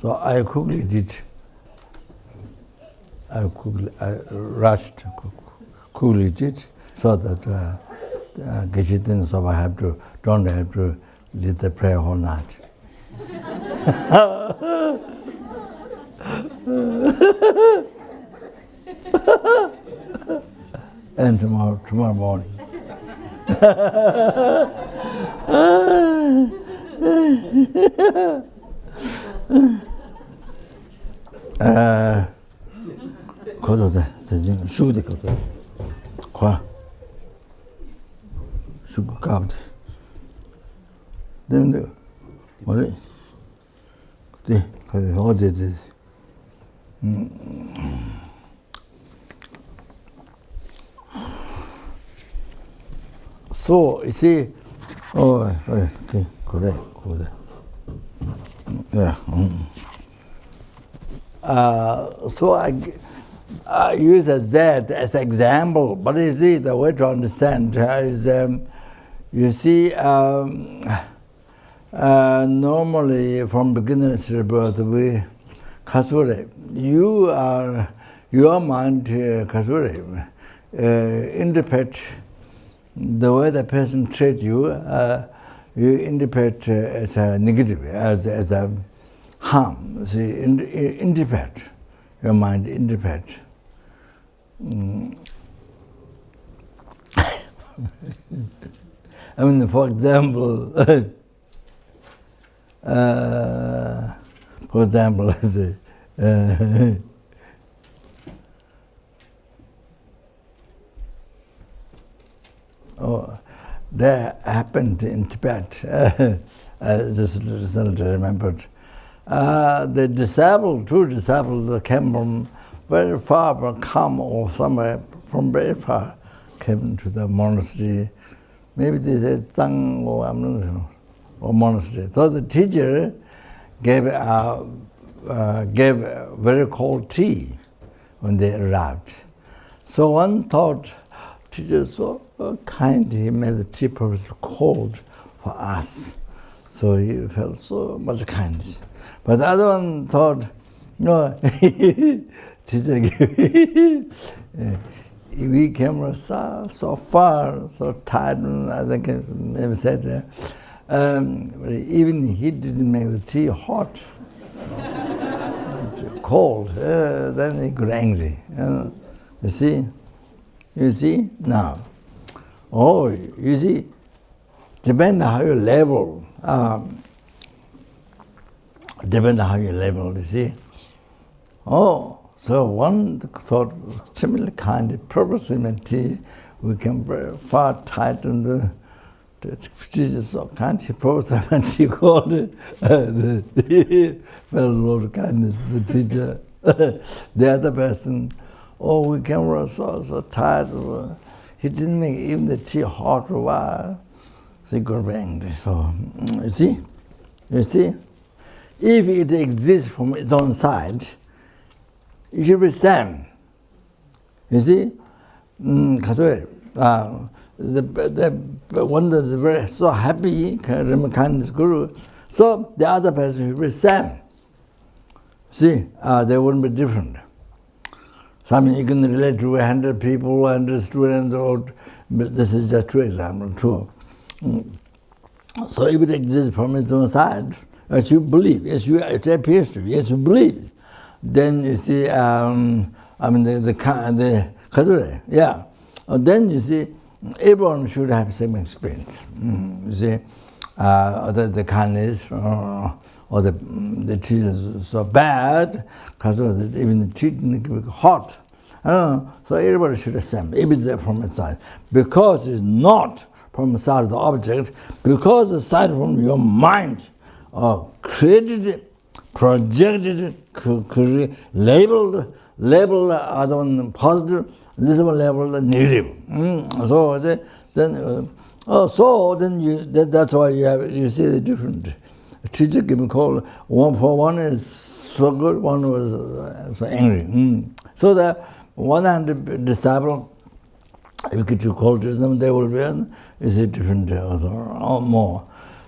So I quickly did. I rushed, quickly did, so that Geshe-ten, so I don't have to lead the prayer all night. And tomorrow morning. 거도다 대전 수구대 거도 과 수구 가운데 근데 뭐래 네 그 어디지 So you see, okay, correct. Yeah. So I use that as example, but you see, the way to understand is, you see, normally from beginner's birth, Kasure, your mind, Kasure, interpret the way the person treats you, you interpret as a negative, as a harm. See, interpret. Your mind interpret. I mean, for example, that happened in Tibet. Just recently remembered. The disabled, two disabled, came from very far, from Kham or somewhere from very far, came to the monastery. Maybe they said Zhang or I'm not sure, or monastery. So the teacher gave very cold tea when they arrived. So one thought, teacher so kind, he made the tea purpose cold for us. So he felt so much kindness. But the other one thought, no, teacher we came so far, so tired, I think I maybe said, even he didn't make the tea hot, cold, then he got angry. You see, now. Oh, you see, depending on how you level, you see. Oh, so one thought similar kind of purposely meant tea, we came very far tight and the teacher so kind he purposely meant tea called it. Felt a lot of kindness, the teacher. The other person, oh, we came so tired. He didn't make even the tea hot for a while. So he got angry. So, you see? If it exists from its own side, it should be same. You see? The one that's very so happy, kindness guru, so the other person should be same. See? They wouldn't be different. Something you can relate to 100 people, 100 students, but this is just two examples, two. So if it exists from its own side, as you believe, it appears to you, yes, you believe, then you see, the Kadure, yeah. Then you see, everyone should have same experience. You see, the kindness, or the teachers are so bad, because even the treatment can be hot. So everybody should accept, if it's from its side. Because it's not from the side of the object, because it's side from your mind, or created, projected, labeled other one positive, this one labeled negative. So that's why you see the different. A teacher can be called, one is so good, one was so angry. So the 100 disciple, if you call them, they will be is a different or more.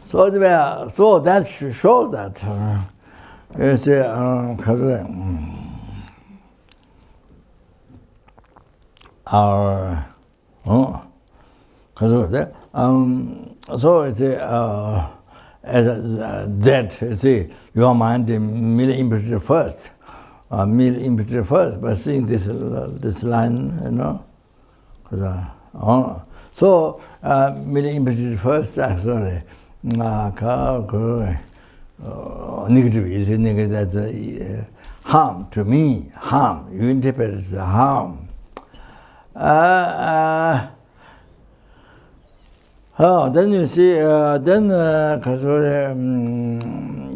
So that shows that it's a so it's that see your mind merely imprinted first, by seeing this line, you know. So merely imprinted first, actually, negative. You see, negative. That's harm to me. Harm. You interpret it as harm. Then you see,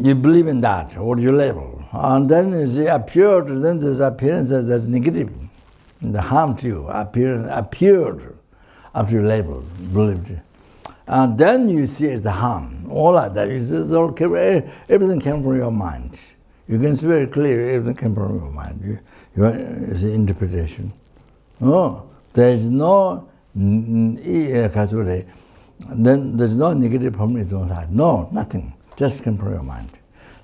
you believe in that, what you label. And then you see, appeared, then there's appearance that's negative. The harm to you, appeared after you label, believed. And then you see it's the harm. All like that. Everything came from your mind. You can see very clearly everything came from your mind. You see interpretation. There is no then there's no negative from its own side. No, nothing. Just came from your mind.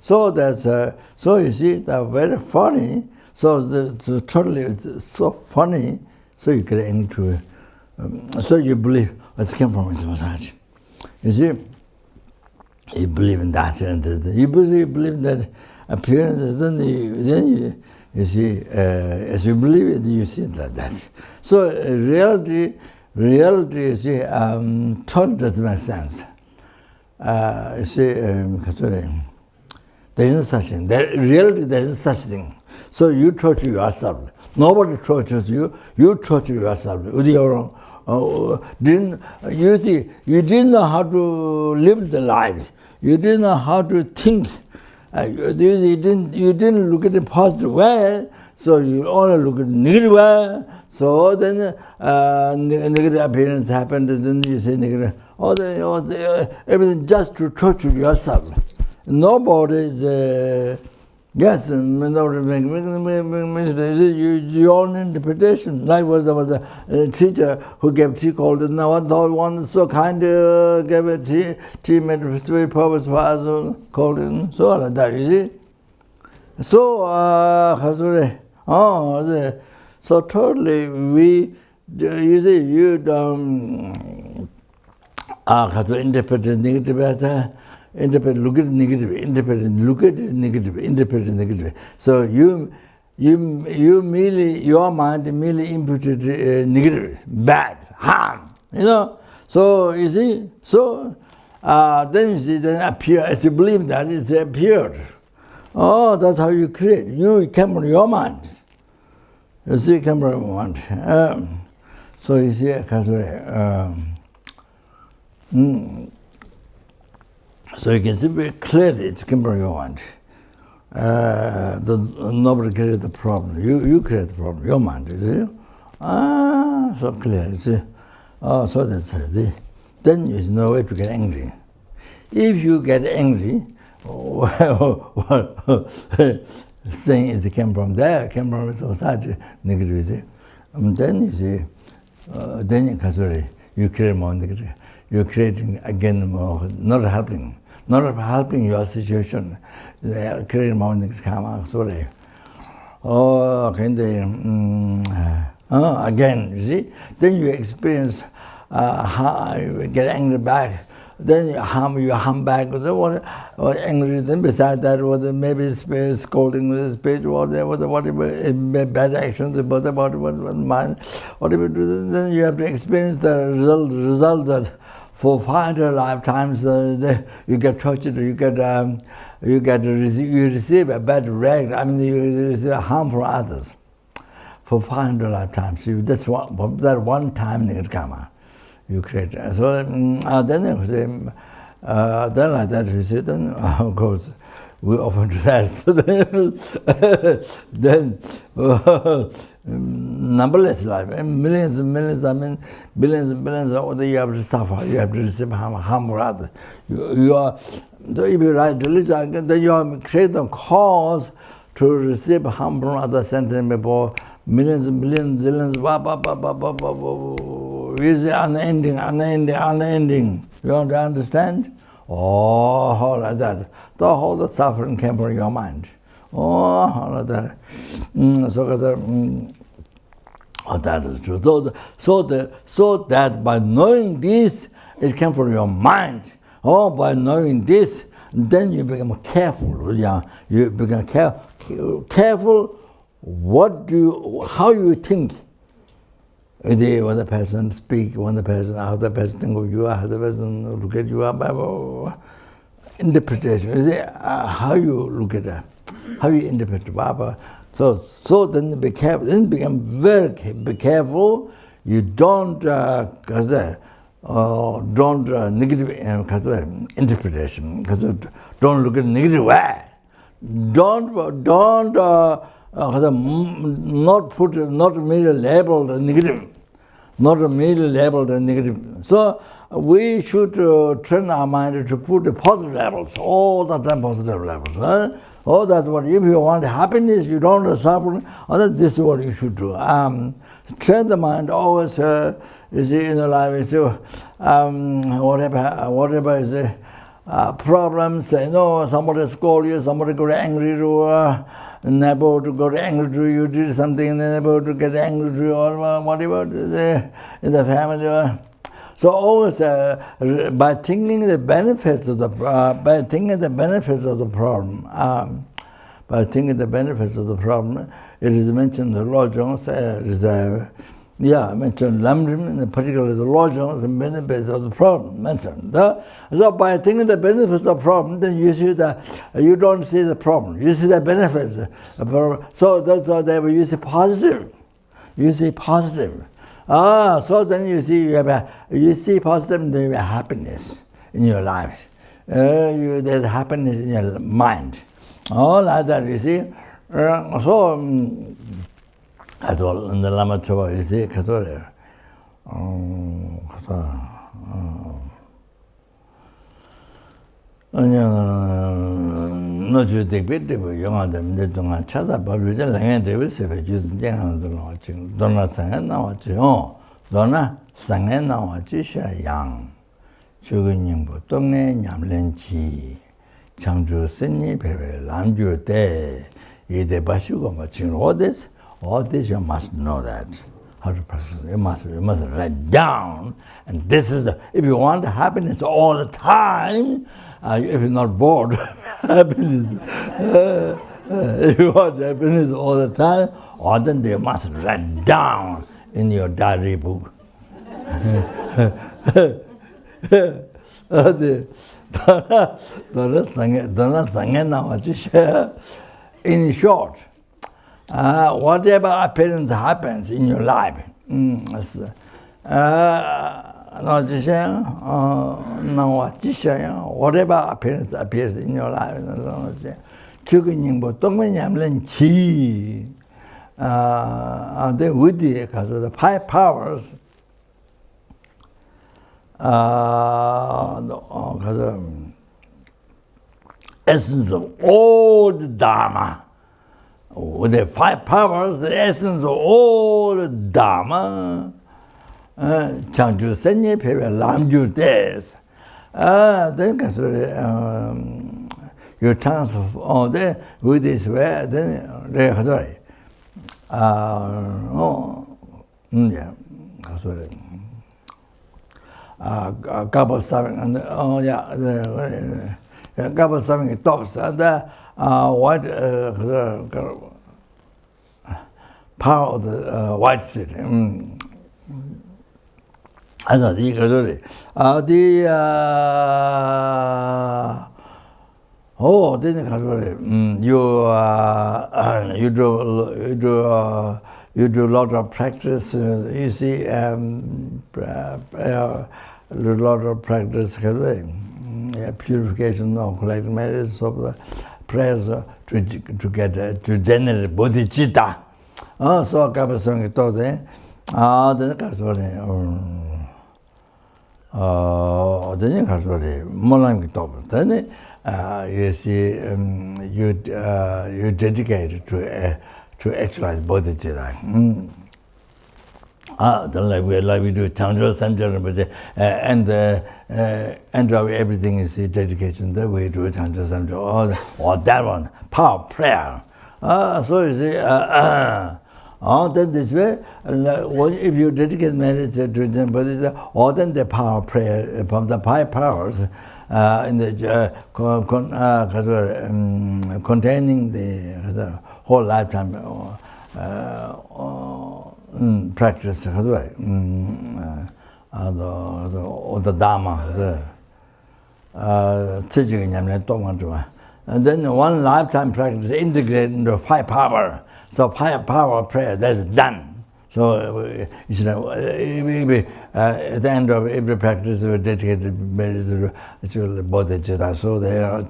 So that's so you see that's very funny. So totally it's so funny. So you get into so you believe it came from its own side. You see, you believe in that, and you believe that appearance. Then you see, as you believe it, you see it like that. So reality, you see, totally doesn't make sense. You see, there is no such thing. Reality, there is no such thing. So you torture yourself. Nobody tortures you. You torture yourself with your own. You didn't know how to live the life. You didn't know how to think. You didn't look at the positive way, so you only look at the negative way. So then negative appearance happened, and then you say negative. Everything just to torture yourself. Nobody is. Yes, your own interpretation. Likewise, there was a teacher who gave tea called it. Now, one so kind gave a tea made very purpose for us, called it. So like that, you see. So, so totally you see, you don't interpret negative better. Look at negative, look at negative, interpret negative. So you merely, your mind merely imputed negative, bad, harm, you know. So you see, so then you see, then appear, as you believe that it's appeared. Oh, that's how you create. You came from your mind. You see, came from your mind. So you see, so you can see very clearly it's came from your mind. Nobody created the problem. You create the problem, your mind. You see? So clear. You see? So that's it. Then there's no way to get angry. If you get angry, saying it came from there, came from its side, negativity, then you see, then you create more negative. You're creating again more, not helping your situation, creating more negative karma. Sorry. Again, you see, then you experience, you get angry back. Then you harm back. Or angry. Then beside that, maybe scolding with speech, whatever bad actions, whatever mind, whatever do. Then you have to experience the result that for 500 lifetimes you get tortured. You receive a bad rag. I mean, you receive harm from others for 500 lifetimes. That's one time negative karma you create. So then like that you see, then of course we often do that. So then numberless life, millions and millions, I mean billions and billions of you have to suffer, you have to receive harm or others. You are, so if you write religion, then you have created the cause to receive harm from other sentence before millions and billions, zillions, is unending. You want to understand? Oh, like that. The whole suffering came from your mind. Oh, like that. Oh, that is true. So that by knowing this, it came from your mind. Oh, by knowing this, then you become careful. Yeah, you become careful. How you think? When the person speak, when the person, how the person think of you, how the person look at you, interpretation. How you look at that, how you interpret Baba. So then be careful. Then become very careful. You don't negative interpretation. Don't look at negative way. Don't not merely labeled negative. Not merely labeled negative. So we should train our mind to put the positive labels, all the time positive labels. Huh? Oh, that's what, if you want happiness, you don't want suffering, this is what you should do. Train the mind always, you see, in the life, whatever is problems, somebody scold you, somebody got angry to neighbor to get angry to you, did something, neighbor to get angry to you, or whatever in the family. So always by thinking the benefits of the problem, by thinking the benefits of the problem, it is mentioned the Lord Jones mentioned Lamrim, particularly the Lord Jones and benefits of the problem mentioned. So by thinking the benefits of the problem, then you see that you don't see the problem, you see the benefits of the problem. So that's why they will use it positive. You see positive. So then you see positive, and then you have happiness in your life. There's happiness in your mind. All like that, you see. That's all in the Lama Choba, you see, no ju debate young them the donga chada but we the lang de se be ju jang no ching dona sang na wa chi dona sang na wa chi sha yang chu ning bo tong ne nyam len chi chang ju sen ni be lam ju de ye de ba shu go ma ching all this you must know that how to practice. You must write down, and this is if you want happiness all the time. If you're not bored, happiness. If you want happiness all the time, then you must write down in your diary book. In short, whatever appearance happens in your life, whatever appearance appears in your life, with the 5 powers, the essence of all the Dharma. With the 5 powers, the essence of all the Dharma, Changju Senye Pebe Lamju Des. Then you transfer all that with this way, then they sorry. Couple something, couple something tops and white power of the white city. As a you do a lot of practice. You see, a lot of practice. Purification of collective matters of the prayers to get to generate bodhichitta. So a couple of songs told then then you see you dedicate to exercise bodhichitta. Like we do Changjo Samjara, and end of everything is dedication, the way to it, and or that one, power, prayer. So you see, then this way, if you dedicate marriage to them, but then the power prayer from the five powers in the containing the whole lifetime practice, the Dharma, and then one lifetime practice integrated into five power. So five power prayer, that's done. So at the end of every practice, we dedicated marriage to bodhichitta. So they are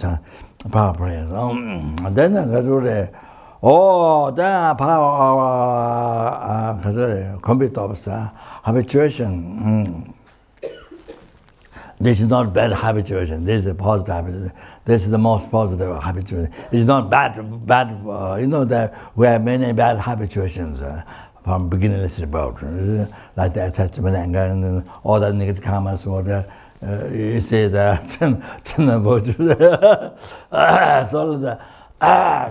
power prayers. And then then power complete of habituation. This is not bad habituation. This is a positive habituation. This is the most positive habituation. It's not bad. You know that we have many bad habituations from beginningless about, like the attachment, anger, and all that negative karmas. You say that,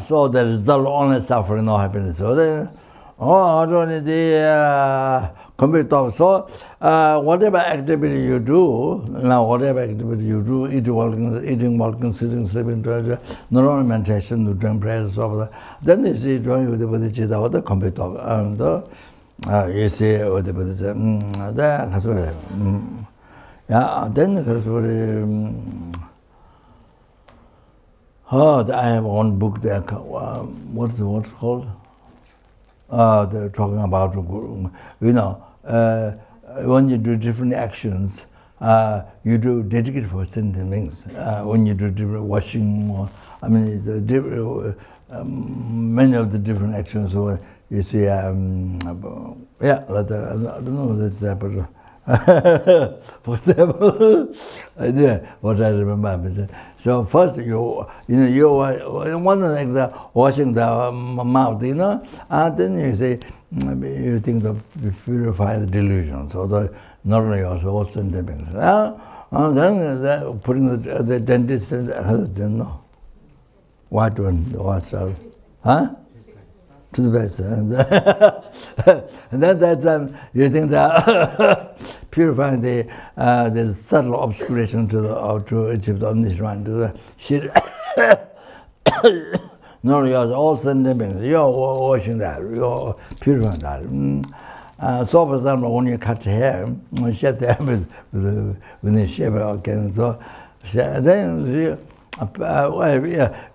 so the result only suffering, no happiness. So complete of. So whatever activity you do, eating, walking, sitting, sleeping, not only meditation, doing prayers, then you see doing with the bodhichitta or the complete of. And you see with the bodhichitta, then I have one book there. What's it called? They're talking about, when you do different actions, you do dedicate for certain things. When you do different washing, many of the different actions. So you see, I don't know what's that, but for example, what I remember. So first, you one of the example, washing the mouth, and then you say, you think to purify the delusion. So not only also what's in the things. And then putting the dentist in the what one, what's up, to the best. And then that time you think that purifying the subtle obscuration to achieve the omniscient, to the shit. No, you're all sending things. You're washing that. You're purifying that. So, for example, when you cut hair, you shave the hair with the shaver. Okay, so then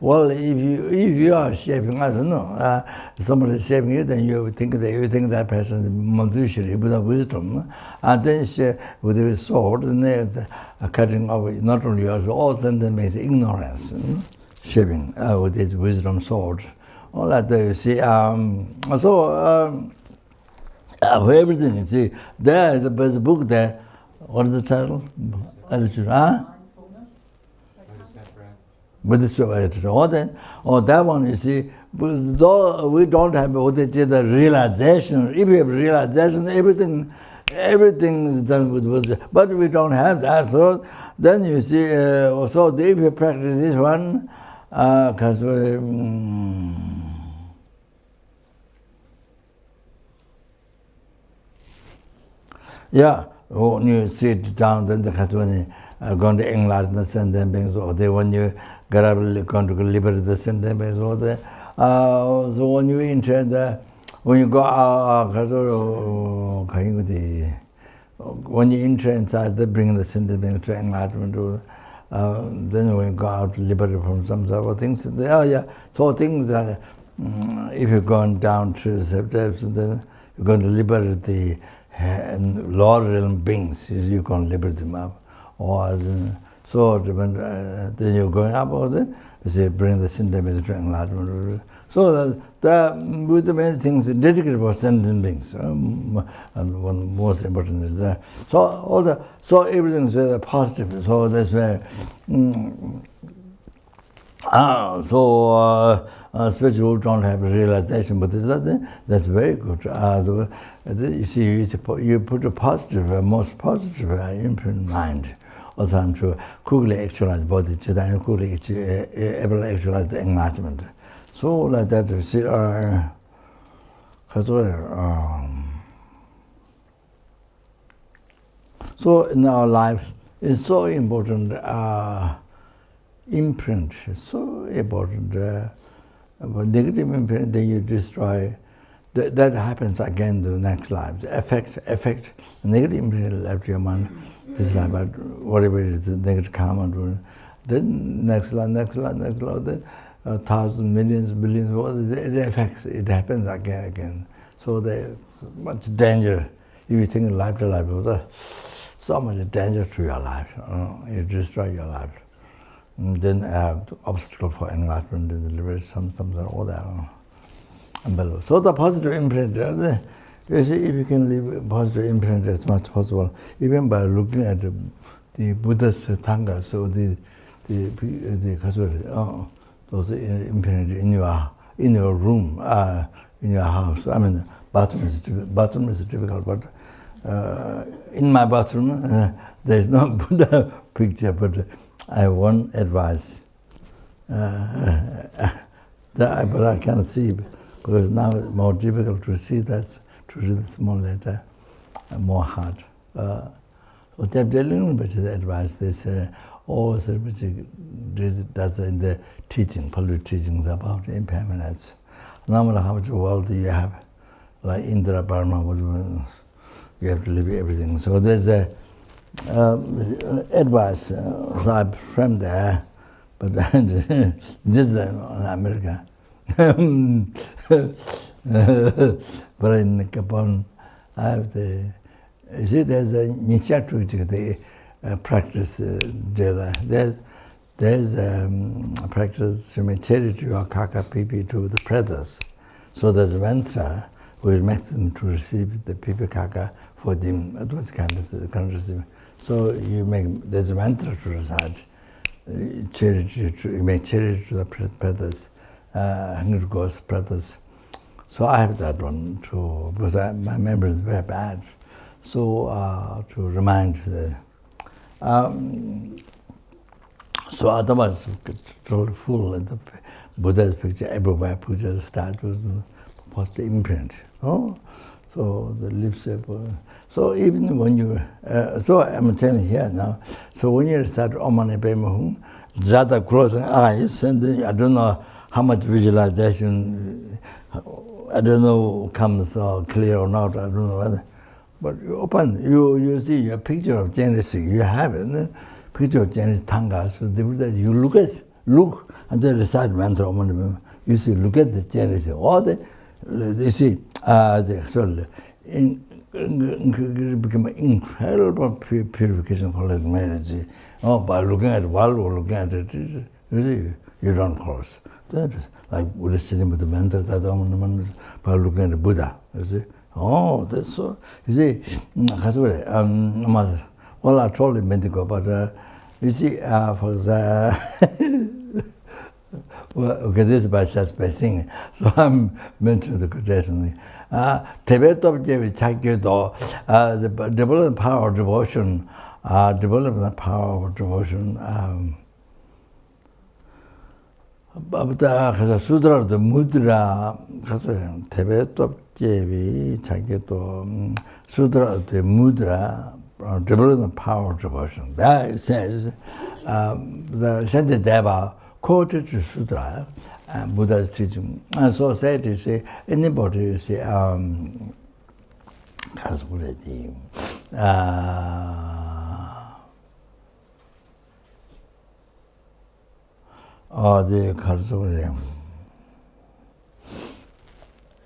well, if you are shaving, I don't know, somebody is shaving you, then you think that person is Manjushri without wisdom, and then she, with a sword, and cutting off not only yours, also then makes ignorance. Shaving with his wisdom sword, all that you see. For everything, you see, there's a book there. What is the title? Bodhisattva Attitude. Or that one, you see, though we don't have the realization. If we have realization, everything is done with Bodhisattva. But we don't have that. So then you see, so if you practice this one, when you sit down, then the Katwani going to enlarge the sentient beings, or when you gradually going to liberate the sentient beings, so when you enter when you go out, when you enter inside, they bring the sentient beings to enlightenment. Then when you go out, liberate from some sort of things. So things that if you're going down to the steps, then you're going to liberate the lower realm beings. You can liberate them up. Or so then you're going up, or you say bring the sentient beings to enlightenment. So that with the many things dedicated for sentient beings, and one most important is that. So everything is positive. So that's why. Spiritual don't have realization, but that's very good. You see, you put a positive, most positive imprint mind. all the time to quickly actualize bodhichitta and quickly able to actualize the enlightenment. So like that, you see, so in our lives, it's so important, imprint, so important. Negative imprint, then you destroy. That happens again in the next life. The effect, negative imprint left your mind this life, but whatever it is, the negative karma, then next life, then thousands, millions, billions, the effects, it happens again. So there's much danger. If you think life to life, so much danger to your life. You destroy your life. And then the obstacle for enlightenment and liberation, something, all that. So the positive imprint, you see, if you can leave positive imprint as much as possible, even by looking at the Buddha's Tangas, so those imprint in your room, in your house. I mean, bathroom is difficult, but in my bathroom there is no Buddha picture, but I have one advice. But I cannot see, because now it's more difficult to see that, to read the small letter, more hard. So they're telling me the advice. They say, that's in the teaching, public teachings about impermanence. No matter how much wealth you have, like Indra, Burma, you have to leave everything. So there's a advice. So I'm from there, but this is in America. But in Gabon, I have you see, there's a Nichatu, the practice there's a practice to make charity or kaka pipi to the brothers. So there's a mantra which makes them to receive the pipi kaka for them. It was kind of receive. So there's a mantra to recite, you make charity to the brothers. Hungry Ghost brothers. So I have that one too, because my memory is very bad. So to remind the so otherwise totally full in the Buddha's picture, everywhere puja statues, what's the imprint. Oh? So the lips, so even when you, so I'm telling here now, so when you start Om Mani Padme Hum, Jada closing eyes, and then I don't know how much visualization, I don't know, comes clear or not, I don't know whether. But you open, you see your picture of Genesis, you have it, picture of Genesis Tanga, so you look, and then recite mantra, you see, look at the Genesis, all you see, become incredible purification called marriage. By looking at the world or looking at it, you see, you don't cross. Like Buddha sitting with the mantra, by looking at the Buddha, you see. Oh, that's so, you see, well, I told him medical, but you see, for the, well, okay, this is just by singing, so I'm mentioning the quotation. Tibet of Jevi Chakyo, the developing power of devotion, developing the power of devotion. But the Sutra of the Mudra, Tibet of Jevi Chakyo, Sutra of the Mudra, developing the power of devotion. That says, the Shantideva quoted the Sutra, Buddha's teaching. And so said, you see, anybody, you see, the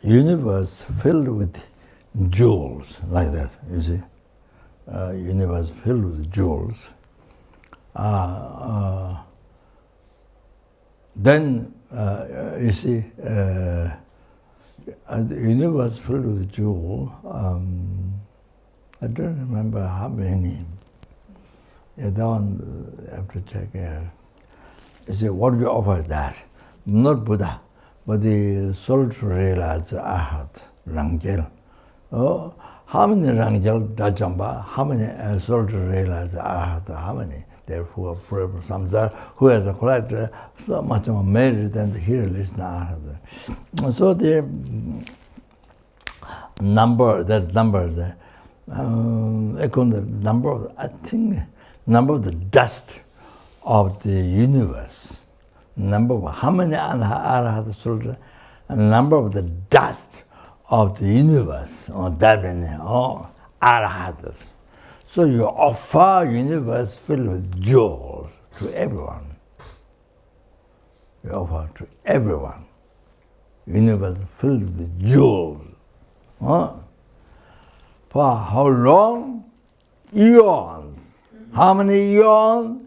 universe filled with jewels, like that, you see. Universe filled with jewels. Then, you see, the universe filled with jewels. I don't remember how many. Yeah, that one, I have to check. You see, what we offer is that? Not Buddha, but the soul to realize Arhat, Rangjel. How many rangjal dajamba, how many soldiers realize arahata, how many? Therefore, for samsara, who has a collector, so much more merit than the hero listener arahata. So the number, that number, the number of, I think, number of the dust of the universe, number of how many arahata soldiers, and number of the dust of the universe, or that many, or arahatas. So you offer universe filled with jewels to everyone. You offer to everyone. Universe filled with jewels. For how long? Eons. How many eons?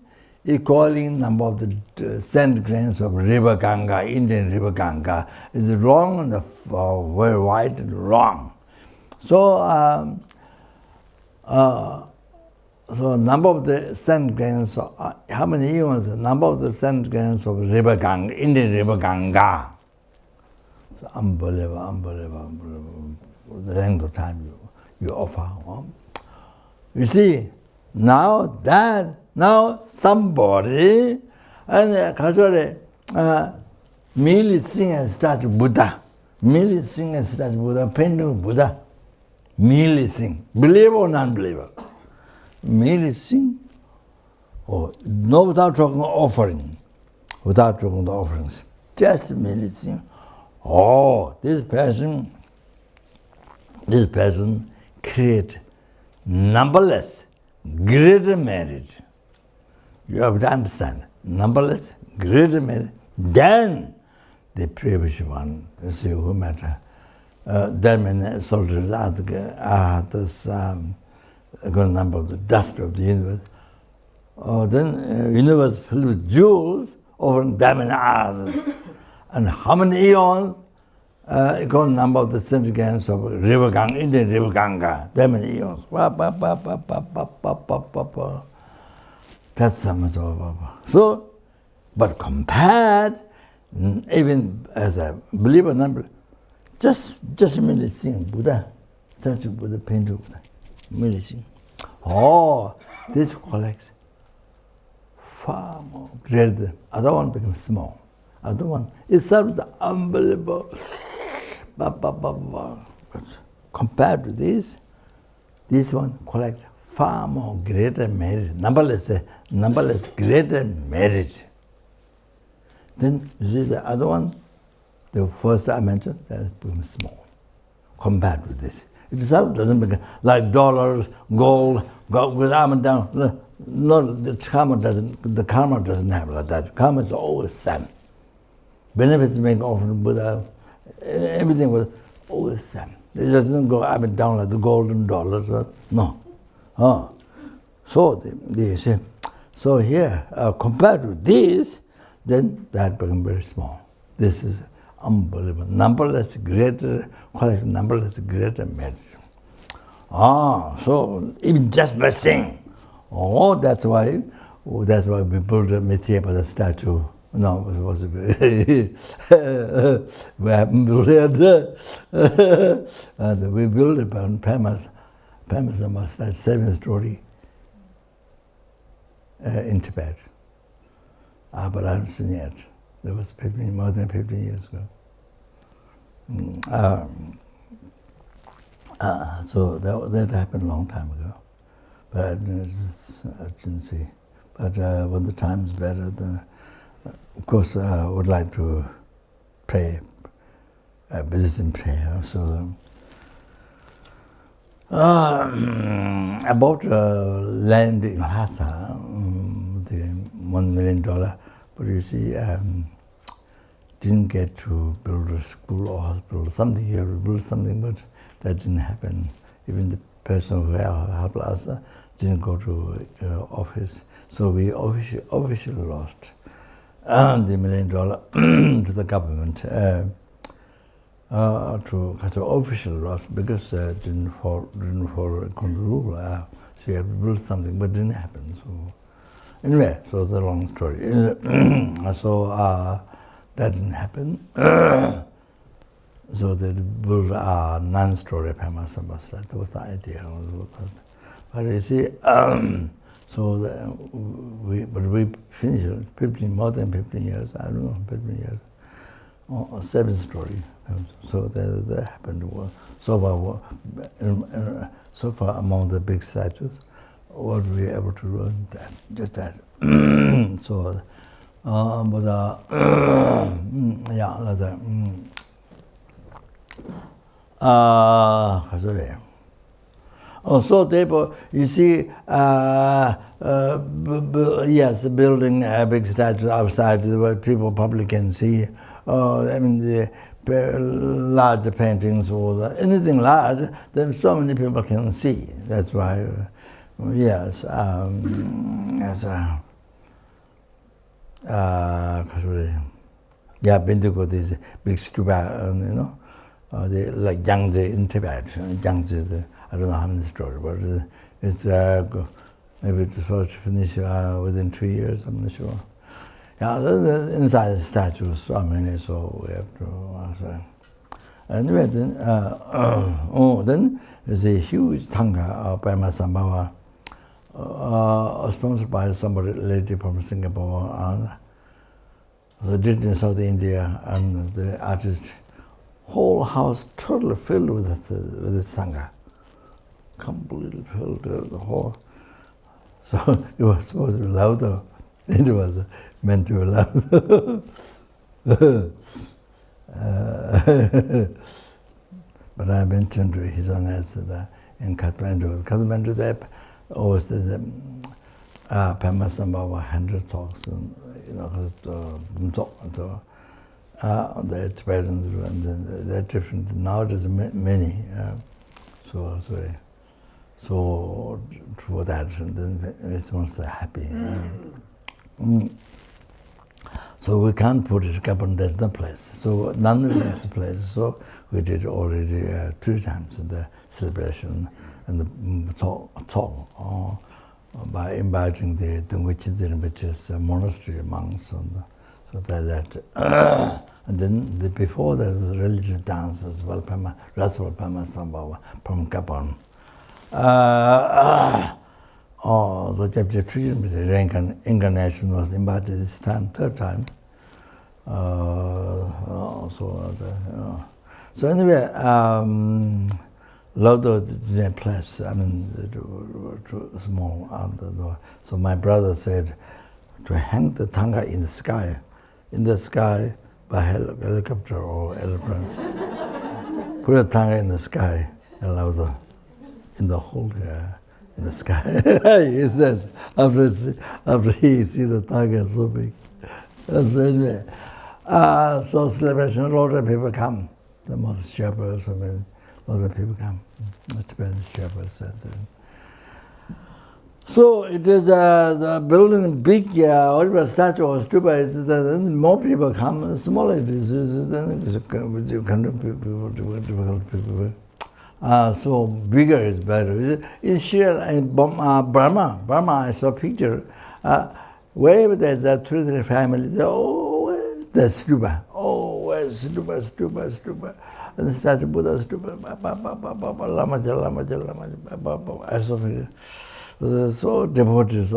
Equaling number of the sand grains of river Ganga, Indian river Ganga, is wrong and very wide and wrong. So, so number of the sand grains, how many eons? Number of the sand grains of river Ganga, Indian river Ganga. So unbelievable. The length of time you offer. You see, now somebody and casually merely sing and start Buddha, painting Buddha, merely sing, believer or non-believer, merely sing, no, without talking offering, without talking the offerings, just merely sing. This person create numberless greater merit. You have to understand, numberless greater merit than the previous one. You see, who matter? That many soldiers are this good number of the dust of the universe. Then universe filled with jewels, offering that many others. And how many eons? Equal number of the centigrams of river Ganga, Indian river Ganga, that many eons. That's something. So, but compared, even as a believer number, just merely sing Buddha, statue Buddha, painting Buddha, merely sing. This collects far more greater. Other one becomes small. Other one itself is unbelievable. But compared to this one collects far more greater merit, numberless greater merit. Then you see the other one, the first I mentioned, that becomes small compared to this. It itself doesn't become like dollars, gold, with up and down. No, the karma doesn't have like that. Karma is always same. Benefits being offered Buddha, everything was always same. It doesn't go up and down like the golden dollars. No. So they say, so here, compared to this, then that becomes very small. This is unbelievable. Numberless greater quality, numberless greater merit. So even just by saying, that's why we built a Mithyapada statue. No, it was supposed to be. We haven't built it. And we built it on famous statue, 7-story in Tibet. But I haven't seen it. That was more than 15 years ago. So that happened a long time ago. But I didn't see. But when the time is better, of course, I would like to pray, visit and pray. So, about land in Lhasa, the $1 million, but you see, didn't get to build a school or hospital, something. You have to build something, but that didn't happen. Even the person who helped us didn't go to office, so we officially lost the $1 million to the government, to official loss because didn't follow the rule. So you had to build something, but it didn't happen. So anyway, so it's a long story. So that didn't happen. So they built a 9-story Pamasambasra. That was the idea. But you see, we finished it more than 15 years. I don't know, 15 years. 7-story. So that happened. So far among the big statues, what we were able to do that, just that. So, yeah, like that. So therefore, you see, yes, building a big statue outside where people probably can see. I mean, the large paintings or anything large, then so many people can see. That's why, yes, yeah, been to go these big stupa, you know, like Yangtze in Tibet. Yangtze, I don't know how many stories, but it's maybe it's supposed to finish within 3 years, I'm not sure. Yeah, inside the statues, so many, so we have to answer. Anyway, then, then there's a huge Tanga by Masambhava, sponsored by somebody, lady from Singapore, they did in South India, and the artist, whole house totally filled with the Sangha. Completely filled the whole. So it was supposed to be louder. It was meant to be louder. But I mentioned to his Holiness in Kathmandu. Kathmandu, they always did Pema Sambhava 100 talks, and, you know, the Tibetans, and they're different. Now there's many. So it's very. So for that, and then it's most happy. So we can't put it up, and there's no place. So none of there's a place. So we did already 3 times in the celebration and the talk by inviting the Rinpoche's monastery monks, and so that. And then before there was religious dance as well, Rathwa Pema Sambhava from Kapan. The chapter 3 reincarnation was invited this time, 3rd time. So anyway, lot of the place, I mean, too small. So my brother said to hang the Tanga in the sky by helicopter or airplane. Put a Tanga in the sky, louder. In the whole in the sky. He says, after he see the tiger so big. So anyway, so celebration, a lot of people come. The most shepherds, I mean, a lot of people come. The Tibetan shepherds. So it is the building big, whatever statue or stupa, then more people come, smaller it is, then it's people. So bigger is better. In Burma, I saw a picture. Wherever there's a Trinity family, where's the stupa? Where's stupa? And the statue Buddha stupa. Lama. I saw picture. So devoted.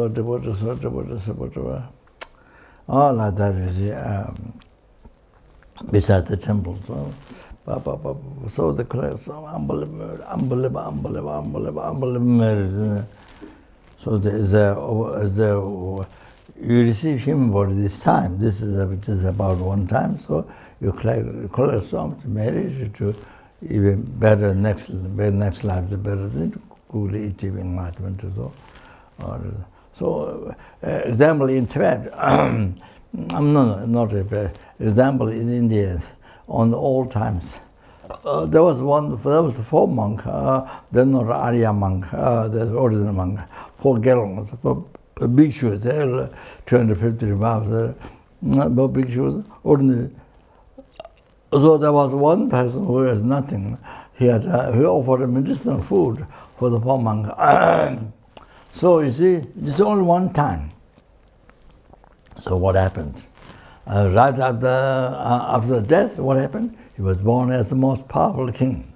All like that is beside the temple. So the class, unbelievable. So you receive human body this time. This is just about 1 time. So you collect so much merit to even better next life, the better than fully achieving enlightenment. So example in Tibet, I'm not a example in India. On all times, there was a 4 monk, then not Arya monk, the ordinary monk, 4 gallons, 4 bhikshus, 250 vows, but bhikshus, ordinary. So there was one person who has nothing. He offered medicinal food for the poor monk. So you see, this is only 1 time. So what happened? Right after death, what happened? He was born as the most powerful king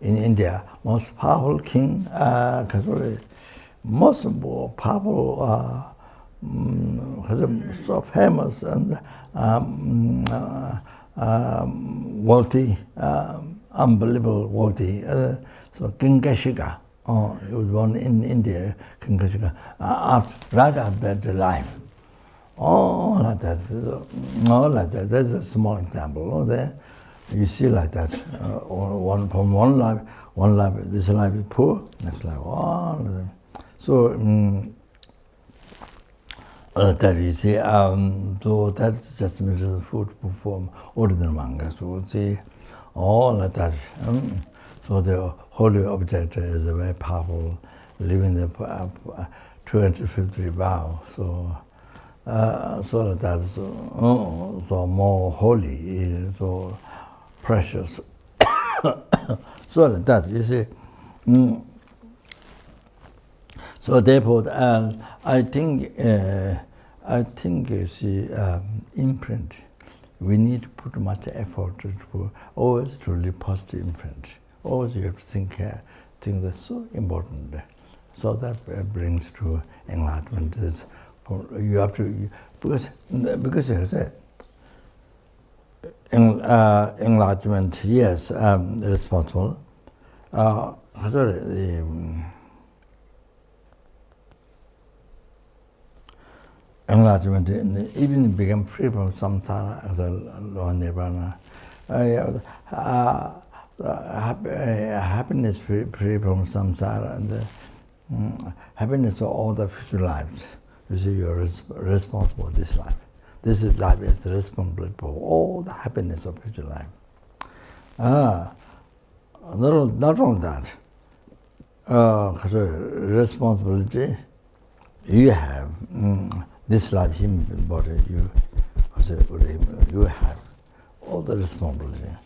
in India. Most powerful king, most powerful, so famous and wealthy, unbelievable wealthy. So King Kashika, he was born in India, King Kashika, right after that life. Like that. Like that. That's a small example. There, you see like that. From one life, this life is poor, next life, so that you see, so that's just the food from ordinary manga. So see, all like that. So the holy object is a very powerful, living the 250 vow. So that so more holy, so precious. So that you see. So therefore, I think you see imprint. We need to put much effort to always to live positive imprint. Always you have to think that's so important. So that brings to enlightenment. You have to because you said enlightenment. Yes, responsible. Enlightenment even become free from samsara as a nirvana. Happiness free from samsara and happiness of all the future lives. You see, you are responsible for this life. This life is responsible for all the happiness of future life. Not only that, responsibility you have. This life, human body, you have all the responsibility.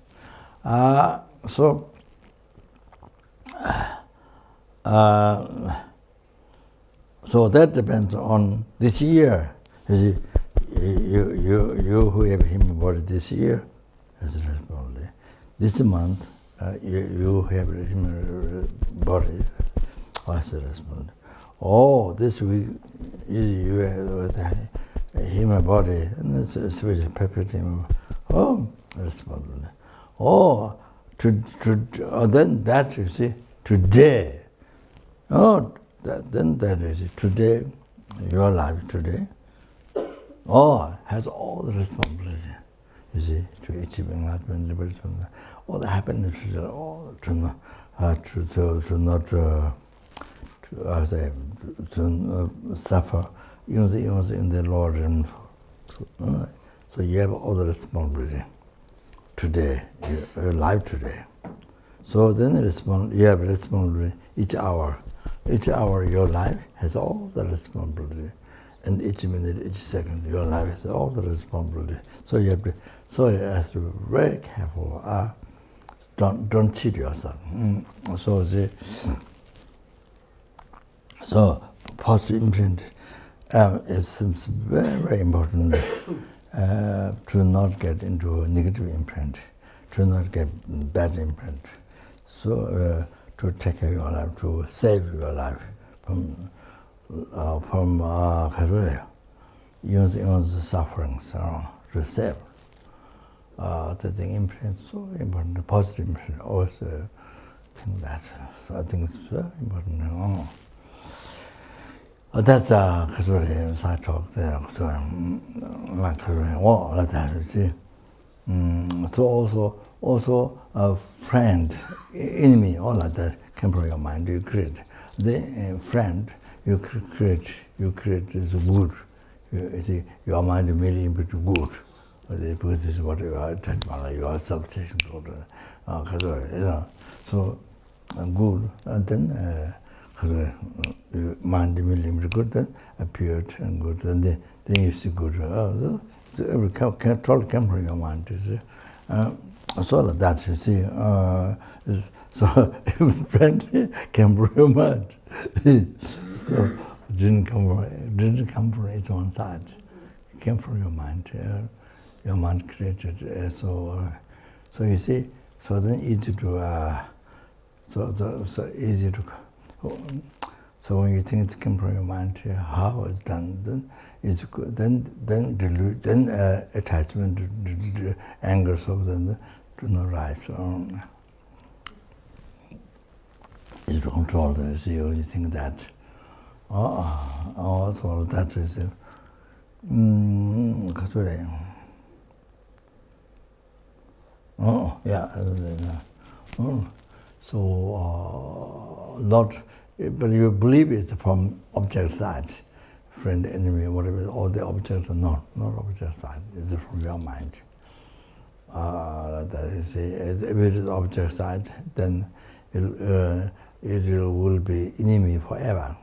So that depends on this year. You see, you who have human body this year has responsibility. This month, you have a human body has responsibility. This week, you have a human body, and it's a special preparation. Responsibility. Then that you see today. Then that is today, your life today. Has all the responsibility. You see, to achieve enlightenment, liberation, all the happiness, all to not suffer, in the Lord, and so you have all the responsibility today, your life today. So then you have responsibility each hour. Each hour your life has all the responsibility, and each minute, each second your life has all the responsibility. So you have to be very careful. Don't cheat yourself. So positive imprint is very, very important to not get into a negative imprint, to not get bad imprint. So to take care of your life, to save your life from the sufferings, to save. The thing imprint is so important. Positive imprint also think that. So I think it's very important. That's a side talk there. So like that. So also a friend, enemy, all like that come from your mind. You create the friend. You create this good. Your mind is merely into good. Because this is what you are attached to. You are substation. So good, and then mind merely into good. Then appeared and good. And then you see good. So every control comes from your mind. So like that, you see. So every friend came from your mind. So it didn't come from its own side. It came from your mind. Your mind created. So So you see, so then easy to, so easy to, so when you think it came from your mind, how it's done, then it's good. Then attachment, anger, so then do not rise. You control the you think that, so that is, so not, but you believe it's from object side, friend, enemy, whatever, all the objects are not object side, it's from your mind. That is, if it is object side, then it will be enemy forever.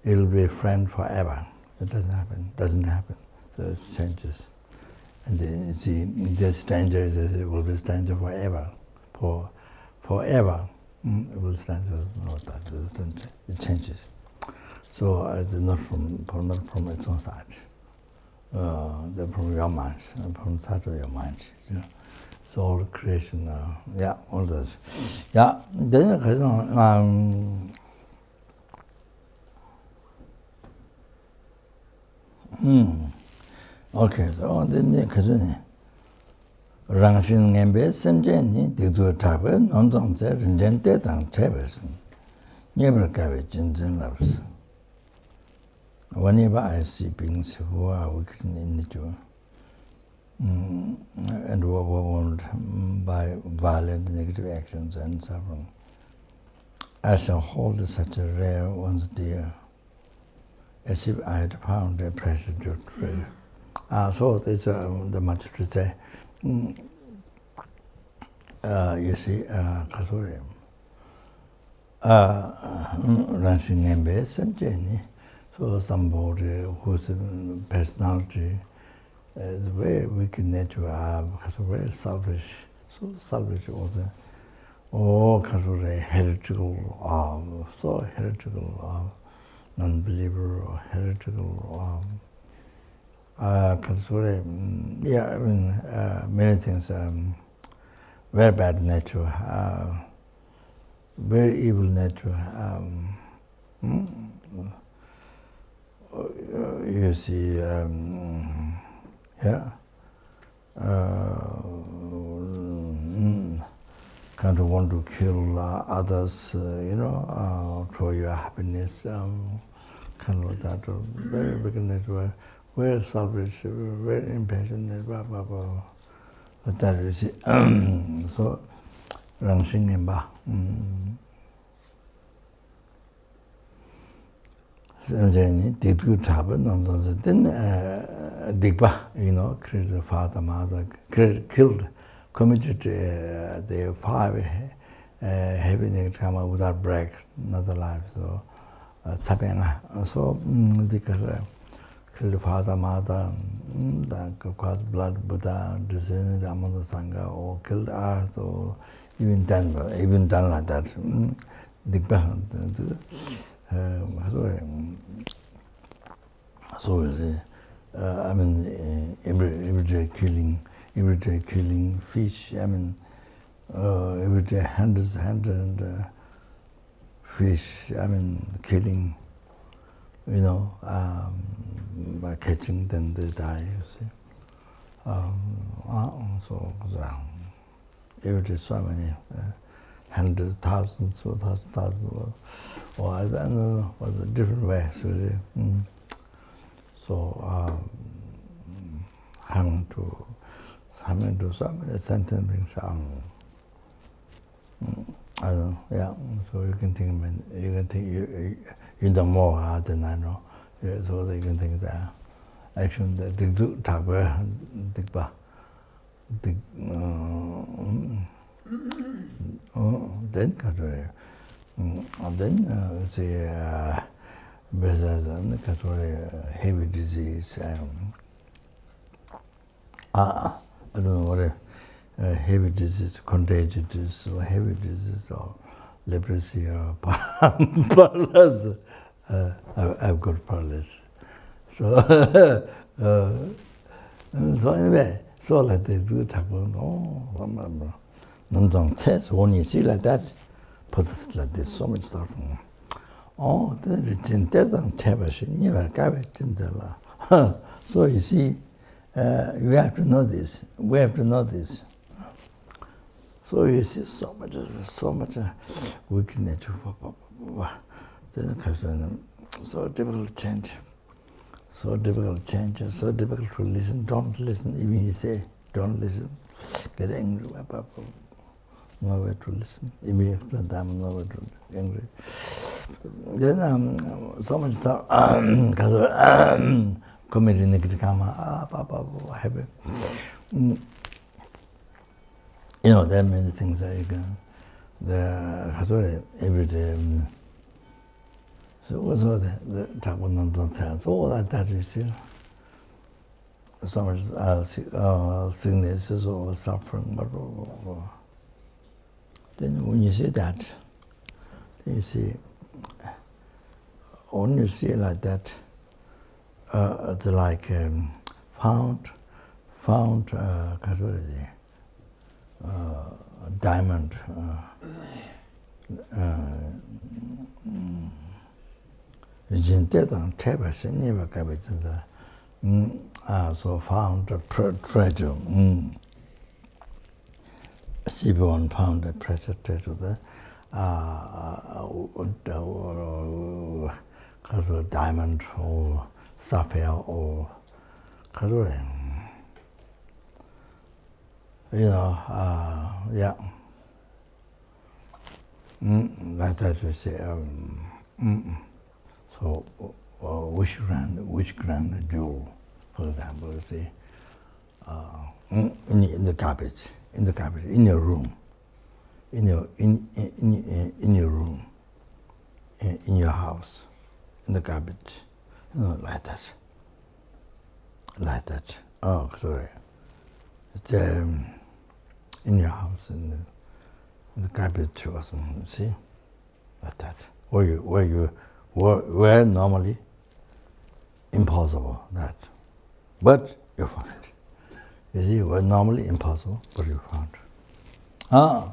It will be friend forever. It doesn't happen. So it changes. And then see, the stranger it will be stranger forever. Forever. It will stand. No, it changes. So it's not from its own side. They're from your mind, from the side of your mind. You know? So all creation, all those. Yeah, then okay, so then Rangshin Ngembe Semjeni, Didu Tabe, Nondonze, Rinjente, Dang Treverson. Never carry Jinzen loves. Whenever I see beings who are wicked in nature, and were overwhelmed by violent negative actions and suffering, I shall hold such a rare ones dear, as if I had found a precious treasure. So it's the Master say, you see, Kasuri, Ranshin Nembe, Sanjani, so somebody whose personality is very wicked nature, very selfish, so selfish all the heretical, so heretical, non-believer or heretical, many things, very bad nature, very evil nature. You see, kind of want to kill others, for your happiness, kind of that, very big nature, very selfish, very impassioned, blah, blah, blah. But that is it. So, Rangshin Nimba. Then Digba, created father, mother, killed, committed the 5 heavy negative karma without break, not alive. So, Tsapena. So, killed father, mother, blood, Buddha, descended among the Sangha, or killed earth, or even done like that. Digba. So everyday killing fish. Everyday hundreds fish. Killing. By catching, then they die. You see. So everyday so many hundreds, thousands, thousands. Or I don't know, was a different way. So hung to so many sentences. I don't know. Yeah. So you can think you know more than I know. So you can think that action that digba. Then and then heavy disease. I don't know what heavy disease, contagious disease, or heavy disease, or leprosy, or paralysis. I've got paralysis. So, so anyway, So like they do Thakur, oh, Nandong says, when you see like that, possessed like this, so much stuff. Oh, the Jinterdang Tabashi, never carried Jintella. So you see, we have to know this. We have to know this. So you see so much weakness. So difficult to change. So difficult to change. So difficult to listen. Don't listen. Even you say, don't listen. Get angry. Nowhere to listen. Immediately, nowhere to be angry. Then so much stuff. Committing negative karma. Happy. You know, there are many things that you can. Every day. So what's all that? The Thakur don't say. So all that you see. So much sicknesses or suffering. Then when you see that, then you see, when you see like that, it's like found diamond, so found a treasure. CB1 pound of pressure treasure there. Diamond or sapphire or you know, yeah. Like that we say, so which grand jewel, for example, you see, in the garbage, in your room, in your room, in your house, in the garbage, you know, like that. Oh, sorry. It's in your house, in the garbage or something. See, like that. Where normally impossible that, but you found it. You see, where normally impossible, but you found it.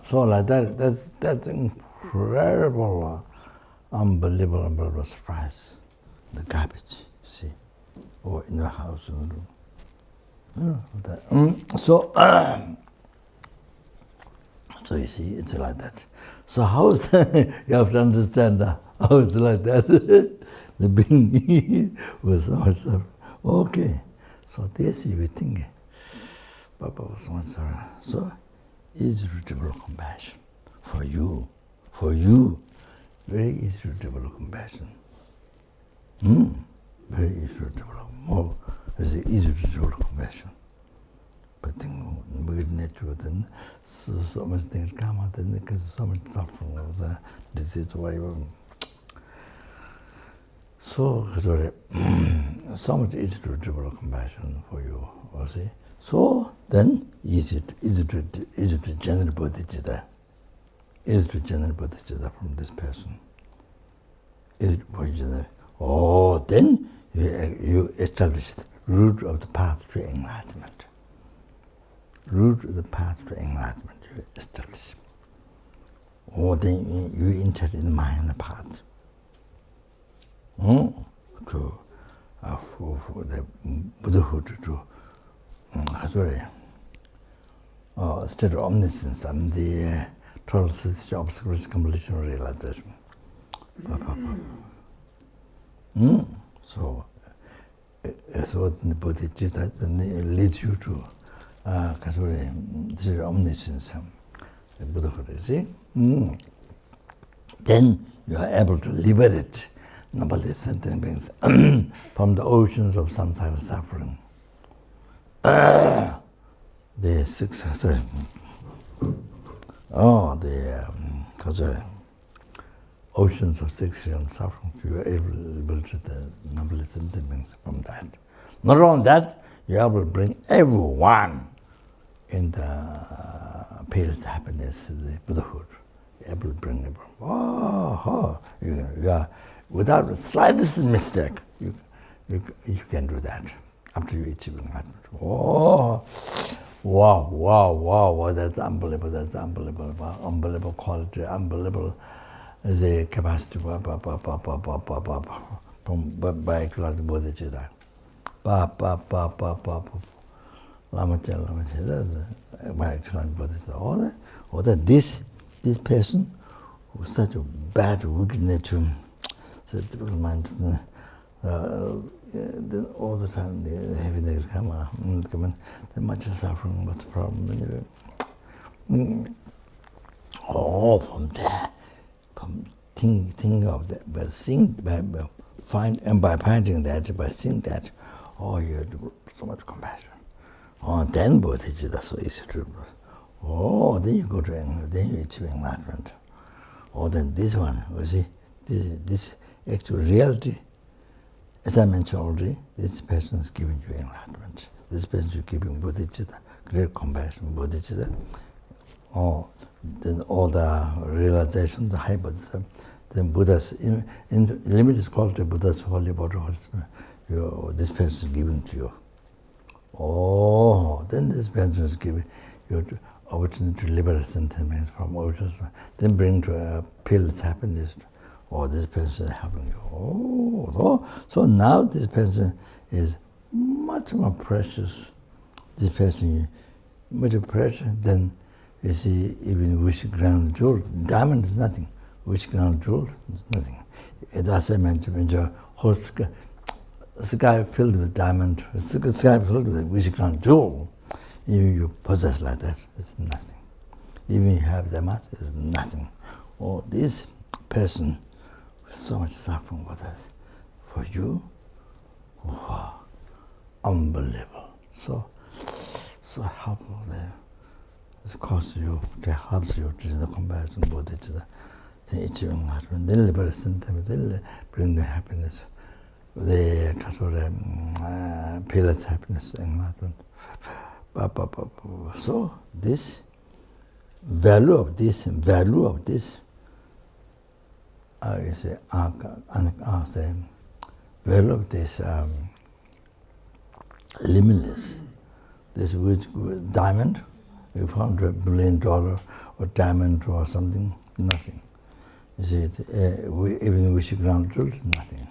So like that. That's incredible, unbelievable surprise. The garbage, see, or in the house, in the room. You know, that. So you see, it's like that. So how is you have to understand how it's like that. The being was so much suffering. Okay, so this you would think, Papa was so much suffering. So easy to develop compassion for you, very easy to develop compassion. Very easy to develop more. It's easy to develop compassion. But then we nature then so much things come out, then because so much suffering of the disease, whatever. So much easy to develop compassion for you, you see. So then easy to generate bodhichitta. Easy to generate bodhichitta from this person. Easy to generate. Oh, then you established root of the path to enlightenment. Root of the path to enlightenment you establish. Or then you enter in the minor path. To for the Buddhahood, to state of omniscience and the total cessation, obscuration, completion, realization. So the bodhicitta leads you to the omniscience, the Buddhahood, you see? Then you are able to liberate numberless sentient beings from the oceans of samsara suffering. The successor, the oceans of suffering, you are able to liberate the numberless sentient beings from that. Not only that, you are able to bring everyone in the peerless happiness, the Buddhahood. You are able to bring everyone. You are, without the slightest mistake, you can do that after you achieve enlightenment. wow, that's unbelievable quality, unbelievable the capacity from by class bodhichitta. Lama by class bodhichitta. All that this person who's such a bad, wicked nature, so typical mind, all the time the heaviness come on, they're much suffering. What's the problem anyway? From there, from thinking of that, by seeing, by finding that, by seeing that, you have so much compassion. Then bodhicitta, so easy to. Then you go to enlightenment, then you achieve enlightenment. Then this one, you see, this actual reality. As I mentioned already, this person is giving you enlightenment. This person is giving bodhicitta, great compassion, bodhicitta. Then all the realization, the high bodhisattva, then Buddha's, in limited quality, Buddha's holy body, this person is giving to you. Then this person is giving you the opportunity to liberate sentiments from origins, then bring to a peerless happiness. This person is helping you. So now this person is much more precious. This person is much more precious than, you see, even wish ground jewel. Diamond is nothing. Wish ground jewel is nothing. As I mentioned, when the whole sky filled with diamond, sky filled with wish ground jewel, even you possess like that, it's nothing. Even you have that much, it's nothing. This person, so much suffering with us. For you, wow, unbelievable. So helpful there. It costs you, it helps you to the compassion, bodhicitta, the achieving enlightenment, then liberate sentiment, then bring the happiness, the peerless happiness, enlightenment. So this value of this, you say, value of this limitless, this diamond, you found $1 billion or diamond or something, nothing. You see, even wish ground jewel is nothing.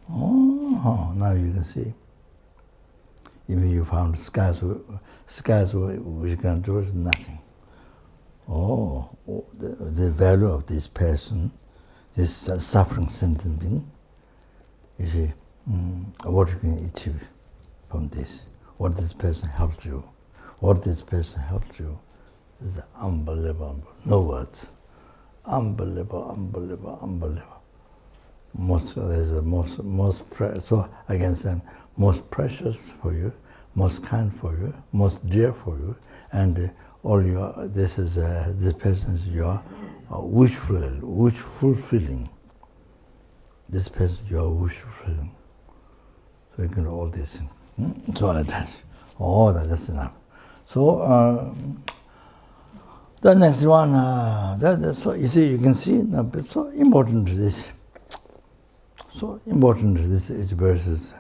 Now you can see. Even you found skies wish ground jewel is nothing. The value of this person, this suffering sentient being, you see, what you can achieve from this, what this person helps you. What this person helps you is unbelievable. No words. Unbelievable. So I can say most precious for you, most kind for you, most dear for you, and this person is your wish fulfilling. This person is your wish fulfilling. So you can do all this. So like that. That's enough. So the next one, so you see, you can see, it's so important this. So important this each verses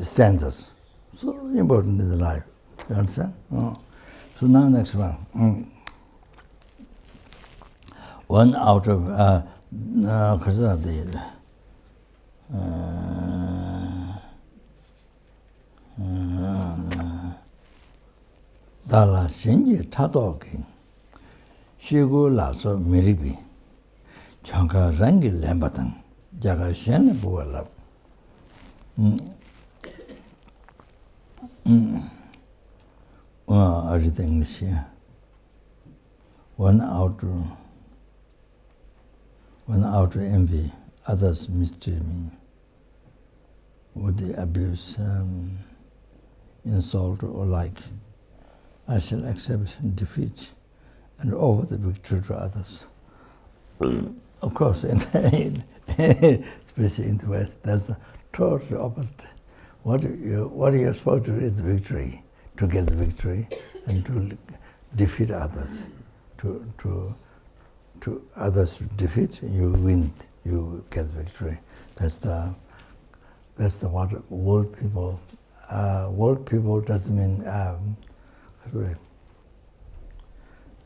stanzas. So important in the life. You understand? So now next one. One out of Dala Shenji Tadoki Shigu Laso Miribi Chanka Rangi Lambatan Jaga Shen Bualab everything is here. One out to envy, others mistreat me. Would they abuse, insult, or like? I shall accept defeat and offer the victory to others. Of course, especially in the West, that's the totally opposite. What you're supposed to do is victory, to get the victory and to defeat others. To others defeat, you win, you get victory. That's the what world people. World people doesn't mean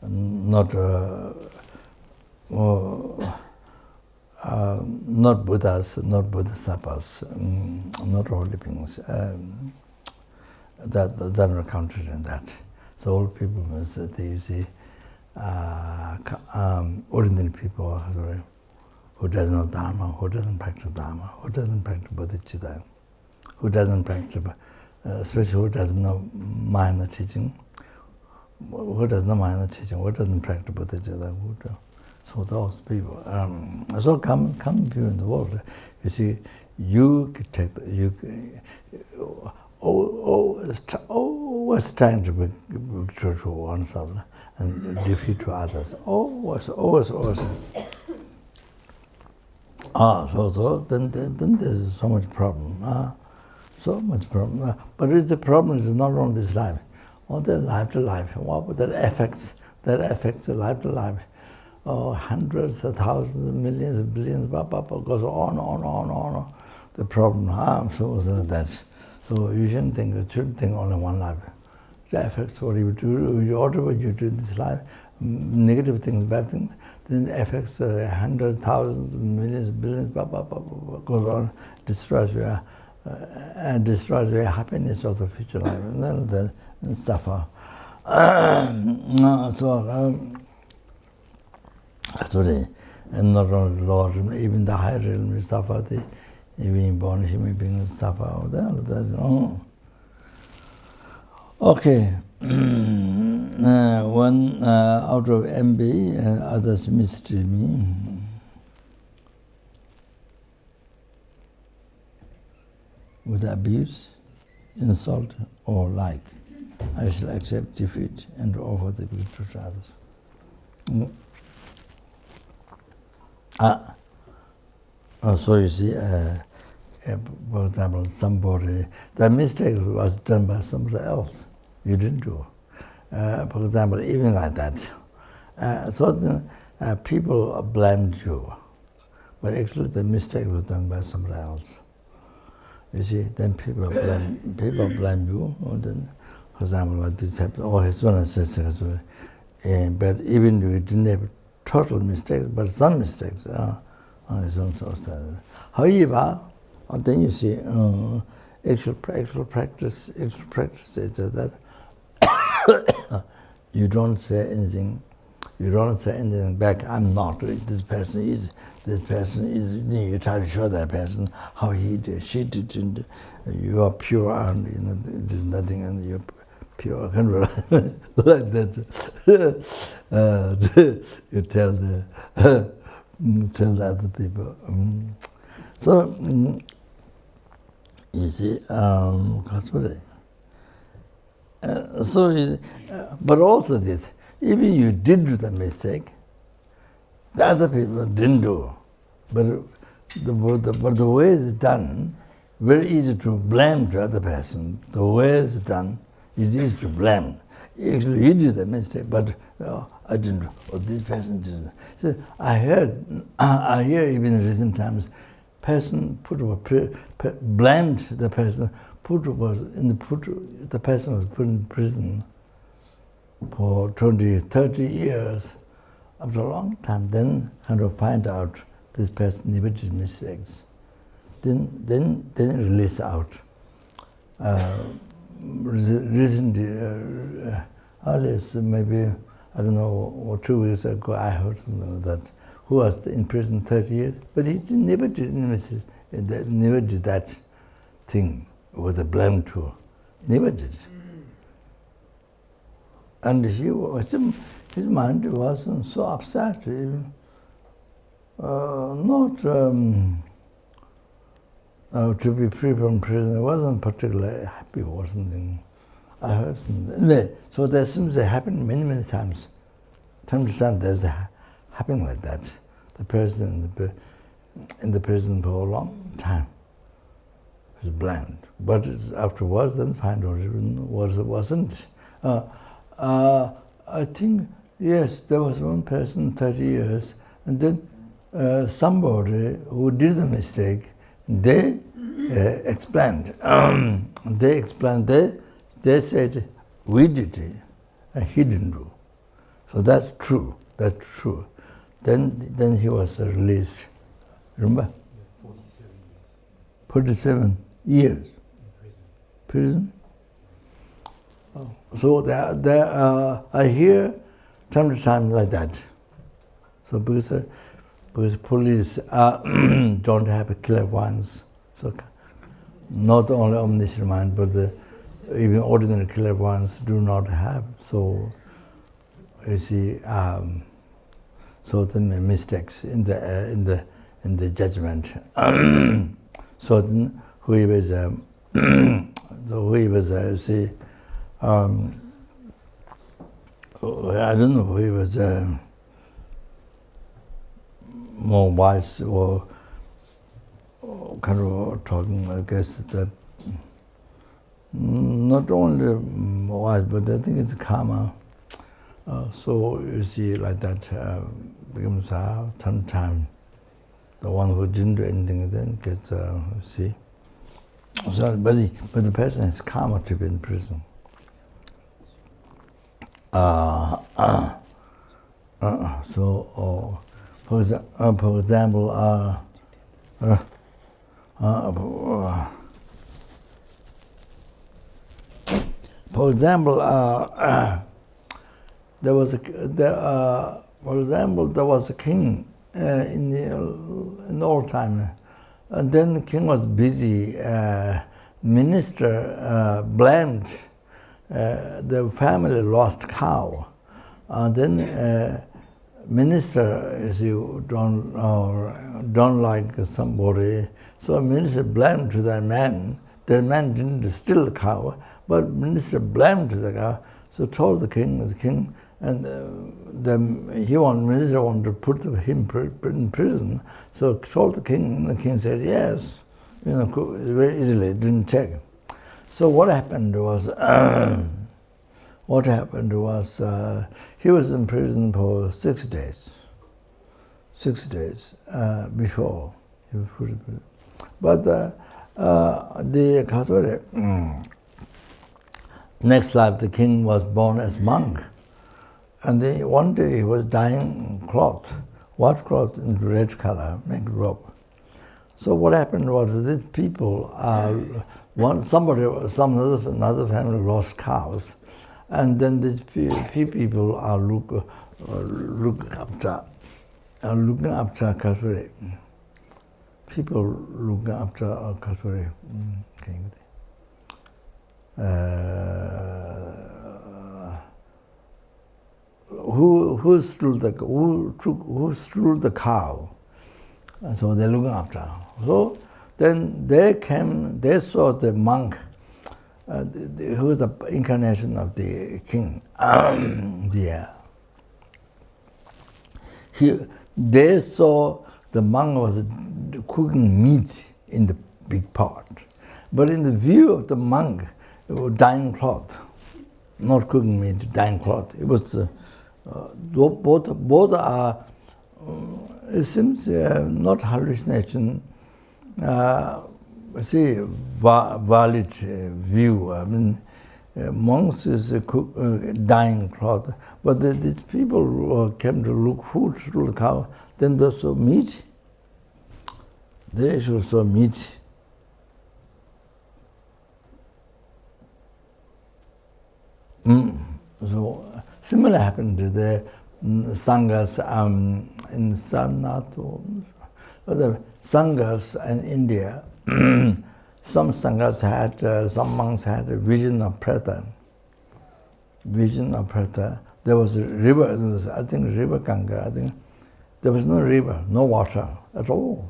not Buddhas, not Bodhisattvas, not holy beings. That are counted in that. So all people, you see, ordinary people who doesn't know Dharma, who doesn't practice Dharma, who doesn't practice bodhichitta, who doesn't practice, especially who doesn't know minor teaching, who doesn't know minor teaching, who doesn't practice bodhichitta, so those people. So common people in the world, you see, you could take always trying to be true to oneself and defeat to others. Always. So then there's so much problem. So much problem. But the problem is not only this life. All the life to life. That affects life to life. Hundreds of thousands, millions, billions, goes on. The problem. So that. So you shouldn't think only one life. It affects what you do, whatever you do in this life, negative things, bad things, then it affects hundreds, thousands, millions, billions, goes on, destroys your happiness of the future life, and then suffer. And not only Lord, even the higher realm suffer, even born human beings suffer. Okay. One out of envy, others mistreat me. With abuse, insult, or like, I shall accept defeat and offer the victory to others. So you see, for example, the mistake was done by somebody else. You didn't do. For example, even like that. So then, people blamed you, but actually the mistake was done by somebody else. You see, then people blame you. And then, for example, like this happened. Oh, his one says, but even you didn't have total mistakes, but some mistakes. However, then you see, actual practice is that you don't say anything. You don't say anything back. I'm not. This person is. You try to show that person how he did, she did. And you are pure, and there's nothing, and you're pure. Like that. You tell the other people. So you see, but also this, even you did do the mistake, the other people didn't do. But the way it's done, very easy to blame the other person. The way it's done, it's easy to blame. Actually, you did the mistake, but I didn't, or this person didn't. So I hear even in recent times, person blamed the person. The person was put in prison for 20, 30 years. After a long time, then kind of find out this person never did mistakes. Then release out. Recently, maybe, I don't know, 2 weeks ago, I heard something like that, who was in prison 30 years, but he never did that thing with the blame too. Never did. And his mind wasn't so upset, not to be free from prison. He wasn't particularly happy or something. I heard something. Anyway, so that seems to happen many times. Time to time, there's happening like that. The person in the prison for a long time is blamed. But afterwards, then find out it wasn't. I think, yes, there was one person 30 years, and then somebody who did the mistake, they explained. They said, we did it. and he didn't do. So that's true. That's true. Then he was released. Remember? 47 years. Prison. Oh. So I hear time to time like that. So because police don't have clairvoyance, so not only omniscient mind, but even ordinary clairvoyance do not have. So you see, certain mistakes in the judgment. Certain whoever is you see, I don't know who was more wise or kind of talking, I guess, that not only wise, but I think it's karma. So you see, like that becomes time. The one who didn't do anything then gets, see. So, but the person has karma to be in prison. So, for example, there was a king in the old time, and then the king was busy. Minister blamed the family lost cow. Then minister, if you don't like somebody, so minister blamed to that man. The man didn't steal the cow, but minister blamed to the cow. So told the king, and minister wanted to put him in prison. So told the king, and the king said yes, very easily, didn't check. So what happened was, he was in prison for 6 days. 6 days before he was put in prison. But the Catholic, next life the king was born as monk. And one day he was dyeing cloth, white cloth into red color, make robe. So what happened was these people, another family lost cows, and then these people are looking after Catholic. People looking after Catholic. Who stole the cow? And so they're looking after. So then they saw the monk, who is the incarnation of the king. They saw the monk was cooking meat in the big pot. But in the view of the monk, it was dyeing cloth, not cooking meat, dyeing cloth. It was both are, it seems not hallucination, valid view. I mean, monks is dyeing cloth, but these people who came to look who stole the cow, then they saw meat. They saw meat. So similar happened to the sanghas in Sarnath, the sanghas in India. Some sanghas had, some monks had a vision of Preta. Vision of Preta. There was a river, I think river Ganga. I think there was no river, no water at all.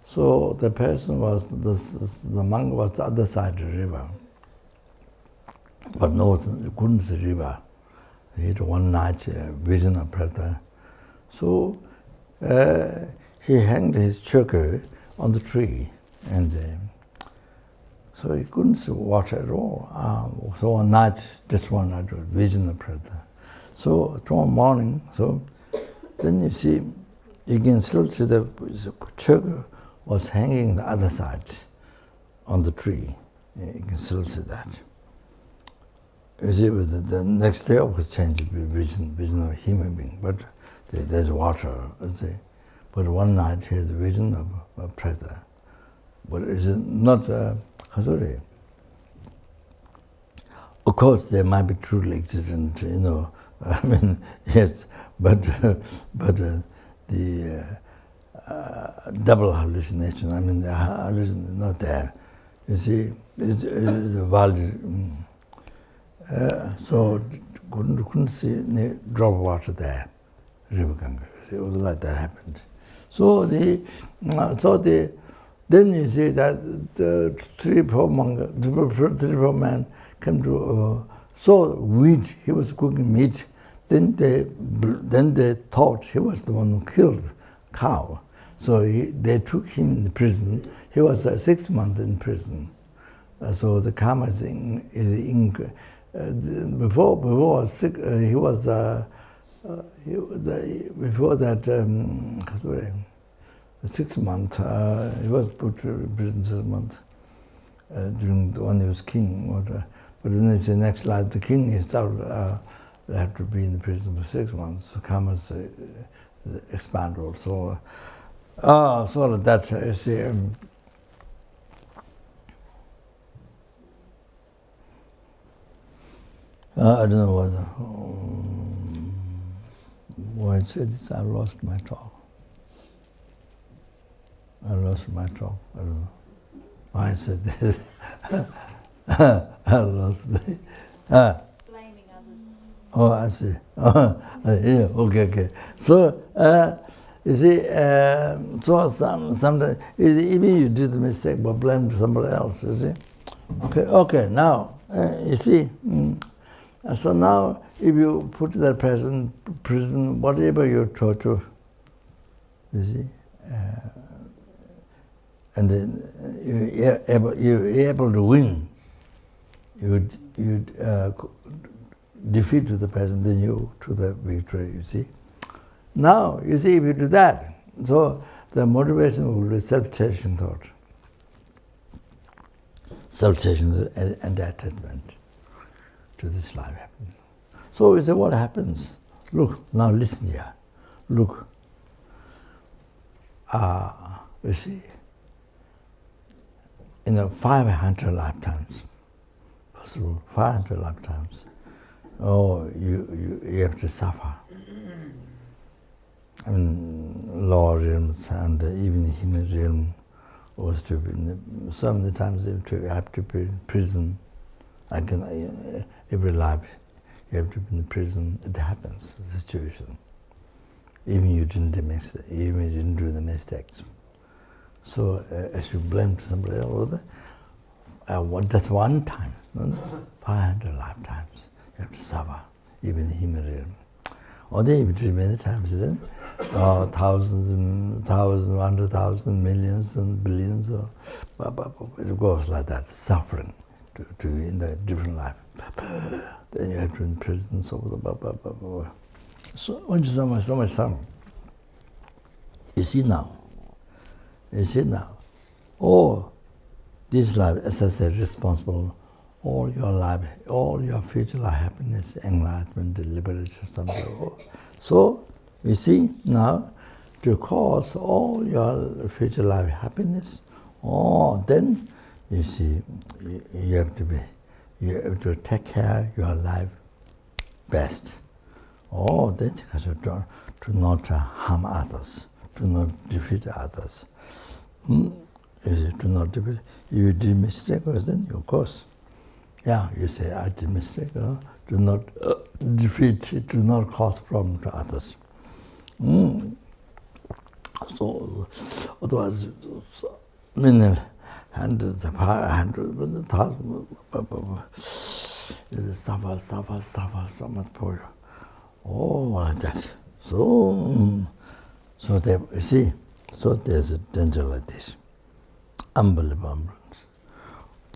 So the person was, the monk was the other side of the river. But no, couldn't see river. He had one night vision of Preta. So he hanged his choker on the tree, and so he couldn't see water at all. So one night, just one night, vision of Preta. So tomorrow morning, so then you see, you can still see the choker was hanging the other side on the tree. You can still see that. you see, the next day of course changes vision of a human being, but there's water, you see. But one night he has a vision of a preta. But it's not Hasuri. Of course, there might be truly existent, I mean, yes, but the double hallucination, I mean, the hallucination is not there. You see, it's a valid. So couldn't see any drop of water there, River Ganga. It was like that happened. So then you see that the three, four men came to saw wheat. He was cooking meat. Then they thought he was the one who killed cow. So they took him in prison. He was 6 months in prison. So the karma is before he was before that 6 months he was put to prison 6 months during when he was king. But then the next life, the king himself have to be in the prison for 6 months. So karma expand also. So that you see. I don't know why I said this. I lost my talk. I lost my talk. I don't know why I said this. I lost it. Blaming others. Oh, I see. Yeah, okay. So, you see, so sometimes, even you do the mistake, but blame somebody else, you see. Okay, now, you see, so now, if you put that person in prison, whatever you torture, you see, and then you're able to win, you defeat the person, then you to the victory, you see. Now, you see, if you do that, so the motivation will be self-chasing thought. Self-chasing and attachment to this life happens. So you say, what happens? Look, now listen here. Look. You see, in 500 lifetimes, through 500 lifetimes, you have to suffer. I mean, lower realms and even human realm was to be so many times you have to be in prison. Every life you have to be in prison. It happens, the situation. Even you didn't do the mistakes. So as you blame to somebody else, that's one time. 500 lifetimes you have to suffer, even in the human realm. Or they even do many times then. Thousands, 100,000, millions and billions. It goes like that, suffering to in a different life. Then you have to be in prison, so much suffering. You see now. This life, as I said, responsible. All your life, all your future life, happiness, enlightenment, liberation, something. So, you see now, to cause all your future life happiness, then you see, you have to take care of your life best. Then to not harm others, to not defeat others. To not defeat. If you did mistake, then of course. Yeah, you say, I did mistake. Do not defeat, do not cause problem to others. So, otherwise, many hundreds, thousands, suffer so much for you. Like that. So they, you see, so there's a danger like this. Unbelievable.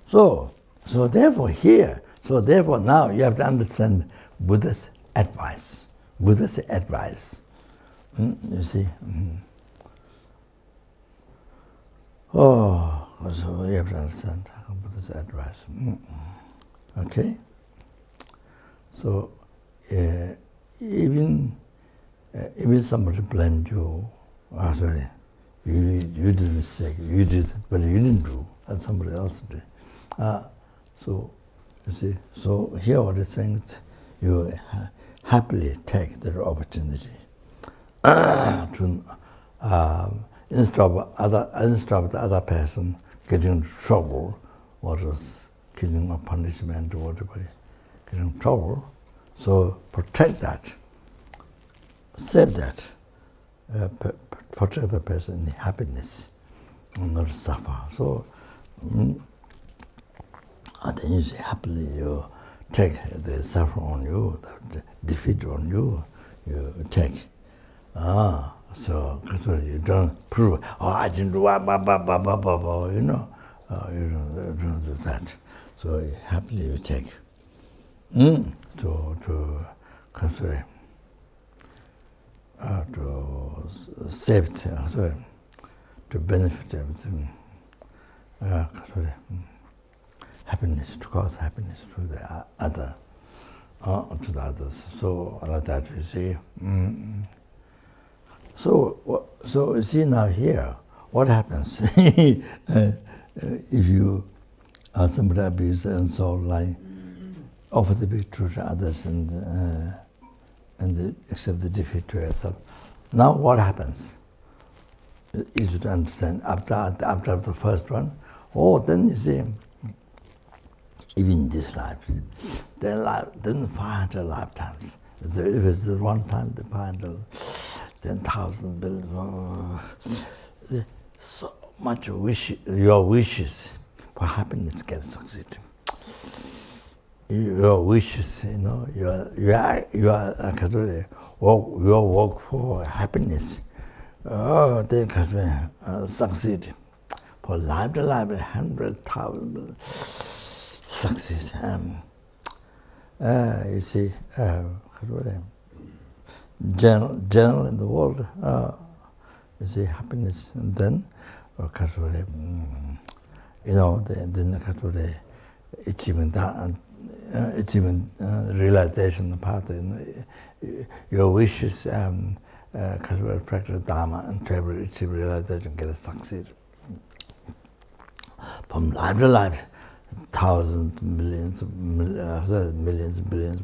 So therefore now you have to understand Buddha's advice. You see. So you have to understand Buddha's advice. Okay? So even somebody blamed you, sorry, you did a mistake, you did, but you didn't do, and somebody else did. So you see, so here what it's saying is you happily take the opportunity to instead of the other person getting into trouble, what was killing or punishment or whatever, getting in trouble. So protect that, save that, protect the person in happiness and not suffer. So then you say happily you take the suffering on you, the defeat on you, you take. So you don't prove, I didn't do you know, you don't do that. So happily you take. To consider, to save, to benefit everything, happiness, to cause happiness to the other, to the others. So like that, you see. So you see now here, what happens if you somebody abuses and so like offer the big truth to others and accept the defeat to yourself. Now what happens? Easy to understand. After the first one, then you see, even this life, then 500 lifetimes. If it's one time, the 500, 10,000 billion, so much your wishes for happiness can succeed. Your wishes, you know, your work for happiness, they can succeed. For life to life, 100,000 succeed. You see, general in the world, you see happiness, and then, you know, then achievement, realization part, you know, your wishes, practice Dharma and try to achieve realization, get a succeed. From life to life, thousands, millions, billions,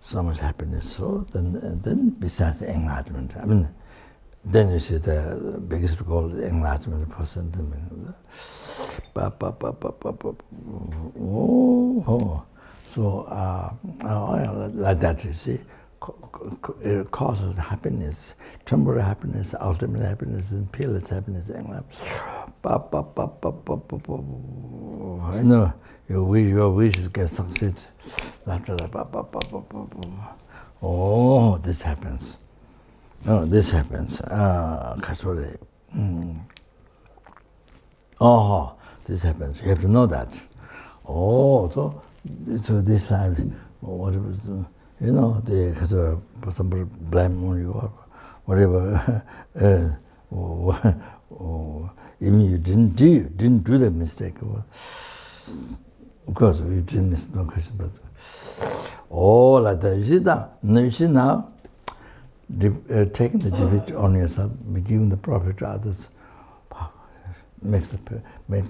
so much happiness. So then besides the enlightenment, I mean, then you see the biggest goal is enlightenment for sentiment. So like that, you see, it causes happiness, temporary happiness, ultimate happiness, and peerless happiness. You know, your wishes get succeed. This happens. This happens. This happens. You have to know that. So this life, whatever, you know, somebody blame on you or whatever. Even you didn't do the mistake. Of course, you didn't miss, no question, but like that. You see now, taking the defeat on yourself, giving the profit to others, make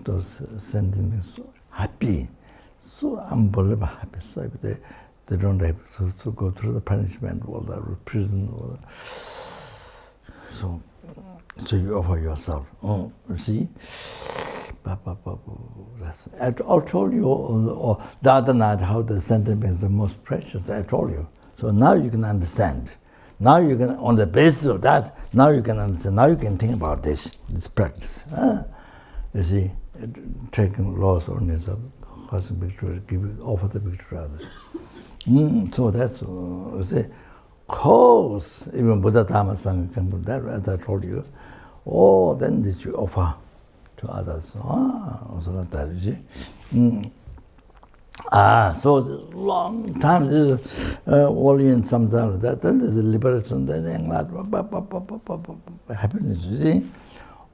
those sentiments so happy, so unbelievable happy. So they don't have to go through the punishment or the prison. So you offer yourself. You see? I told you the other night how the sentiment is the most precious. I told you. So now you can understand. Now you can, on the basis of that, now you can understand. Now you can think about this practice. You see, taking loss on yourself, causing victory, offer the victory to others. So that's, you see, cause even Buddha Dhamma Sangha can put that, as I told you. Then did you offer to others. Also like that, you see. So long time, only in some time, then there's a liberation, then happiness, you see.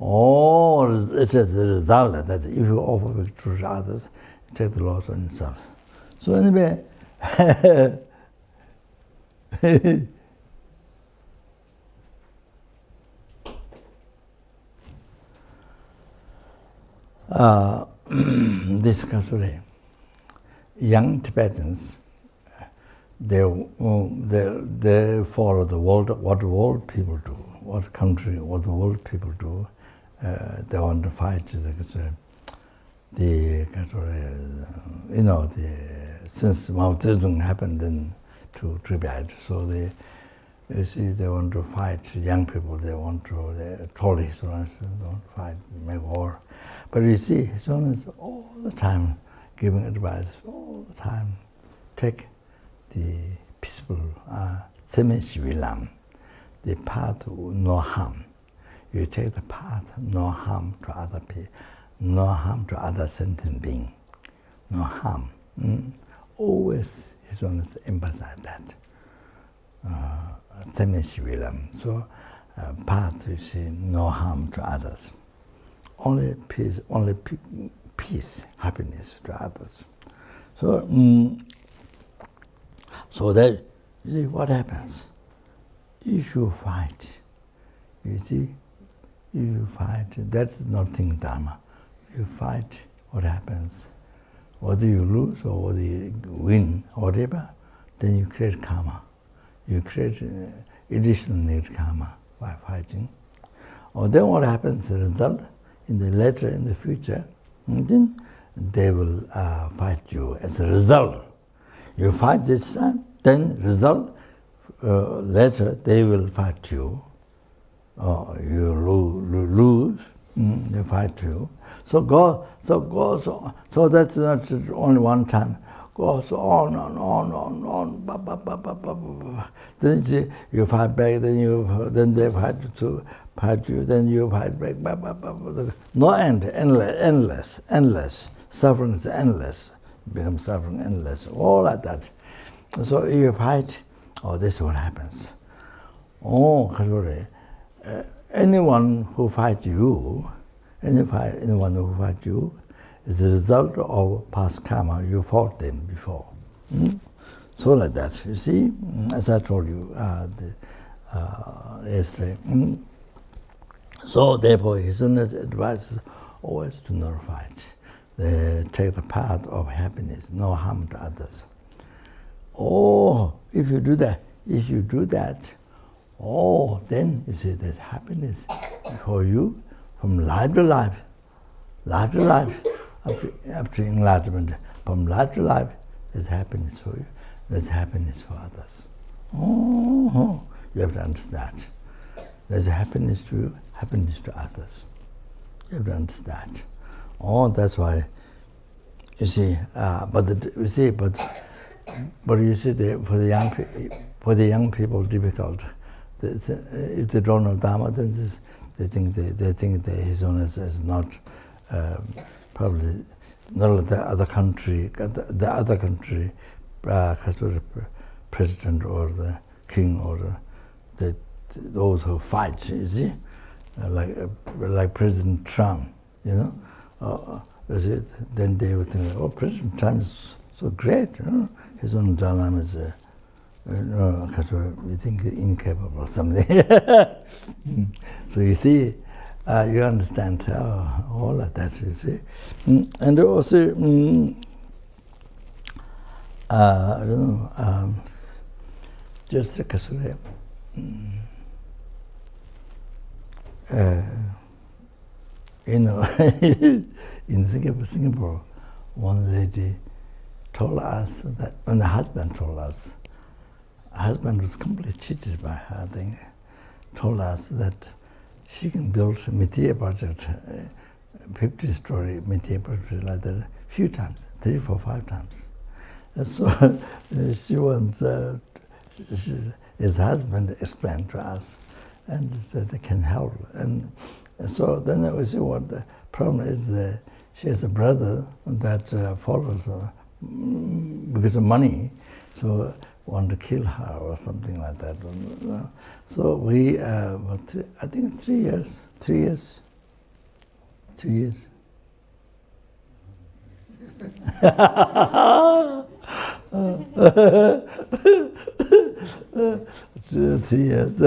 It is the result that if you offer victory to others, you take the loss on yourself. So anyway, this country, young Tibetans, they follow the world, what the world people do, what the world people do. They want to fight since Mao Zedong happened in to Tibet, so they want to fight young people. They want to, they told His Holiness, they want to fight, make war. But you see, His Holiness all the time giving advice, all the time, take the peaceful, semi-civilam, the path of no harm. You take the path, no harm to other people, no harm to other sentient being, no harm. Always His Holiness emphasize that. Semi-civilam. So, path, you see, no harm to others. Only peace, happiness to others. So, so that, you see, what happens? If you fight, you see, you fight, that's nothing Dharma. You fight, what happens? Whether you lose or whether you win, or whatever, then you create karma. You create additional negative karma by fighting. Or then what happens, the result, in the future, then they will fight you as a result. You fight this time, then result, later they will fight you. You lose, they fight you. So that's not only one time. Goes on and on. Then you fight back. Then they fight you. Then you fight back. No end, endless. Suffering is endless. Becomes suffering endless. All like that. So if you fight, this is what happens. Anyone who fights you, anyone who fights you, is the result of past karma. You fought them before. So like that, you see, as I told you yesterday. So therefore, His Holiness advises always to not fight. They take the path of happiness, no harm to others. If you do that, then you see there's happiness for you from life to life, up to enlightenment. From life to life, there's happiness for you, there's happiness for others. You have to understand. There's happiness to you, happiness to others. You have to understand. That's why, you see, but you see, for the young people, difficult. If they don't know Dharma, then they think that His Holiness is not probably not the other country, president or the king or those who fight. You see, like President Trump, you know. Then they would think, President Trump is so great. His own Dalai Lama is. You think incapable or something. So you see, you understand all of that, you see. And also, I don't know, just like in Singapore, one lady told us that, when the husband told us, husband was completely cheated by her, told us that she can build a material project, 50-story material project like that, a few times, 3, 4, 5 times. And so she wants, his husband explained to us and said they can help. And so then we see what the problem is. She has a brother that follows her because of money. So want to kill her or something like that. So we, I think 3 years. 3 years. 3 years. 3 years.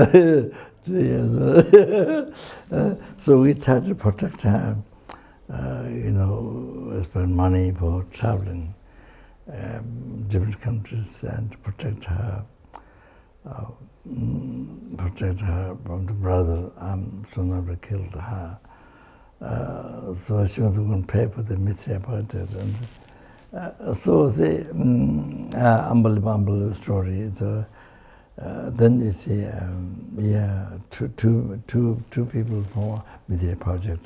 3 years. So we try to protect her, spend money for traveling different countries and protect her from the brother. So never killed her. So she was going to pay for the Mithra project. And so the unbelievable story. So then you see, two people for Mithra project,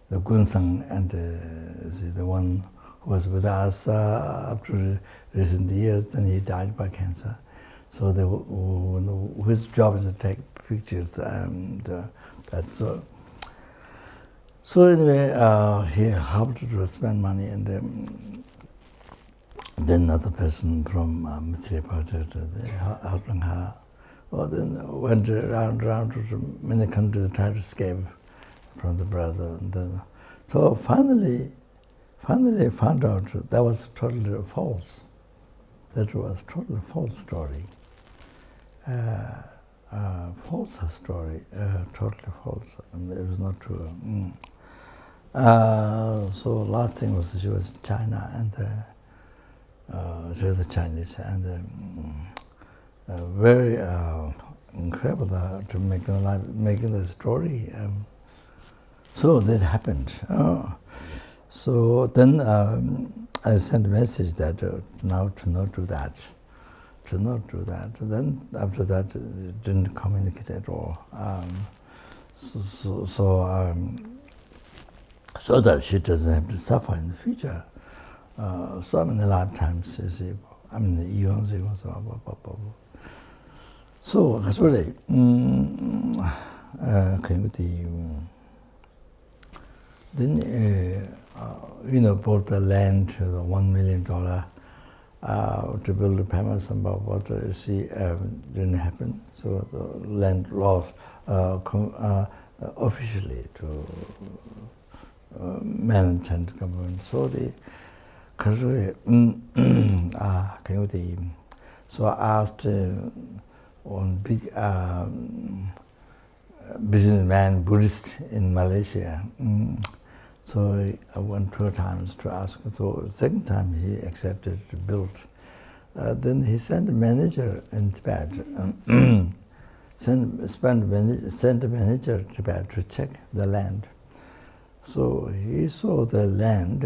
the Gunsang and the one who was with us up to recent years. Then he died by cancer. So his job is to take pictures, and that's so. So anyway, he helped to spend money, and then another person from Mithra project helping her. Well, then went around to many countries, tried to escape from the brother. And then, so finally found out that was totally false. That was totally false story. False story, totally false. And it was not true. So last thing was she was in China, and she was a Chinese, and very incredible to making the story. So that happened. So then I sent a message that now to not do that. To not do that. Then after that, it didn't communicate at all. So that she doesn't have to suffer in the future. So in the lifetimes, you see, the eons. So that's really, then bought the land, the $1 million. To build a Pema Samba water, you see, didn't happen. So the land lost officially to management government. So the so I asked one big businessman, Buddhist in Malaysia. So I went 2 times to ask. So the second time he accepted to build. Then he sent a manager in Tibet. Sent a manager to Tibet to check the land. So he saw the land.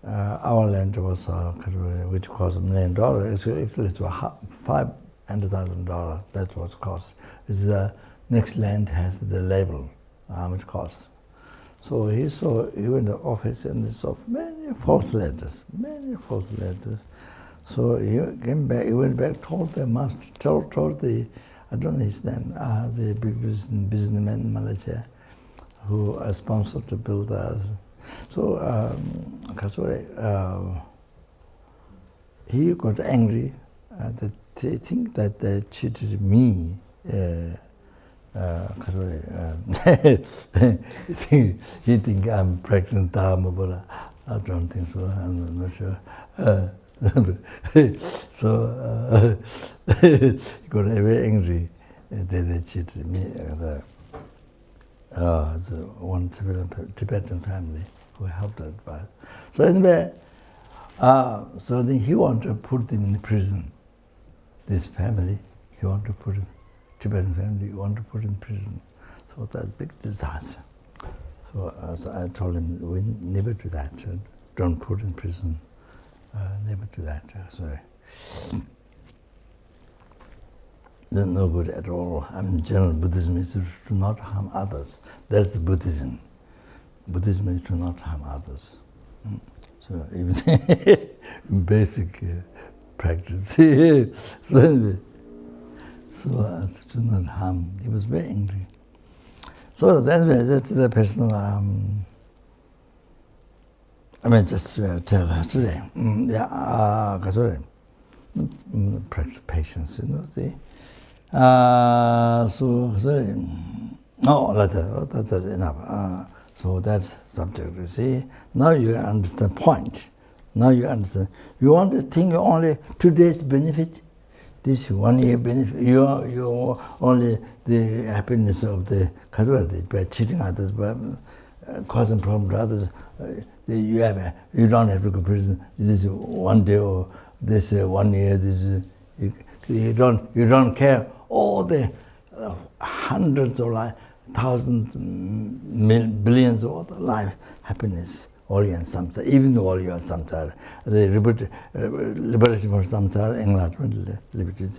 Our land was which cost $1 million. Actually, it was $500,000. That's what it cost. The next land has the label how much it costs. So he went to the office and he saw many false letters. So he came back, he went back, told the master, told the, I don't know his name, the big businessman in Malaysia who sponsored to build us. So he got angry that they think that they cheated me. He think I'm pregnant, but I don't think so. I'm not sure. So he got very angry. They cheated me. The one Tibetan family who helped us. So anyway, so then he wanted to put them in prison. This family, he wanted to put it. Tibetan family, you want to put in prison. So that's a big disaster. So I told him, we never do that. Don't put in prison. Never do that. Sorry. No good at all. General Buddhism is to not harm others. That's Buddhism. Buddhism is to not harm others. So even basic practice. So anyway, so as to not harm. He was very angry. So then that's the personal, just tell her today. Practice patience, see. So, sorry. No, that's enough. So that's subject, you see. Now you understand point. Now you understand. You want to think only today's benefit, this 1 year benefit. You only the happiness of the karma by cheating others, by causing problems to others. You don't have to go to prison. This 1 day or this 1 year. This you don't care. All the hundreds of life, thousands, billions of life happiness. All your samsara, even all your samsara, the liberation for samsara, enlightenment, liberty.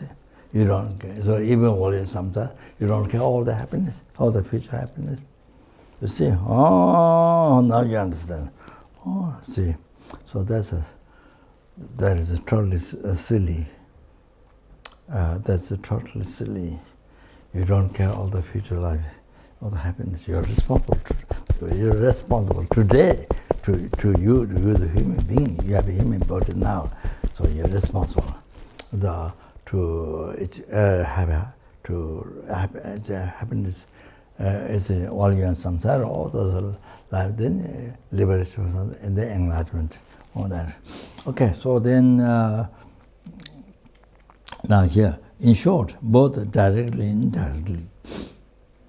You don't care. So even all your samsara, you don't care all the happiness, all the future happiness. You see? Oh, now you understand. Oh, see. So that is totally silly. That's totally silly. You don't care all the future life, all the happiness. You're responsible. You're responsible today. To you, the human being, you have a human body now, so you're responsible to happiness. It's all your samsara, all those life, then liberation and the enlightenment, all that. Okay, so then now here, in short, both directly and indirectly.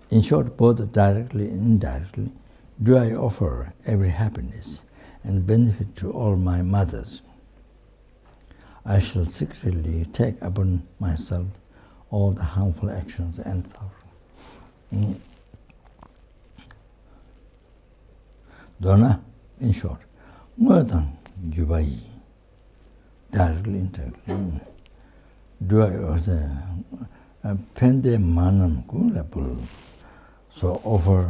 In short, both directly and indirectly, do I offer every happiness and benefit to all my mothers. I shall secretly take upon myself all the harmful actions and suffering. Dona, in short, more than Jubai, directly, indirectly, do I offer Pende Manam Gulapul, so offer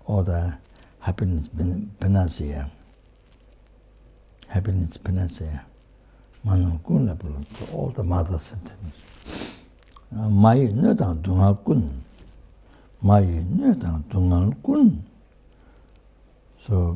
all the happiness panacea, manam kunlapul, to all the mother sentiments. Mai nedang dungal kun, mai nedang dungal kun. So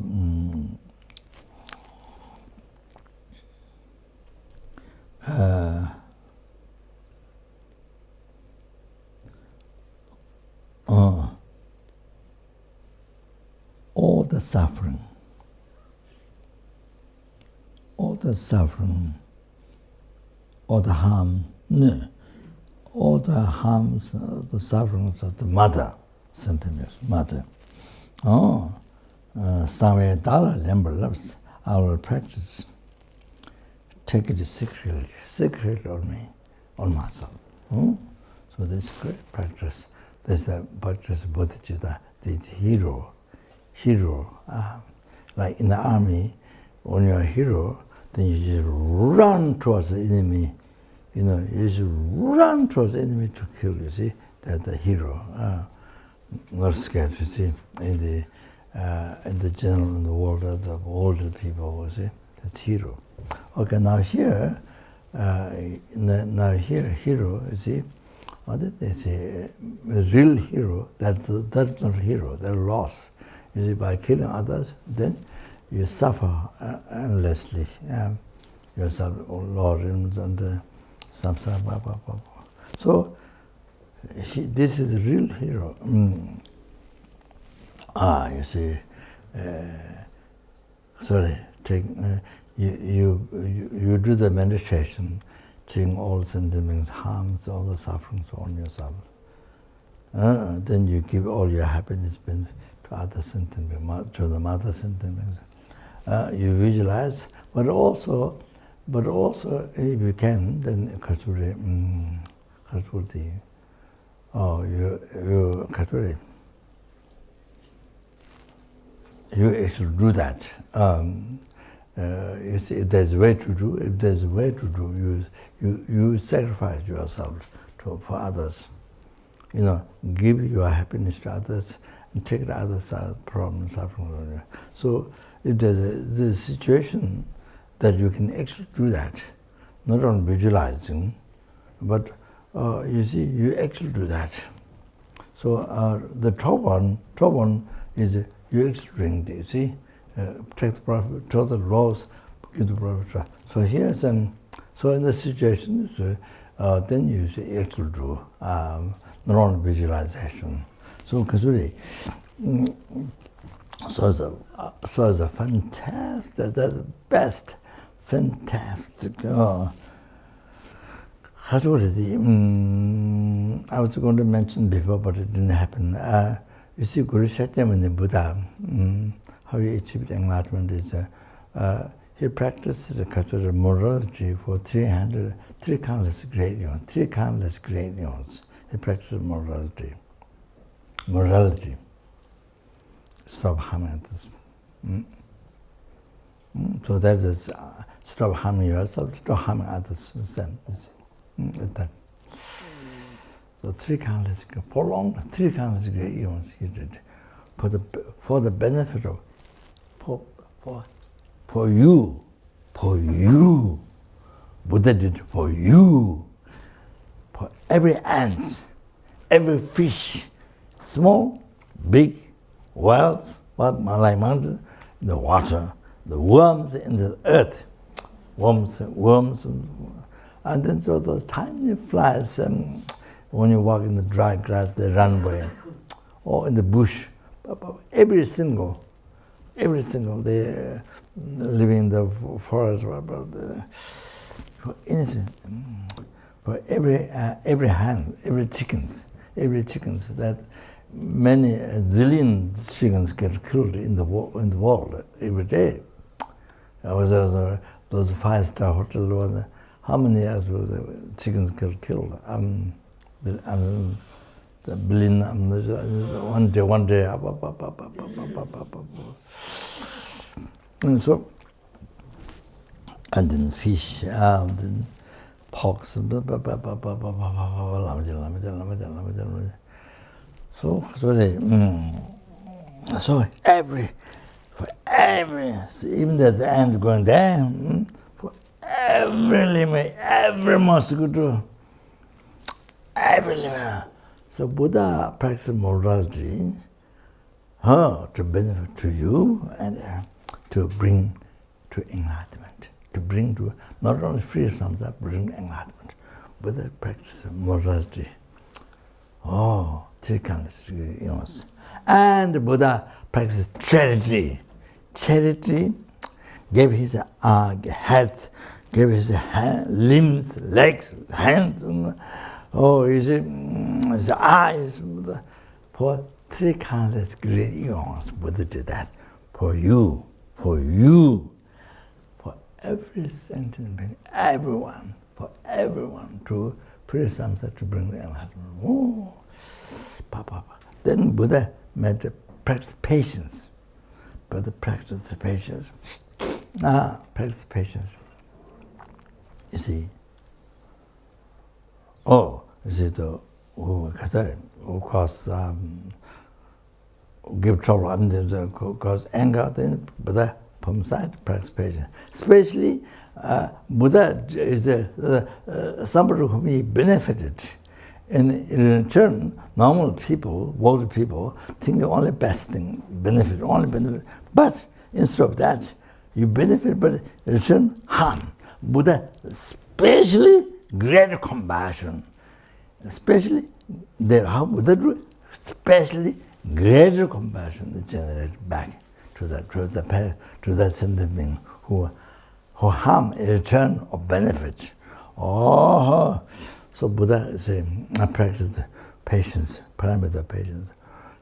all the suffering, all the harm, all the harms, the sufferings of the mother, sentiments, mother. Somewhere Dala Lember loves, I will practice. Take it secretly on me, on myself. So this is great practice. This is the practice of bodhichitta, the hero. Like in the army, when you're a hero, then you just run towards the enemy. You just run towards the enemy to kill. You see, that's the hero. Not scared. You see, in the general in the world, the older people. You see, that's hero. Okay, now here, hero. You see, they say real hero. That's not a hero. They're lost. You see, by killing others, then you suffer endlessly. Yourself, Lord, and the samsara. So, this is a real hero. You see, you do the meditation, taking all the sentiments, harms, all the sufferings on yourself. Then you give all your happiness to other sentiments, to the mother sentiments. You visualize, but also if you can, then Katuri, you actually do that. You see, if there's a way to do, you sacrifice yourself for others. Give your happiness to others and take the other side problems, suffering. So if there's a situation that you can actually do that, not only visualizing, but you see, you actually do that. So the top one is you actually drink, you see, take the profit, total loss, give the profit. So here's so in the situation, then you actually do, not only visualization. So Kasuri, So it's a fantastic, that's the best, fantastic. I was going to mention before, but it didn't happen. You see, Guru Shakyamuni Buddha, how he achieved enlightenment is, he practiced the culture of morality for 3 countless great eons, 3 countless great eons. He practiced morality. Stop harming others. So that is, stop harming yourself, stop harming others. That. So 3 countless, prolonged 3 countless great eons he did for the benefit of, for you. Buddha did for you, for every ant, every fish, small, big, wild, like mountain, the water, the worms in the earth, worms, and then so those tiny flies. When you walk in the dry grass, they run away, or in the bush. Every single, they living in the forest, for innocent, for every hand, every chickens that many zillion chickens get killed in the world every day. I was those 5-star hotel. How many years were the chickens get killed? The billion, one day. And so, and then fish, then porks, so even there's ant going down, for every limit, every mosquito, every limit. So Buddha practiced morality to benefit to you and to bring to enlightenment, to bring to not only free samsara, bring enlightenment. Buddha practiced morality. 3 countless eons. And Buddha practiced charity. Charity gave his head, gave his limbs, legs, hands, his eyes. For 3 countless great eons, Buddha did that. For you, for every sentient being, everyone, for everyone to free samsara, to bring the enlightenment. Then Buddha practice patience. Buddha practice patience. Practice patience. You see. You see, who cause give trouble, cause anger, then Buddha from side practice patience. Especially Buddha is somebody whom he benefited. And in return, normal people, worldly people, think only best thing, only benefit. But instead of that, you benefit, but in return, harm. Buddha especially great compassion. Especially, how Buddha do it? Especially greater compassion is generated back to that sentient being who harm in return of benefit. So Buddha says, I practice patience, paramita patience,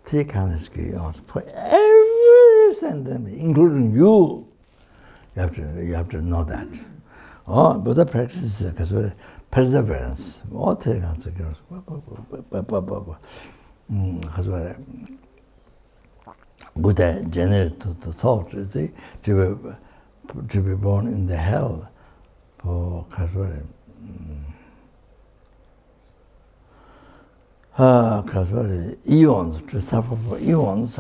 3 countless eons for every sentient being, including you. You have to know that. Buddha practices perseverance. All 3 countless eons. Buddha generated the thought, to be born in the hell for eons, to suffer for eons.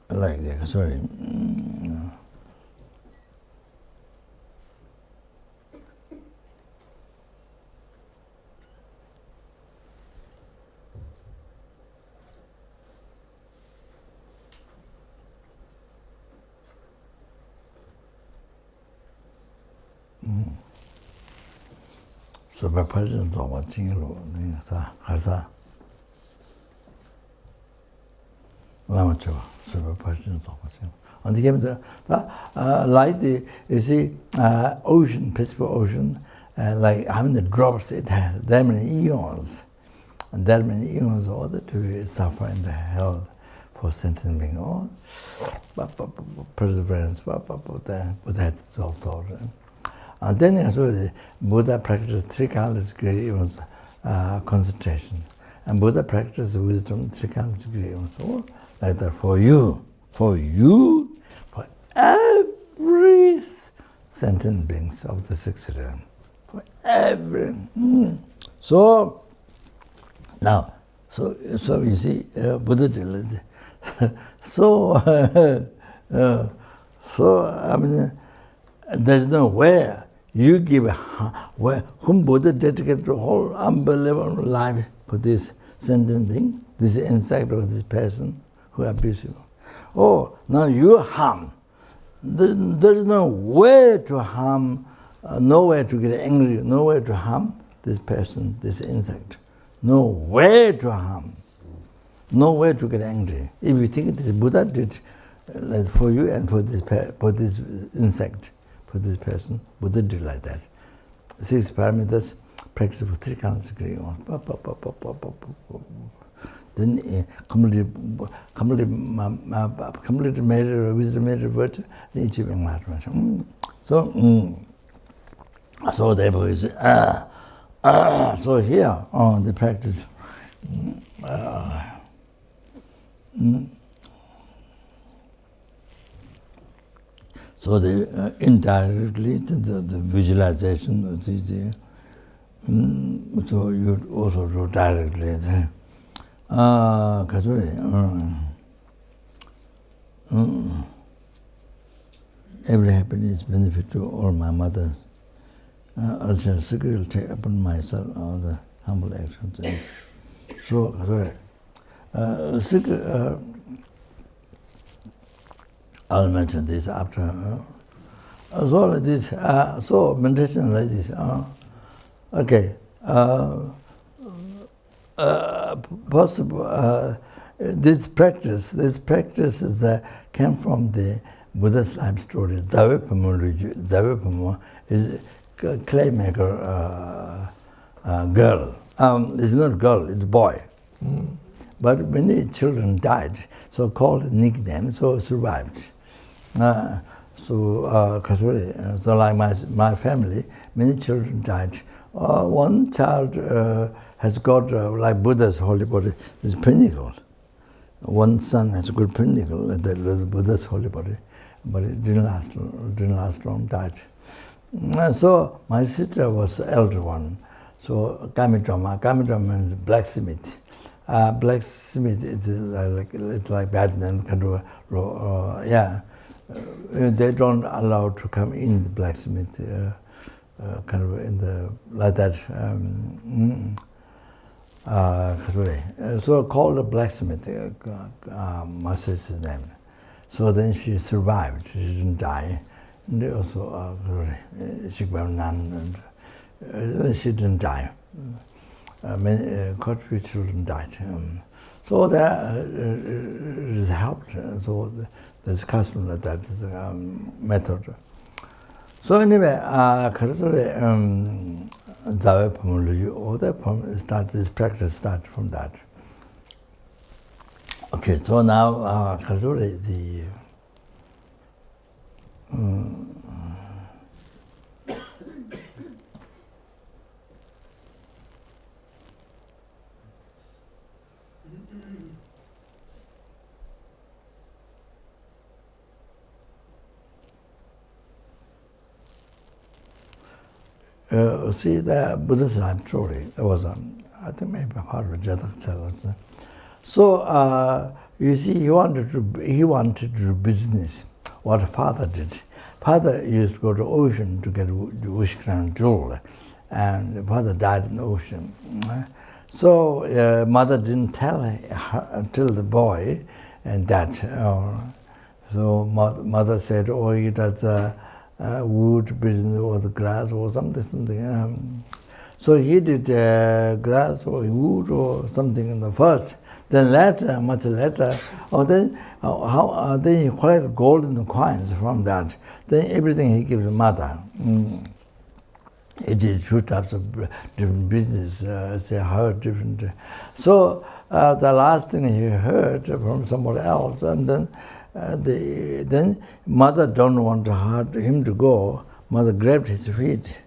Like that, sorry. super person to Jingle, Kasa Lamacho, super person to and came the light, you see, ocean, Pacific Ocean, like how many drops it has, that many eons, and that many eons order to suffer in the hell for sentient being. All perseverance, with that thought. And then the Buddha practiced 3 countless great eons concentration, and Buddha practiced wisdom 3 countless great eons. All like that for you, for every sentient beings of the 6 realm, for every. So now, so you see, Buddha did so I mean, there's no where you give whom Buddha dedicated the whole unbelievable life for this sentient being, this insect or this person who abuses you. Oh, now you harm. There's no way to harm, nowhere to get angry, nowhere to harm this person, this insect. No way to harm, no way to get angry. If you think this Buddha did for you and for this insect, for this person, Buddha did like that. 6 parameters, practice for 3 counts degree on. Then completely made a wisdom made a virtue, then achieving enlightenment. So therefore is so here on the practice. So the indirectly the visualization so you also do directly. Every happiness benefit to all my mothers. I'll just secretly take upon myself all the humble actions. So, I'll mention this after. So this, so meditation like this. Okay. Possible. This practice is came from the Buddha's life story. Zavipamo is a clay maker girl. It's not girl, it's boy. But many children died, so called nickname, so survived. So like my family, many children died. One child has got like Buddha's holy body, this pinnacle. One son has got pinnacle, the Buddha's holy body, but it didn't last long, died. So my sister was the elder one. So Kamidrama means blacksmith. Blacksmith is it's like bad name. They don't allow to come in the blacksmith. Kind of in the like that. So called the blacksmith. My sister's name. So then she survived. She didn't die. And they also she didn't die. Quite a few children died. So that it helped. So there's custom like that method. So anyway, this practice starts from that. Okay, so now the see the Buddha's life story. There was I think maybe part of Jatak. So you see, he wanted to do business. What father did. Father used to go to the ocean to get wish crown jewel, and father died in the ocean. So mother didn't tell the boy, and that. So mother said, "Oh, he does wood business or the grass or something." So he did grass or wood or something in the first. Then later, much later, then he collected golden coins from that. Then everything he gives mother. He did two types of different business, say heard different. So the last thing he heard from somebody else, and then mother don't want him to go. Mother grabbed his feet,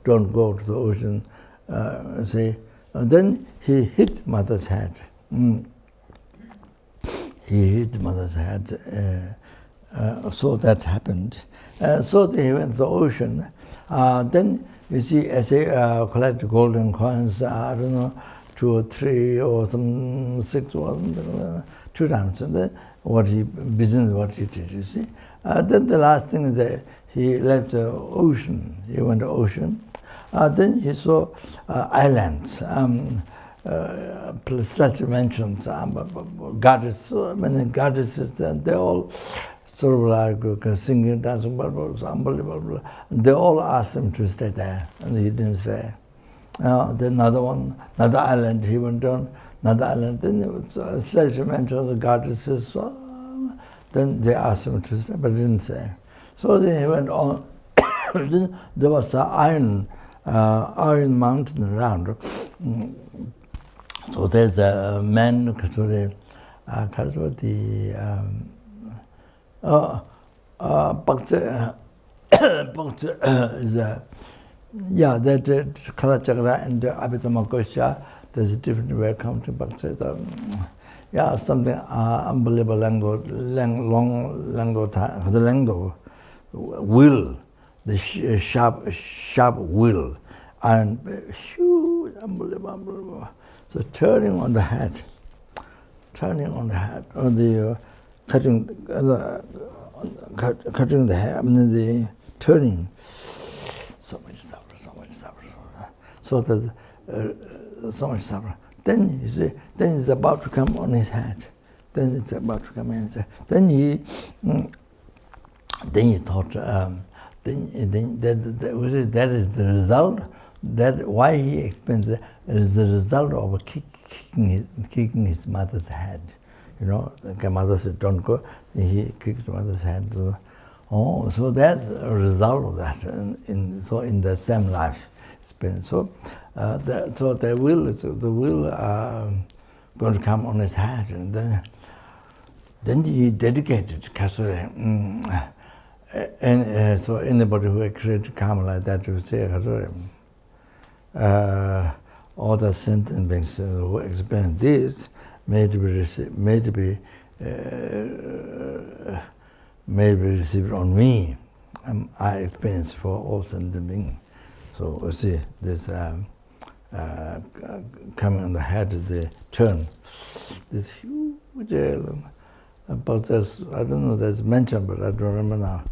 don't go to the ocean. Then he hit mother's head. He hit mother's head. So that happened. So they went to the ocean. Then you see, as they collect golden coins, I don't know, 2 or 3 or some 6 or something, 2 times. And then what he did, you see. Then the last thing is that he left the ocean. He went to ocean. Then he saw islands, such mentions, goddesses, many goddesses, and they all sort of like singing, dancing, unbelievable. They all asked him to stay there, and he didn't stay. Then another island he went on, another island. Then there was such mentions of goddesses. Then they asked him to stay, but he didn't stay. So then he went on. Then there was an iron mountain around. So there's a man, that Kalachakra and Abhitamakosha, there's a different way come to Bhakti. Something unbelievable language, the language, will, the sharp will, and huge, unbelievable. So turning on the head, on the cutting the hair, I mean the turning. So much suffering. So that so much suffering. Then you see, then it's about to come on his head. Then it's about to come in his head. Then he thought. That is the result. That why he explains that is the result of kicking his mother's head. You know, the mother said, "Don't go." He kicked mother's head. So that's a result of that. In the same life experience. So the will going to come on his head, and then he dedicated Kasuri. And so anybody who created karma like that will say all the sentient beings who experience this may be received on me. I experience for all sentient beings. So you see this coming on the head of the turn, this huge. But there's, I don't know, there's mention, but I don't remember now.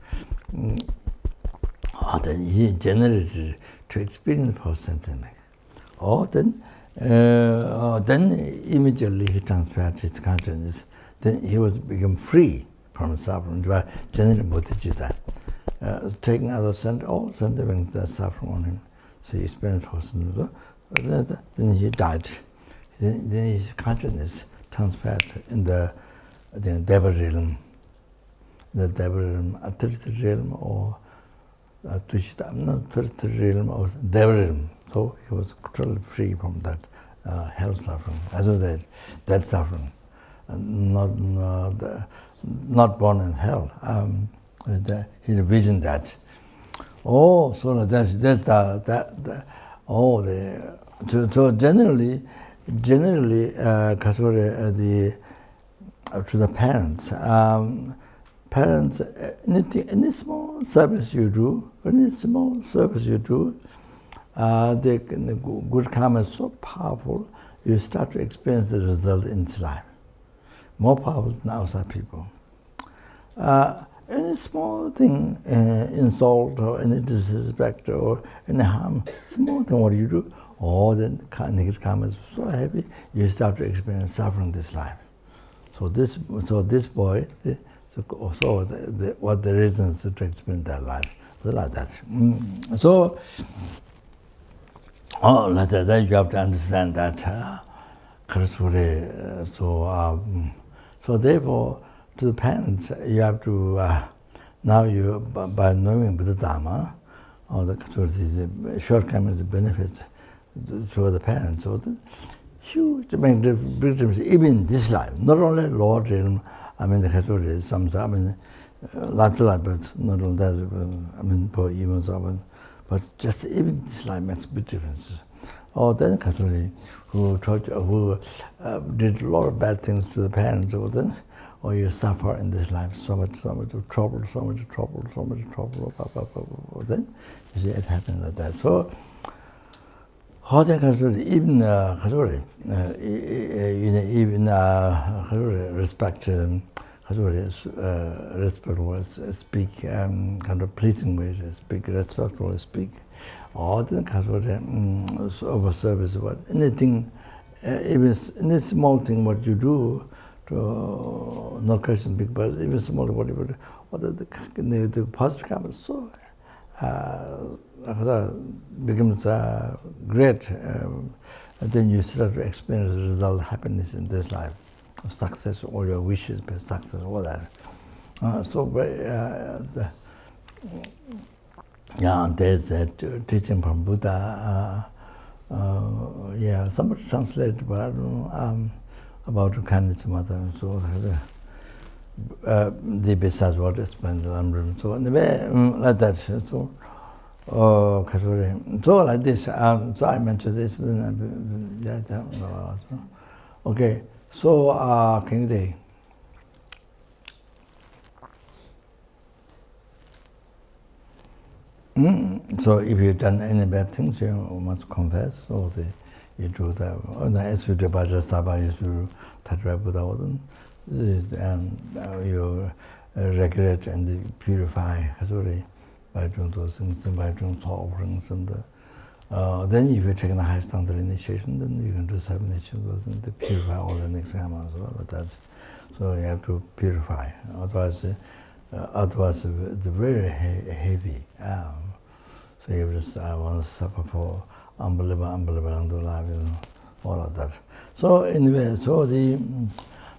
Then he generated to experience for sentient beings. Then immediately he transferred his consciousness. Then he become free from suffering by generating bodhichitta, taking other all sentient beings that suffer on him. So he experienced for sentient beings. Then he died. Then his consciousness transferred in the Deva realm, a third realm or Tushita, not third realm or Deva realm. So he was totally free from that hell suffering, as well as that suffering, not born in hell. He envisioned that. So that's that. So generally, Kasuri, to the parents. Any small service you do, the good karma is so powerful, you start to experience the result in this life. More powerful than outside people. Any small thing, insult or any disrespect or any harm, small thing what you do, then negative karma is so heavy, you start to experience suffering this life. So this boy, what the reasons to experience that life was like that. So like that, then you have to understand that. So therefore, to the parents, you have to, now you, by knowing Buddha Dharma, or the shortcomings, the benefits to the parents, so the huge big difference, even in this life, not only lower realm, I mean, the some, I mean, life to life, but not only that, I mean, for evils, but just even this life makes big differences. Or then Catholic who did a lot of bad things to the parents, or you suffer in this life so much of trouble, then you see it happens like that. So how they even respect respectful speak, kind of pleasing ways speak, respectful speak. Or then over service, what anything, even any small thing what you do, to no question big, but even small whatever, or the positive comment so becomes great. And then you start to experience the result of happiness in this life, success, all your wishes, success, all that. Yeah, there's that teaching from Buddha. Yeah, somebody translated, but I don't know about kindness mother and so the besides what explained the Lamrim. So anyway, like that. So so like this. So I mentioned this. Then okay. So can you say? So if you've done any bad things, you must confess, or you do that. As you do Bodhisattva, you do Tatra Buddha, and you regret and purify by doing those things, by doing offerings. And then if you take the high standard initiation, then you can do 7 initiations, to purify all the next time as well. Like that. So you have to purify, otherwise it's very heavy. So you just want to suffer for unbelievable, all of that. So anyway, so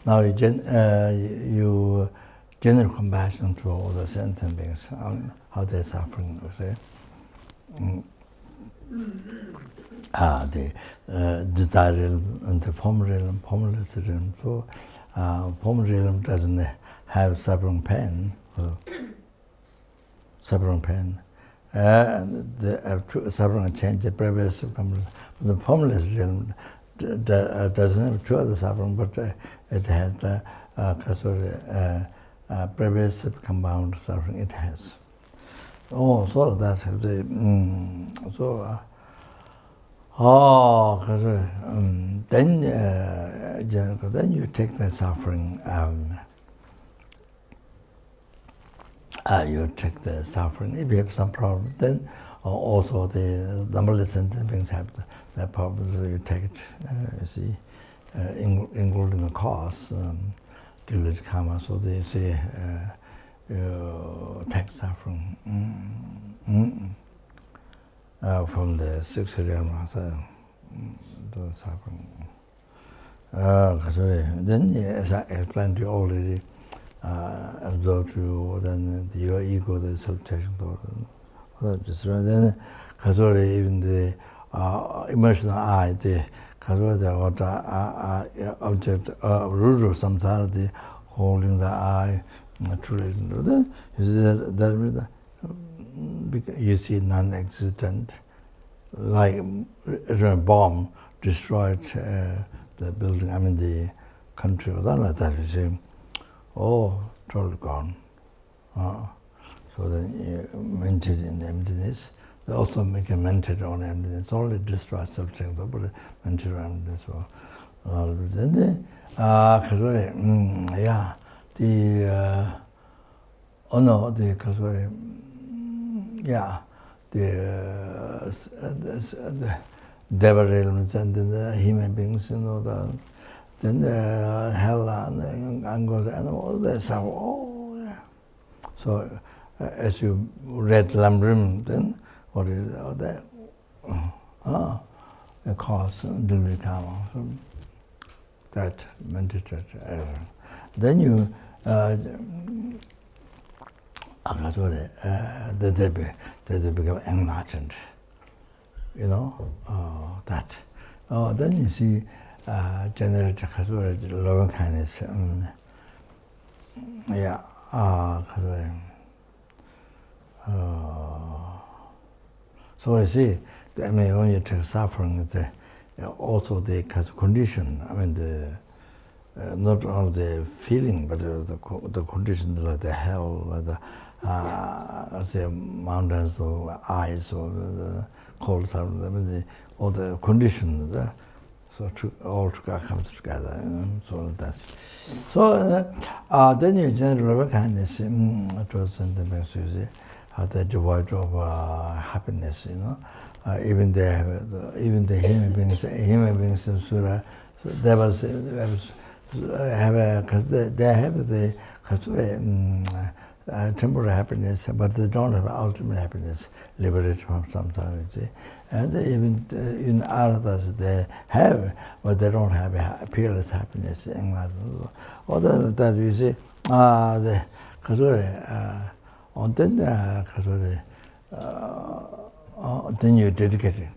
now you general compassion to all the sentient beings, how they're suffering, you see. The desire realm and the form realm, formless realm. So form realm doesn't have suffering pain. Suffering pain. The suffering change, the previous the formless realm doesn't have two other suffering, but it has the previous compound suffering. It has. Oh, so that then you take the suffering. You check the suffering. If you have some problem, then also the numberless sentient beings have that problem. So you take it. You see, including the cause, diligent karma. So they say you take suffering from the sixth realm. The suffering. Then, as I explained to you already. Absorb you, then your ego, the subtraction thought, then even the emotional I, the object, root of samsara, holding the I, truly, then you see non-existent, like a bomb destroyed the building, I mean the country, or that like that, you see. Oh, totally gone. So then you maintain in the emptiness. They also make a mental on emptiness. Only destroy something, but mental emptiness. Then yeah, the devil realms and the human beings, then the hell and goes and all that stuff. Oh, yeah. So as you read Lamrim, then what is that? cause delivery karma. So that meditate. Then you they become enlightened. That. Then you see generated loving kindness. So you see, when you take suffering, also the condition. Not only the feeling, but the conditions like the hell, like the mountains or ice or the cold sun, all the conditions. So all together comes together. So that's. So then you generate loving kindness towards the devoid of happiness. Even the human beings in Surah, they have the temporary happiness, but they don't have ultimate happiness, liberated from samsara. And even others they have, but they don't have peerless happiness. Other than that, you see, the then you dedicate it.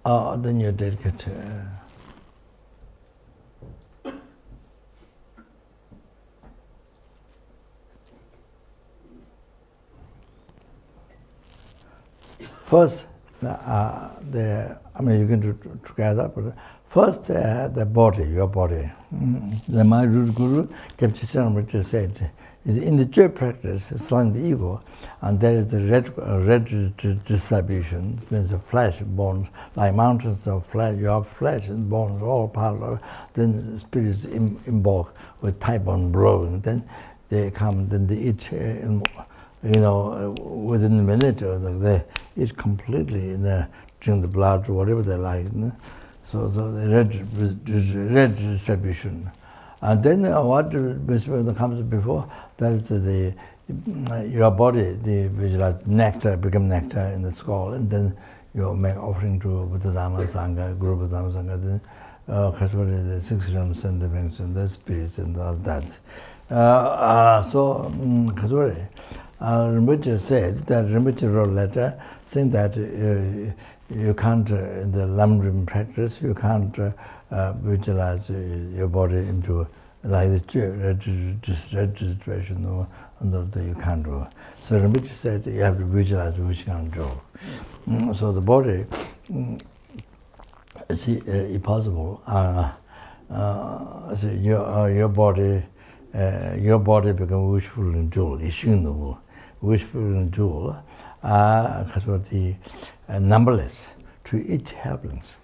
Then you dedicate. First, you can do together, but first the body, your body. My root guru, Rinpoche said, is in the joy practice, slowing the ego, and there is the red distribution, means the flesh, bones, like mountains of flesh, you have flesh and bones, all part of it. Then spirits in bulk with type on growing. Then they come, then they eat, within a minute, they eat completely, drink the blood, whatever they like. So the red distribution. And then what comes before, that is your body, like nectar, become nectar in the skull, and then you make offering to Bodhisattva Sangha, Guru Bodhisattva Sangha, then the 6 realms and the spirits and all that. So Rinpoche said that Rinpoche wrote a letter saying that you can't, in the Lamrim practice, you can't visualize your body into like the red situation, you can't do. So Rinpoche said you have to visualize which you can do. So the body, if possible, your body becomes wishful and jewel, wishful and jewel, numberless, to each helplings.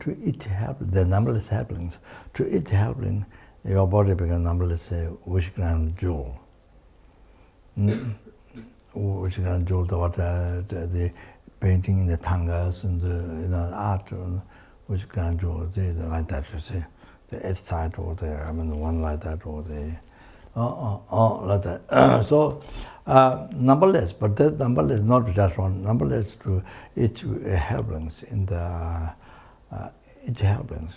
To each helpling, the numberless helplings, to each helpling, your body becomes numberless, wish grand jewel. Wish grand jewel, the painting in the tangas and the art, wish grand jewel, like that, you see. The edge side or one like that or like that. So numberless, but that numberless not just one, numberless to each helplings in the each helplings.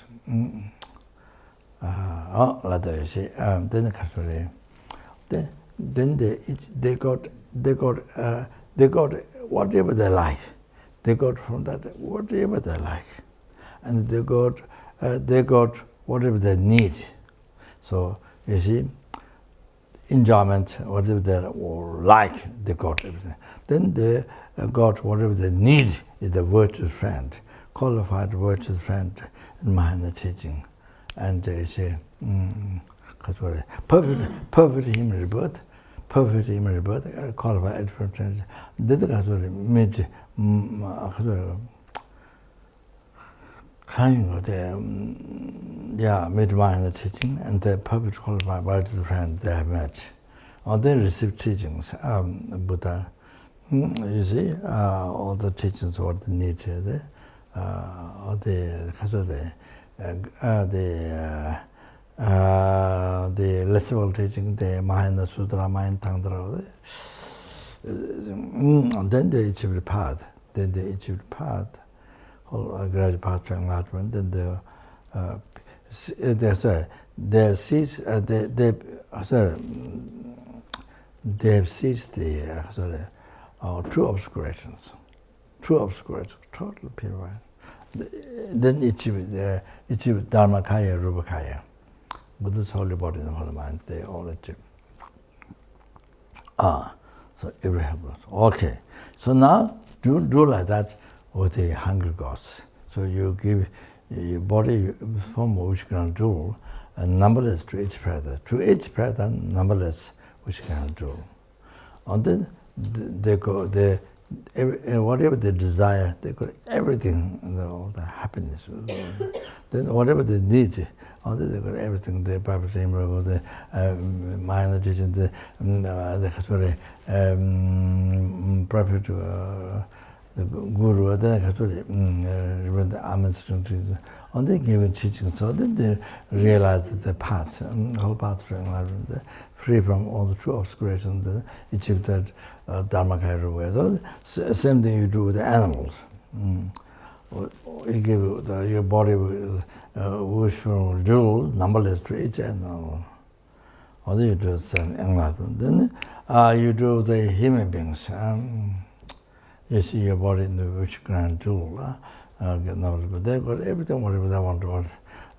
Like that you see. Then the custody. Then they got whatever they like. They got from that whatever they like, and they got whatever they need. So you see, enjoyment, whatever they like, they got everything. Then they got whatever they need is the virtuous friend, qualified virtuous friend in Mahayana teaching. And you see, perfect human rebirth, qualified friend. Then they made kind of made Mahayana teaching, and the perfect qualified virtuous friend they have met. Or they received teachings, Buddha. You see, all the teachings, what they need, all the lesser teaching, the Mahayana Sutra, Mahayana Tantra, then they achieve the path. Then they achieve the path, whole gradual path to enlightenment. Then they cease. They have ceased the true obscurations. True obscurations, total pure. Then achieve Dharmakaya, Rupakaya. Buddha's holy body and holy mind, they all achieve. So every helpless. Okay. So now do like that with the hungry gods. So you give your body from which can do numberless to each prayer. To each prayer, numberless which can do. And then they go, whatever they desire, they got everything, all the happiness. Then whatever they need, they got everything. The purpose, the mind, the prophet, the guru, the administration, and they give it teaching. So then they realize the path, whole path to enlightenment, free from all the true obscurations, achieve that Dharmakaya way. So same thing you do with the animals. You give your body wishful jewel, numberless to each animal. Or you do enlightenment. Then you do the human beings. You see your body in the which grand jewel. But they got everything, whatever they want to want.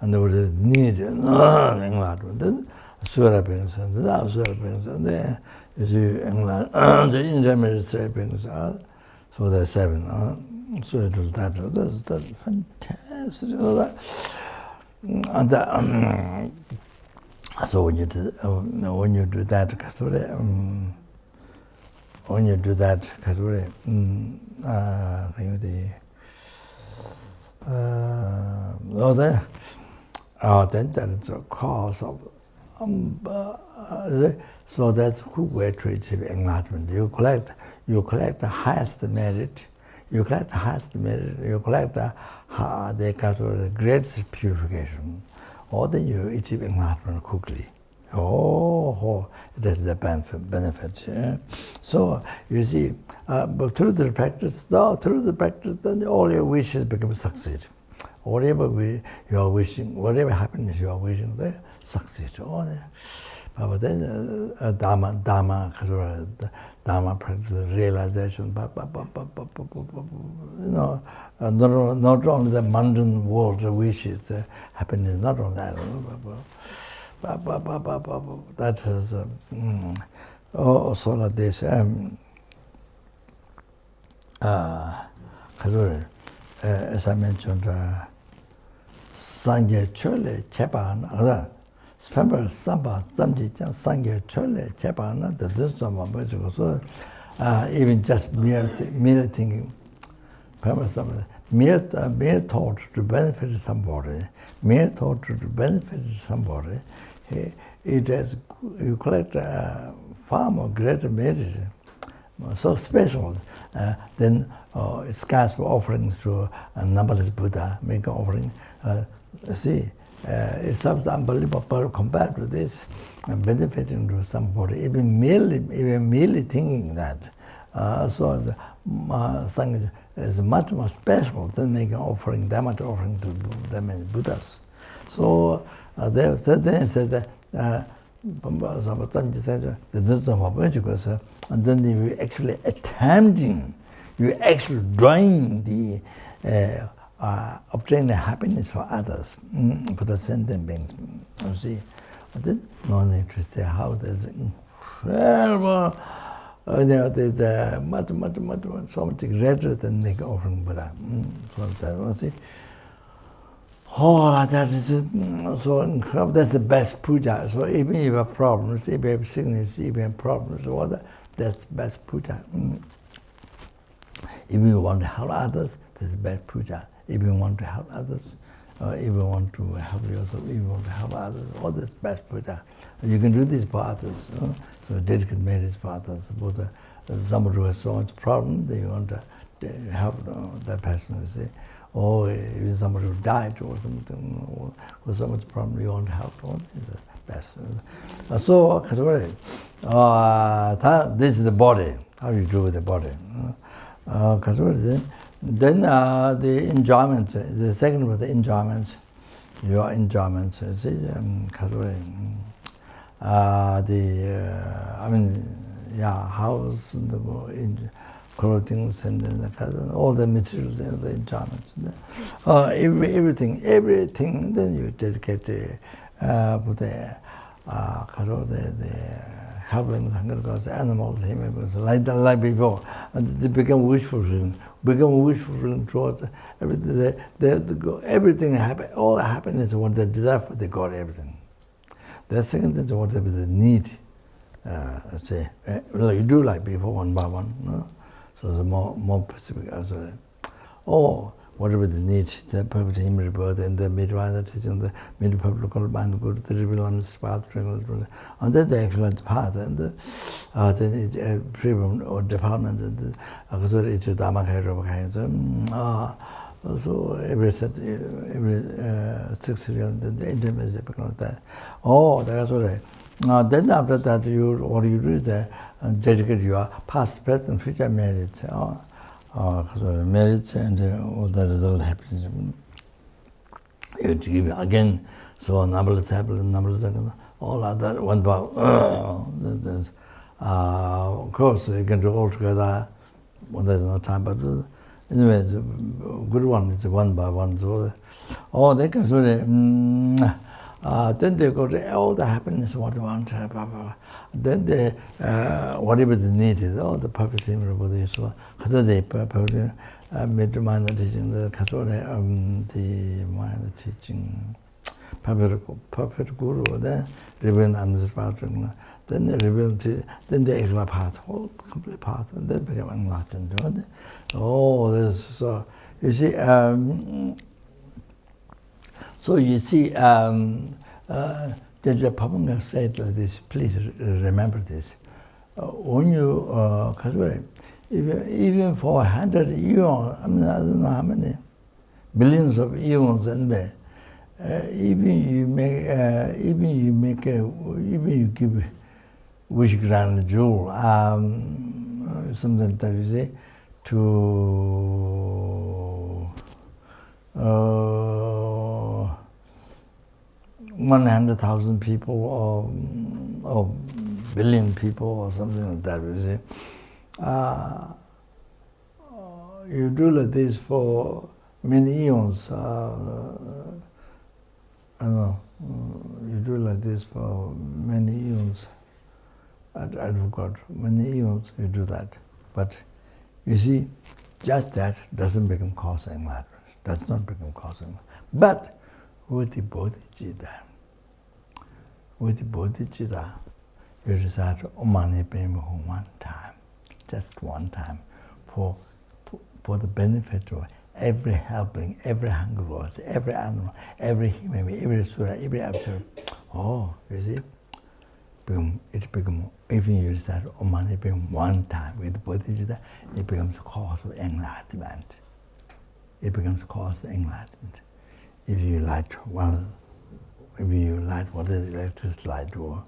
And they would need enlightenment. Then Sura beings, and the Asura beings, and then you see the intermediate beings. So there's 7. So it was that. That's fantastic. And so when you do that, then that is a cause of so that's who way to achieve enlightenment. You collect the highest merit. You collect the highest merit. You collect the greatest purification. Or then you achieve enlightenment quickly. That's the benefit. Yeah? So you see, but through the practice, then all your wishes become succeed. Whatever you are wishing, whatever happiness you are wishing, they succeed. But then Dharma practice, realization, not only the mundane world wishes, happiness, not only that. That is also like this. As I mentioned, Sangye Chole Chepana, Spember Samba, Zamji, Sangye Chole Chepana, the Dusama, so even just mere thinking, mere thought to benefit somebody, it has, you collect far more greater merit, so special. Then it's cast for offerings to a numberless Buddha, make an offering. It's something unbelievable compared to this, and benefiting to somebody, even merely thinking that. So the Sangha is much more special than making offering, that much offering to them as Buddhas. So then it says that and then you actually attempting, you actually drawing the obtaining the happiness for others, for the sentient beings. You see, but then no need to say how there's incredible. There's much, so much greater than make offering Buddha. So that you see. That is so incredible. That's the best puja. So even if you have problems, if you have sickness, if you have problems, that's best puja. If you want to help others, that's best puja. If you want to help others, if you want to help yourself, if you want to help others, all this best puja. You can do this for others. So dedicate marriage for others. Suppose somebody who has so much problem, they want to help that person, you see. Or even somebody who died or something, or with so much problem, you want to help. Best. So, this is the body. how you do with the body. Then the enjoyment, the second was the enjoyment, your enjoyment. See, house, the clothing, and all the materials, the enjoyment. Everything. Then you dedicate the helping the animals, like before, and they become wishful towards everything. Everything happen, all happiness, what they deserve, they got everything. The second thing is whatever they need. You do like before, one by one. No? So the more specific. Whatever they need, the perfect image birth and the midwife teaching the mid-public mind good, the reveal path, and then the excellent path, and the freedom or department, and the so every 6 years, the intimacy becomes that. That's what then after that, what you do is dedicate your past, present, future merits. Merits and all the result happens. You give again, so numberless happen, all other one by of course, you can do all together when there's no time, but anyway, the good one is one by one. So, they can do it. Then they go to all the happiness, what they want, blah, blah, blah. Then they, whatever they need is all the perfect thing for Bodhisattva. Because they perfect mind teaching, the mind teaching, perfect guru, then reveal administration, then they reveal, then the extra path, whole complete path, and then become enlightened. This so you see. So you see, the Pabunga said like this, please remember this. When you, even for 100 eons, I don't know how many, billions of eons anyway, even you give wish grand jewel, something that you say, to 100,000 people or billion people or something like that. You do like this for many eons. You do like this for many eons. I forgot, many eons you do that. But you see, just that doesn't become cause enlightenment. Does not become cause enlightenment. But with the bodhichitta, you recite Om Mani Padme Hum one time, just one time, for the benefit of every helping, every hungry horse, every animal, every human being, every surah, every absolute. You see, it becomes, even you recite Om Mani Padme Hum one time with bodhichitta, it becomes cause of enlightenment. It becomes cause of enlightenment. If you light what is electric light or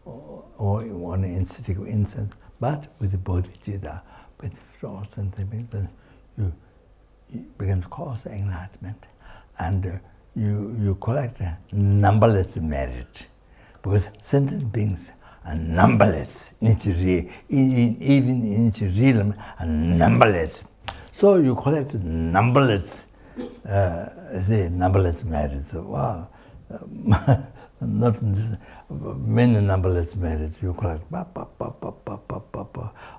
one stick of incense, but with the bodhichitta, with frost and things, then it becomes cause of enlightenment, and you collect numberless merit, because sentient beings are numberless, even in its realm are numberless. So you collect numberless. Numberless merits. Wow, not just many numberless merits. You collect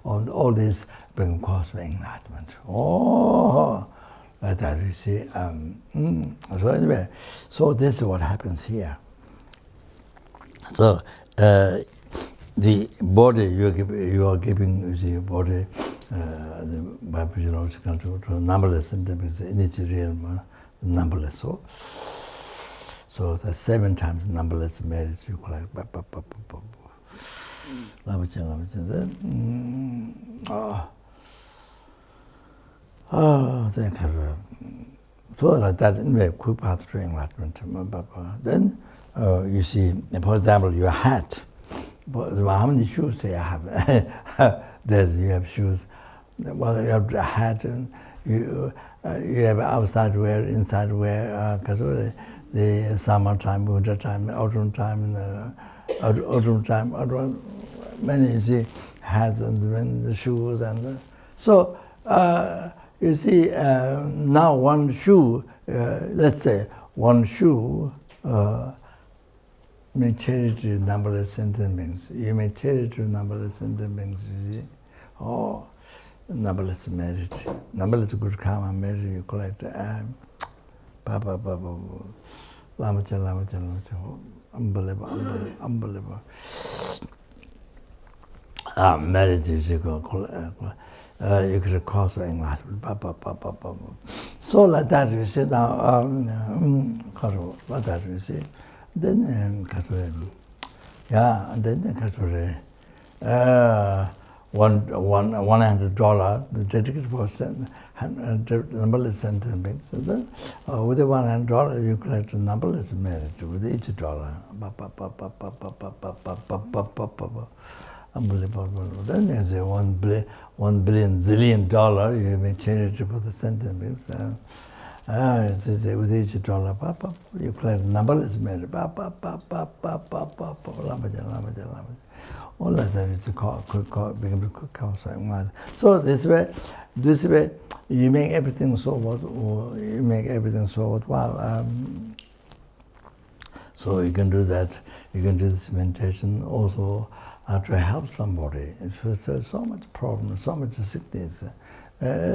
all these bring cause for enlightenment. Like that you see. So anyway, so this is what happens here. So the body you are giving the body. The biological to numberless in its realm, numberless. So the 7 times numberless merits you collect. So like that, anyway, quick path to enlightenment. Then you see, for example, your hat. But how many shoes do you have? You have shoes. Well, you have a hat, and you have outside wear, inside wear. The summertime, winter time, autumn time, autumn time, many you see hats and the shoes and so you see now one shoe. Let's say one shoe. May cherish numberless sentient beings. You may cherish numberless sentient beings, you see. Oh, numberless merit, numberless good karma merit you collect. Unbelievable. Merit is you could cause enlightenment. So like that you see now, like that you see. Then and then $100 the dedicated for numberless sentient beings. So then with the $100 you collect numberless merit with each dollar. Unbelievable. Then there's a $1 billion zillion you may change it for the sentient beings. With each dollar, you collect numberless merit. All like that is becomes cause. So this way, you make everything so worthwhile. So you can do that. You can do this meditation also to help somebody. It's so much problem, so much sickness.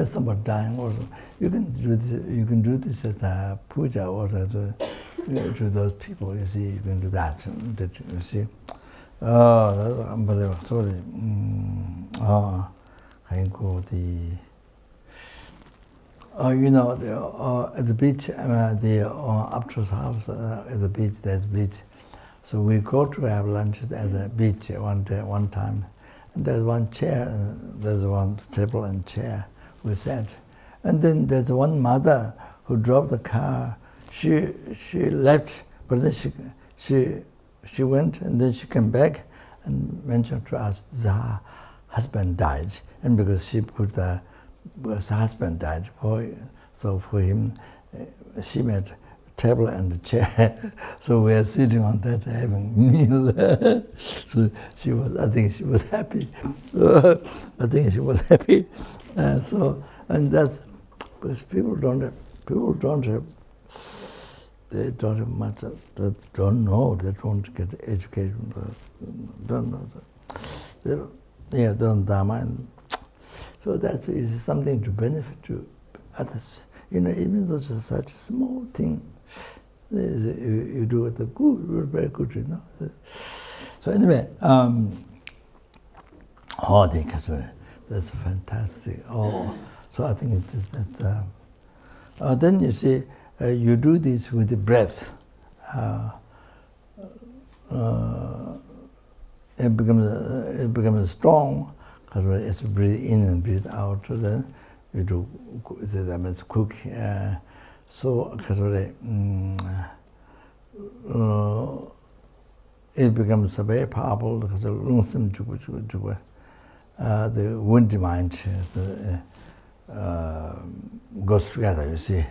Somebody dying, or you can do this as a puja or to those people. You see, you can do that. You see, that's unbelievable. Sorry. At the beach, the Uptro's house at the beach. There's beach, so we go to have lunch at the beach one time. And there's one chair, there's one table and chair. We sat, and then there's one mother who drove the car. She left, but then she went, and then she came back and mentioned to us her husband died, and because she put her husband died so for him she made a table and a chair. So we are sitting on that having meal. So I think she was happy. And that's because people don't have much, they don't know, they don't get education, don't know. They don't dharma. So that is something to benefit to others. Even though it's such a small thing, you do it good, very good, So anyway, that's fantastic. So I think that. Then you see, you do this with the breath. It becomes strong because it's breathe in and breathe out. Then you do that means cook. So it becomes very powerful because the windy mind goes together. You see,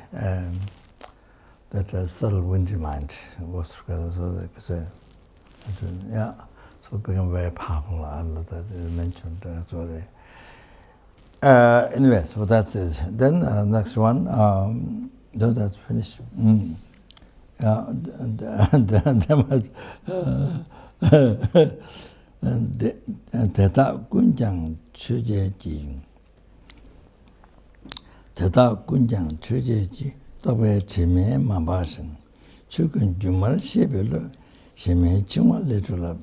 that subtle windy mind goes together. So so it becomes very powerful. I love that is mentioned. Anyway, so that's it. Then next one. No, that's finished. Teta kunjang chujeji. Teta kunjang chujeji. Tobe chime mabashin. Chukun jumar shebelo. Shime chuma litulab.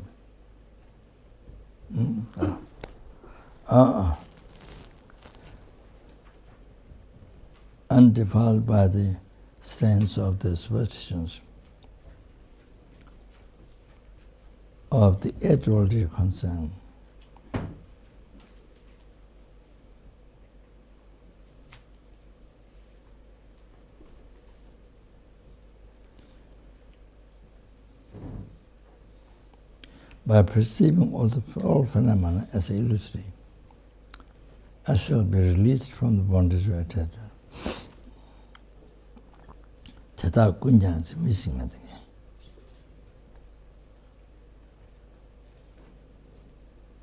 Undefiled by the stains of the superstitions of the eight-worldly concern. by perceiving all phenomena as illusory, I shall be released from the bondage of attachment. Teta kunjang is missing, I think.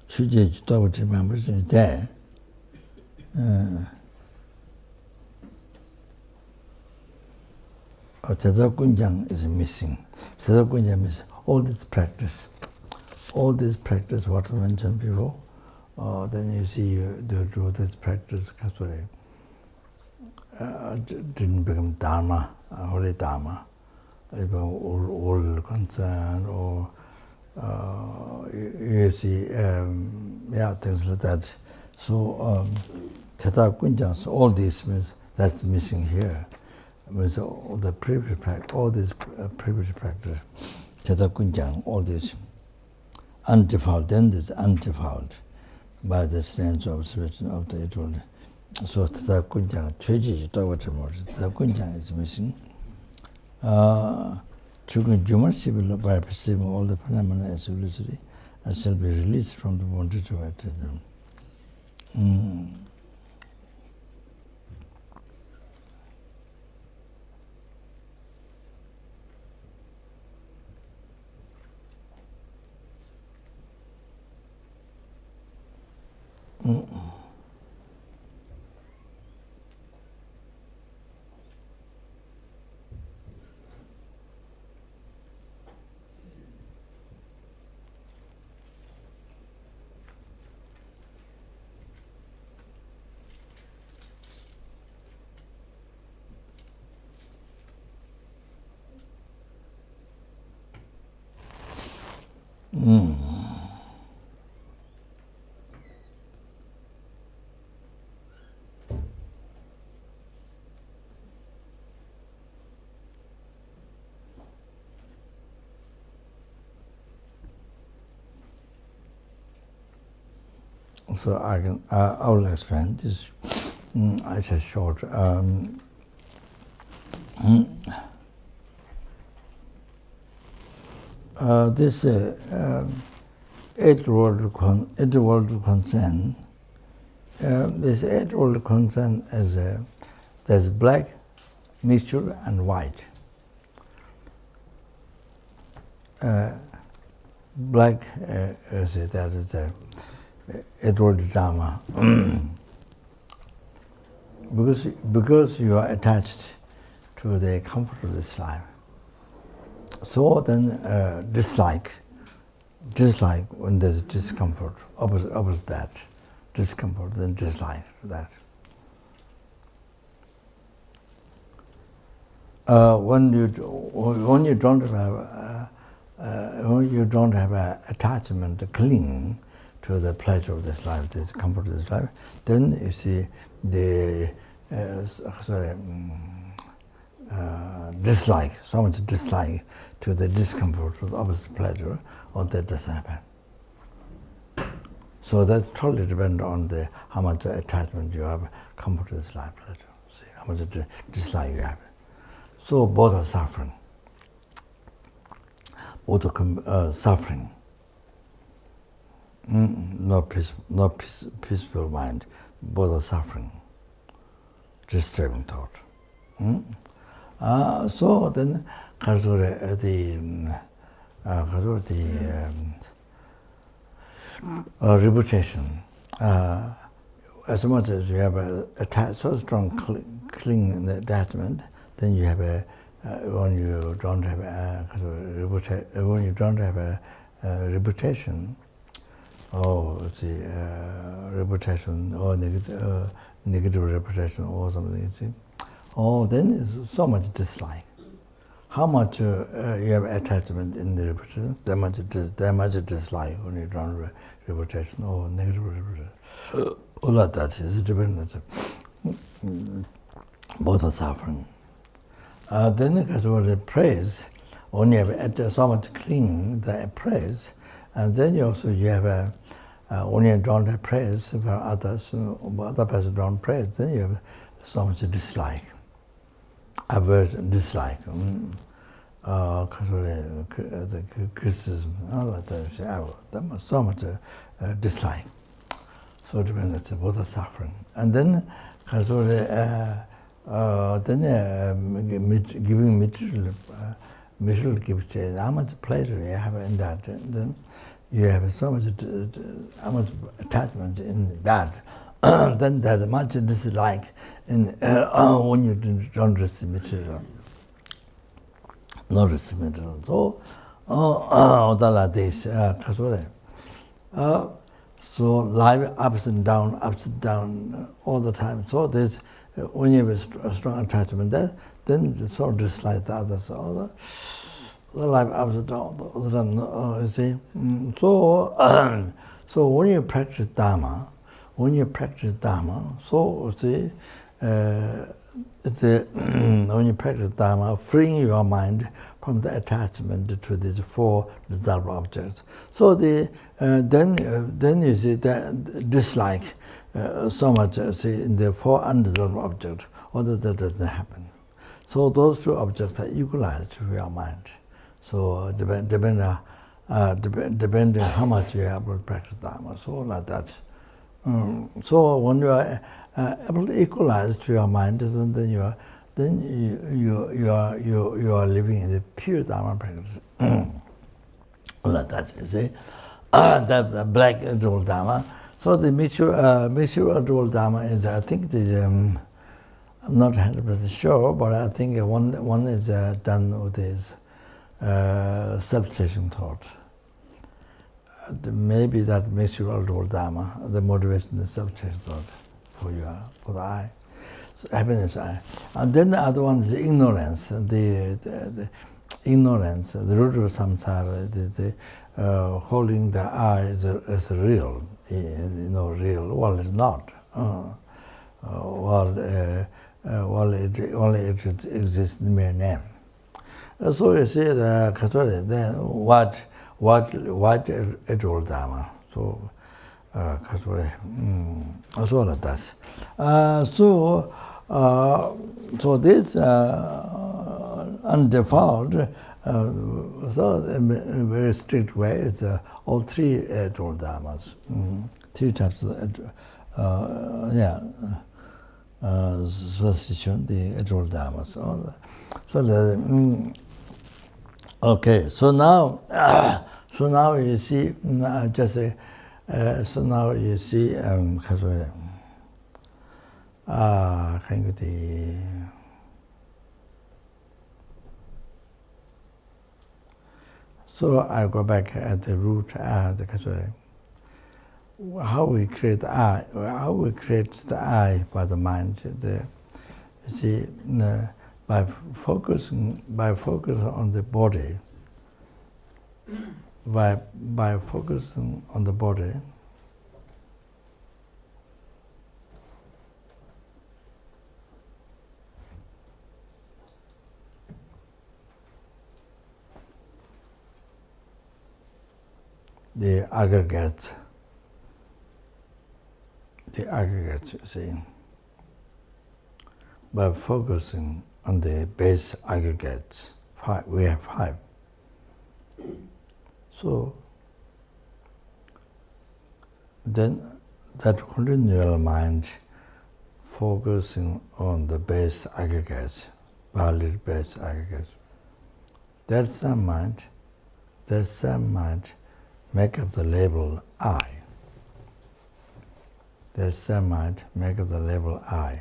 Shuje Jitawati members is there. Teta kunjang is missing. Teta kunjang means all this practice, what I mentioned before. Then you see they do this practice, didn't become Dharma, holy Dharma, all concern, or you see, things like that. So, Tata Kunjang, so all this means that's missing here. Means all the previous practice, all this previous practice, Tata Kunjang, all this undefiled, then this undefiled by the strange observation of the eternal. So Tata Kunjang, Tata Kunjang is missing. Chukun Jumarshi by perceiving all the phenomena as illusory, I shall be released from the bondage of attachment. So I will explain this. It's a short. This eightfold concern. This eightfold concern is there's black, mixture, and white. Black that is eightfold Dharma. because you are attached to the comfort of this life. So then dislike when there's discomfort, opposite that, discomfort, then dislike that. When you don't have an attachment, to cling to the pleasure of this life, this comfort of this life, then you see the dislike, so much dislike to the discomfort of opposite pleasure, or that doesn't happen. So that's totally dependent on how much attachment you have, comfort of this life, pleasure. See how much dislike you have. So both are suffering. Both are suffering. No peaceful mind. Both are suffering. Disturbing thought. So then, reputation. As much as you have so strong cling in the attachment, then you have when you don't have a reputation, or reputation, or negative reputation, or something, you see. Oh, then there's so much dislike. How much you have attachment in the reputation, that much dislike when you don't have reputation or negative reputation. All of that is dependent. Both are suffering. Then because of the praise, when you have so much cling, the praise, and then you have when you don't have praise for others, other person don't praise, then you have so much dislike, aversion, dislike. the criticism, all of that, there was so much dislike. So depends both are suffering. And then giving material gives how much pleasure you have in that. And then you have so much attachment in that. Then there's much dislike in when you don't receive material. Not receive material. So so life ups and down all the time. So there's when you have a strong attachment there, then you sort of dislike the others. So the life ups and down all the time. You see. So when you practice Dharma, so see, when you practice Dharma, freeing your mind from the attachment to these four dissolved objects. So then you see that dislike so much see in the four undissolved objects, although that doesn't happen. So those two objects are equalized to your mind. So depending how much you have to practice Dharma, so like that. So when you are able to equalize to your mind, then you are living in the pure Dharma practice. Like that, you see. The black dual Dharma. So the mixture dual Dharma is, I think, I'm not 100% sure, but I think one is done with this self-station thought. Maybe that makes you all Dharma, the motivation, the self-station thought for the I, so happiness I. And then the other one is the ignorance, the ignorance, the root of samsara, the holding the I as real, real. Well, it's not. Only it exists in mere name. So you see the Kathori, then what it all Dharma. So Kathori, so like that. So this undefiled, so in a very strict way, it's all three Dual Dharmas, three types of superstition, the Dual Dharmas. Okay, so now you see, so now you see, so I go back at the root, how we create the I, by the mind. You see, by focusing on the body, by focusing on the body, the aggregates, you see, by focusing on the base aggregates, we have 5. So then that continual mind focusing on the base aggregates, valid base aggregates, that same mind make up the label I. That same mind make up the label I.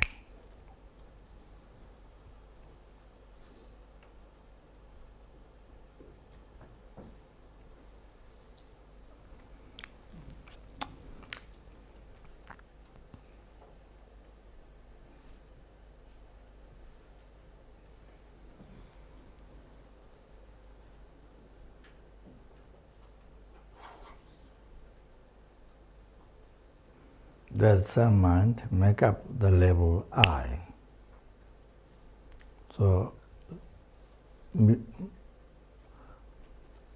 That same mind make up the label I. So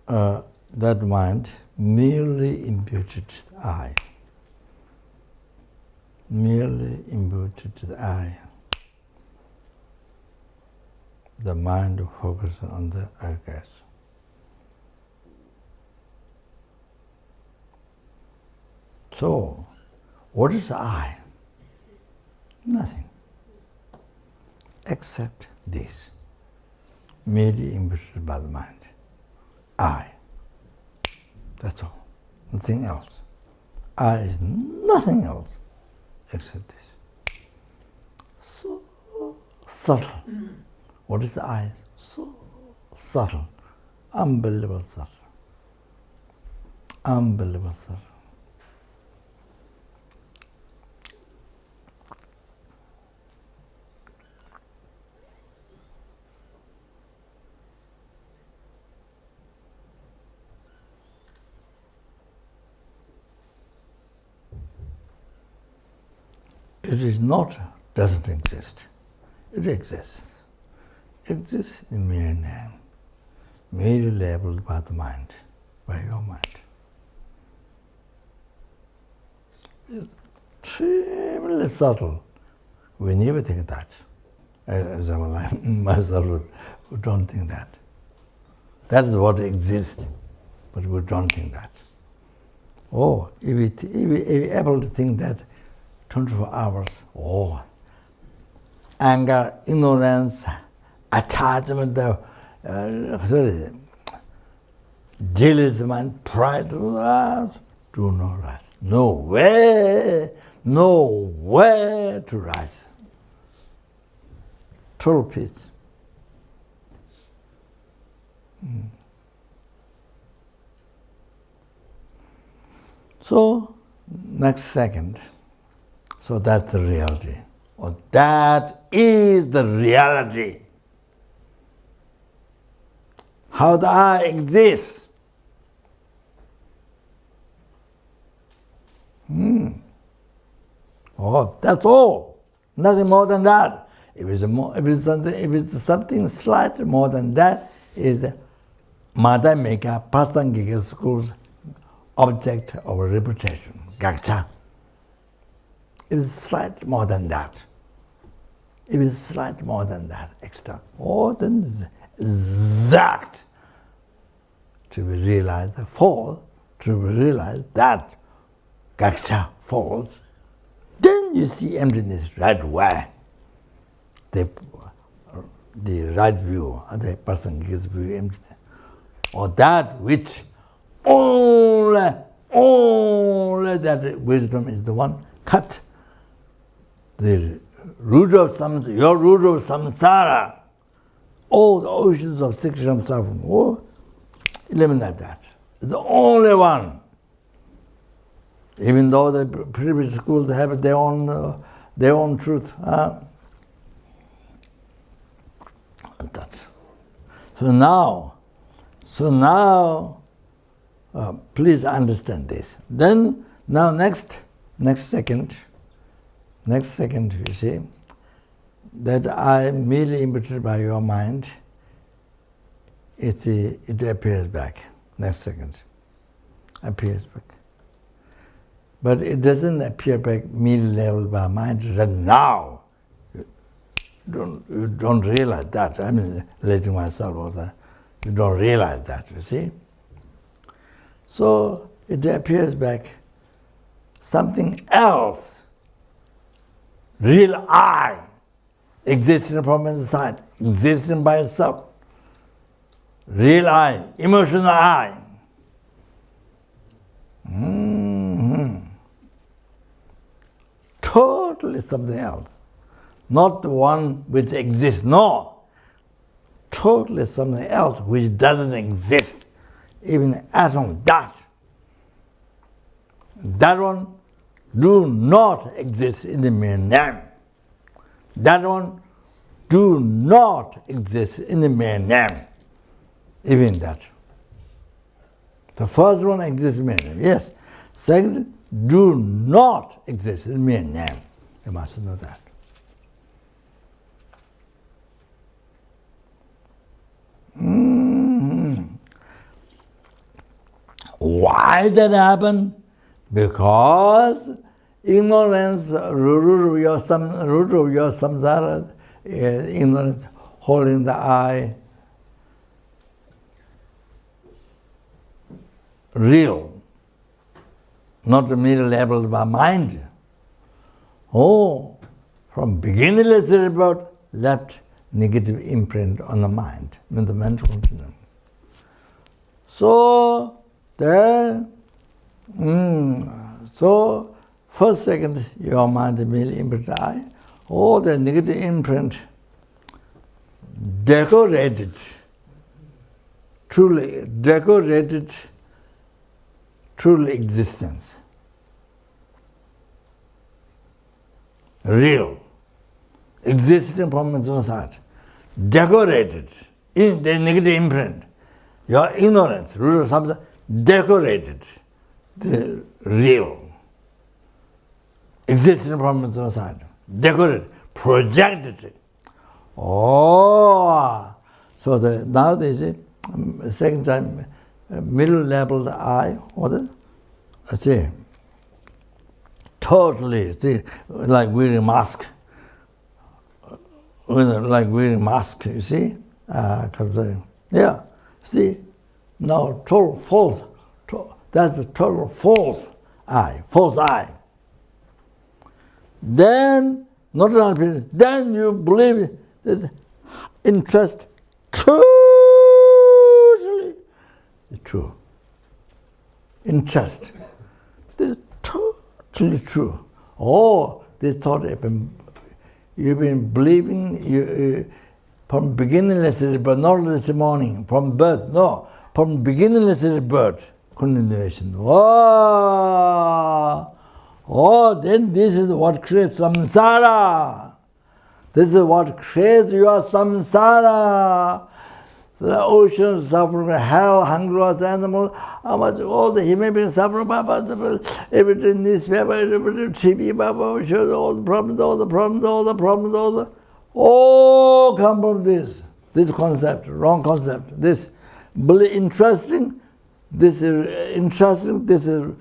that mind merely imputed I. Merely imputed the I. the mind focuses on the akash. So, what is I? Nothing. Except this, merely imputed by the mind. I. That's all. Nothing else. I is nothing else except this. So subtle. What is the I? So subtle. Unbelievable subtle. Unbelievable subtle. It is not, doesn't exist. It exists. Exists in mere name, merely labeled by the mind, by your mind. It's extremely subtle. We never think that. As I myself, we don't think that. That is what exists, but we don't think that. Oh, if we able to think that 24 hours, anger, ignorance, attachment, jealousy, and pride, do not rise. No way to rise. Total peace. So, next second, so that's the reality. Or that is the reality. How the I exists. Oh, that's all. Nothing more than that. If it's something slightly more than that, is Madhyamika Prasangika school's object of reputation, Gakcha. It is slightly more than that. It is slightly more than that, extra. More than that. To be realized, fall, to be realized that Gaksha falls, then you see emptiness right away. The right view, the person gives view emptiness. Or that which only that wisdom is the one cut the root of samsara, your root of samsara, all the oceans of section of suffering. Eliminate that. It's the only one. Even though the previous schools have their own truth. That. So now, please understand this. Then now next second, you see, that I merely imputed by your mind, it appears back. Next second, appears back. But it doesn't appear back merely leveled by mind right now. You don't realize that. I mean, letting myself also, you don't realize that, you see. So it appears back something else. Real I, existing from inside, existing by itself. Real I, emotional I. Totally something else. Not the one which exists, no. Totally something else which doesn't exist. Even atom, dot. That one do not exist in the mere name. That one do not exist in the mere name. Even that. The first one exists in mere name, yes. Second, do not exist in mere name. You must know that. Why that happen? Because ignorance, root of your samsara, ignorance holding the eye, real, not merely labeled by mind. Oh, from beginningless rebirth, left negative imprint on the mind, in the mental continuum. So, so first, second, your mind merely imprint the eye. Oh, the negative imprint decorated, truly decorated, truly existence. Real, existing from its own side, decorated in the negative imprint. Your ignorance, root of something, decorated the real, existing from its own side, decorated, projected. Oh, so now they say, second time, middle level eye, or totally, like wearing mask. Like wearing mask, you see? Yeah, see? Now total false, that's a total false eye. Then, not an then you believe this interest totally true. Interest, this is totally true. Oh, this thought you've been believing from beginningless but not this morning, from birth, no, from beginningless birth, continuation. Oh, then this is what creates samsara. This is what creates your samsara. The ocean suffering, hell, hunger, animal, how much all the human beings suffer, everything, newspaper, everything, TV, all the problems, all come from this concept, wrong concept. This interesting, this is interesting, this is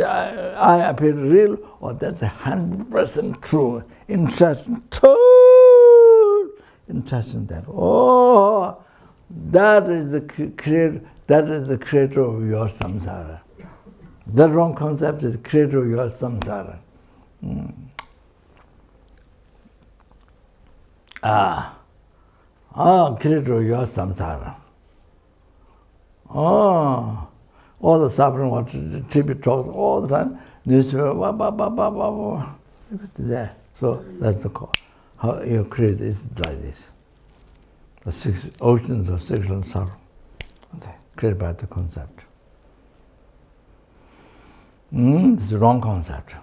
I appear real, or that's 100% true. Interesting, true, interesting that. Oh. That is the creator of your samsara. That wrong concept is creator of your samsara. Creator of your samsara. All the suffering, what TV talks all the time, newspaper, there. So that's the cause. How you create is like this. The 6 oceans of sexual sorrow, created by the concept. This is the wrong concept.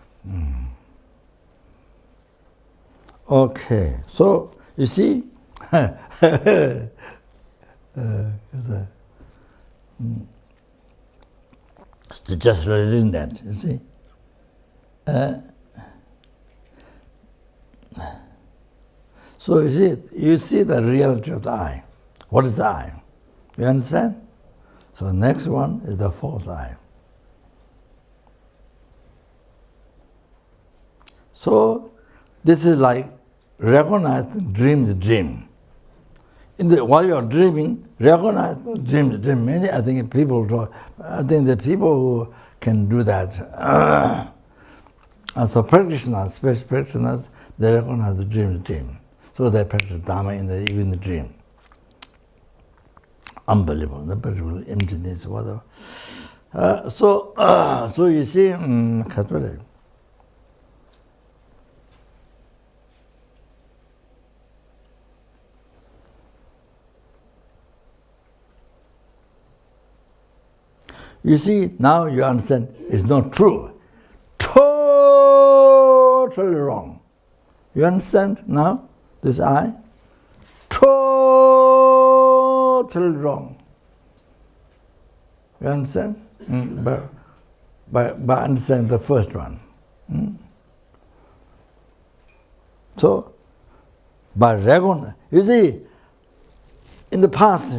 Okay, so you see, just reading that, you see. So you see the reality of the eye. What is the eye? You understand? So the next one is the false eye. So this is like recognizing dream. While you're dreaming, recognize dream. Many, I think people the people who can do that. And so practitioners, special practitioners, they recognize the dream. So they practice Dharma even in the dream. Unbelievable, emptiness, whatever. So you see, you see, now you understand it's not true. Totally wrong. You understand now? This eye? Totally wrong. You understand? By understanding the first one. So, by recognizing, you see, in the past,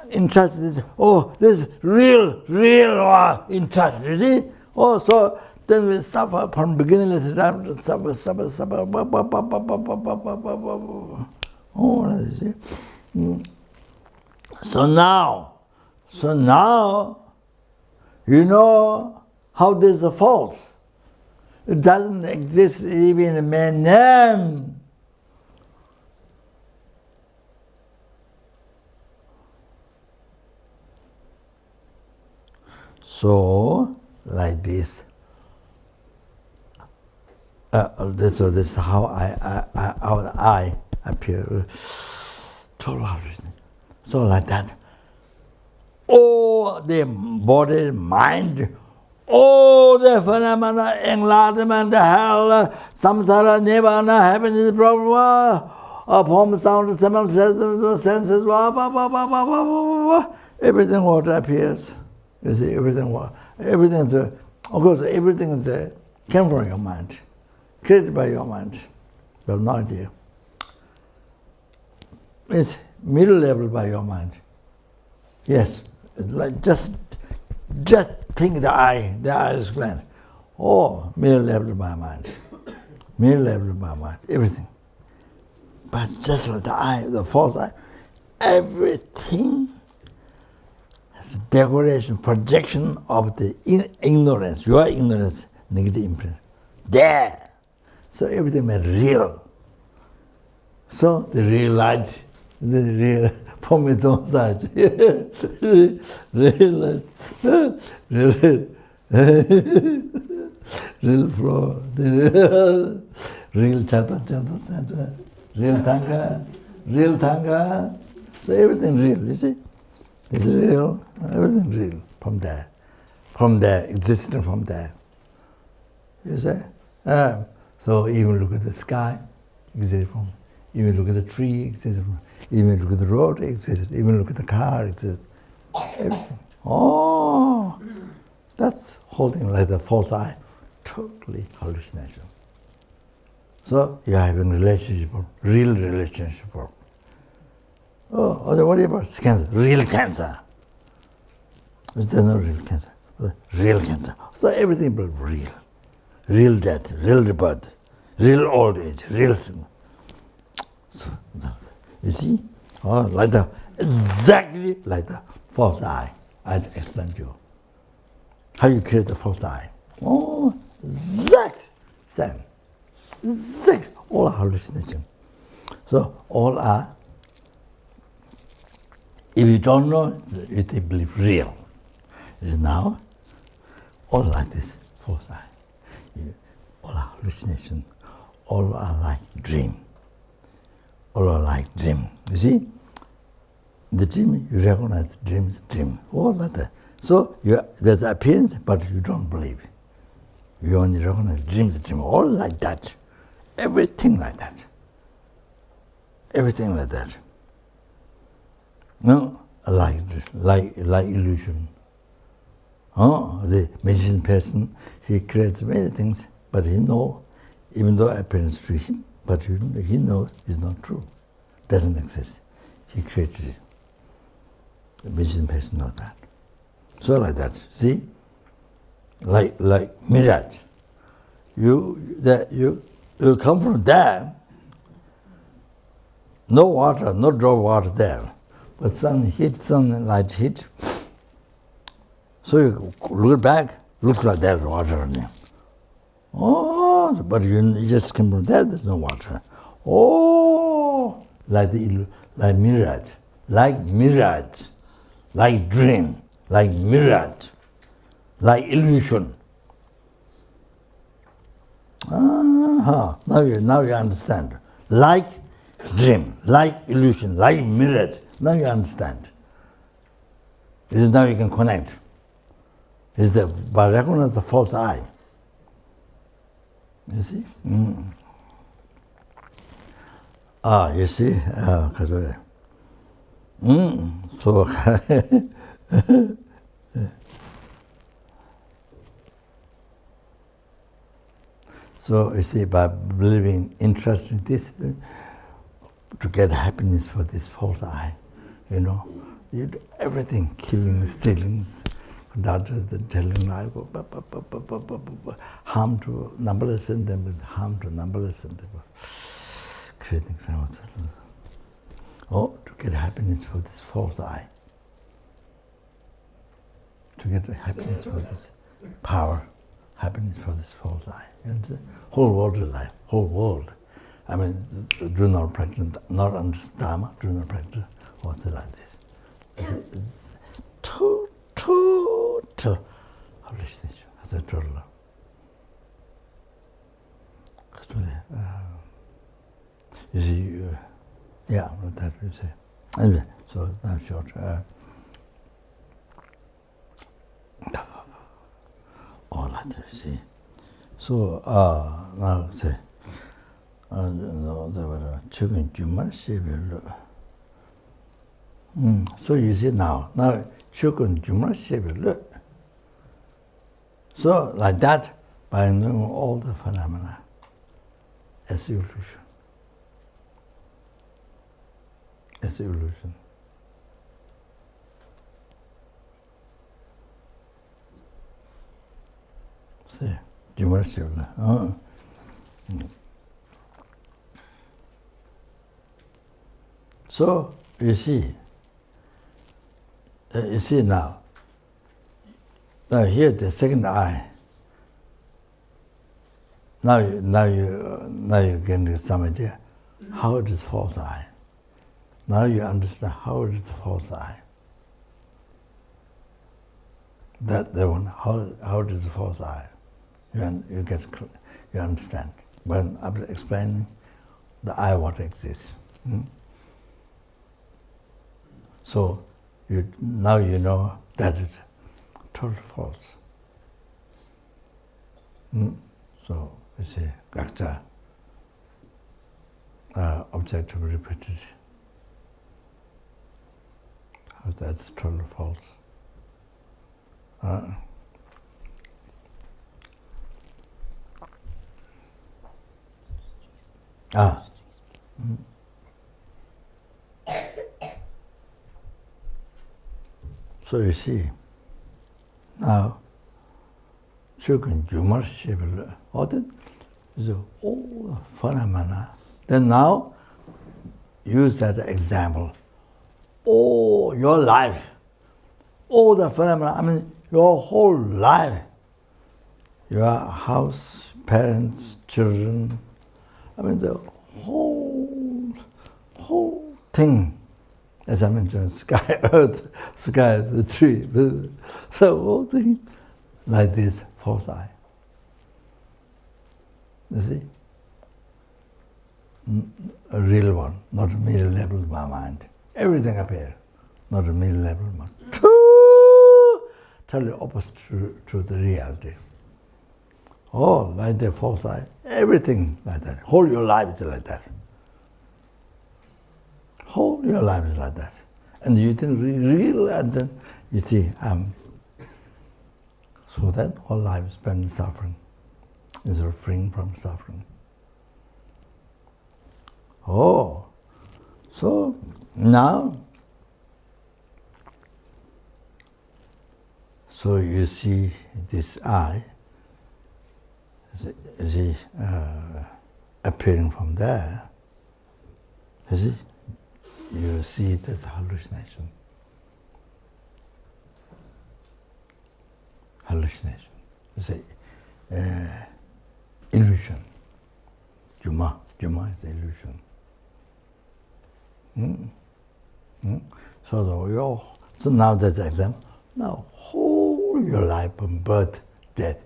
interest is, this is real interest, you see? So then we suffer from beginningless, suffer. Oh, you see. So now, you know how this is false. It doesn't exist even in my name. So, like this. This is how I appear. So like that. All the body, mind, all the phenomena, enlightenment, hell, samsara, nirvana, happiness, form, sound, smell, senses, everything what appears. You see, everything, of course, everything came from your mind, created by your mind. You have no idea. It's middle level by your mind. Yes, like just think the eye is gland. Oh, middle level by mind, middle level by mind, everything. But just like the eye, the false eye, everything is decoration, projection of the ignorance, your ignorance, negative imprint. There. So everything is real. So the real light, the real Pomiton side, real floor, real chata, real tanga. So everything real, you see? It's real, everything real from there, existing from there. You see? So even look at the sky, exists from. Even look at the tree, exists from. Even look at the road, exists. Even look at the car, exists. Everything. Oh, that's holding like the false eye, totally hallucination. So you're having relationship, real relationship. Oh, what about cancer? Real cancer. There's no real cancer. Real cancer. So everything but real. Real death, real rebirth, real old age, real sin. So, you see? Oh, like the, exactly like the false eye. I explained to you. How you create the false eye. Oh, exact same. Exact, all are hallucination. So, all are, if you don't know, you believe real. Now, all like this, false eye. All are hallucination. All are like dream. All are like dream. You see? The dream, you recognize dream. All like that. So there's appearance, but you don't believe. You only recognize dream. All like that. Everything like that. Everything like that. No, like illusion. The magician person, he creates many things, but he knows, even though appearance to him, but he knows it's not true, doesn't exist. He created it. The magician person knows that. So like that, see, like mirage. You come from there. No water, no drop of water there, but sunlight hit. So you look back, looks like there's water in there. Oh, but you just come from there, there's no water. Oh, like mirage, like dream, like mirage, like illusion. Now you understand. Like dream, like illusion, like mirage. Now you understand. Now you can connect. By recognizing the false eye. You see? You see? So, so you see, by believing, interest in this, to get happiness for this false eye, you do everything, killing, stealing, doctors telling life, harm to numberless sentiments, harm to numberless sentiments, creating Oh, to get happiness for this false I. To get happiness for this power, happiness for this false I. And the whole world is life, whole world. I mean, do not practice, not understand Dharma, do not practice, also like this. It's total hallucination, as a total. You see, yeah, that you say. Anyway, so now short. All that, you see. So, now say, so you see now so like that, by knowing all the phenomena as illusion. As illusion. See, so you see now here the second eye. Now you get some idea how it is false eye. Now you understand how it is false eye. That the one how it is false eye. You understand. When after explaining the I what exists. So now you know that it's total false. So you see, Gakta, objective repetition. How that's total false. So you see, now, all the phenomena. Then now, use that example. Oh, your life, all the phenomena, I mean, your whole life, your house, parents, children, I mean, the whole thing, as I mentioned, sky, earth, sky, the tree, so whole thing like this, false eye. You see? A real one, not a middle level of my mind. Everything appears, not a middle level of my mind. Totally opposite to the reality. Oh, like the false eye, everything like that. Whole your life is like that. Whole your life is like that. And you think real, and then you see, so that whole life is spent in suffering, instead of freeing from suffering. Oh, so now, so you see this I, is appearing from there, you see it as hallucination. Hallucination. You say, illusion. Juma is illusion. So now that's the example. Now whole your life from birth, death,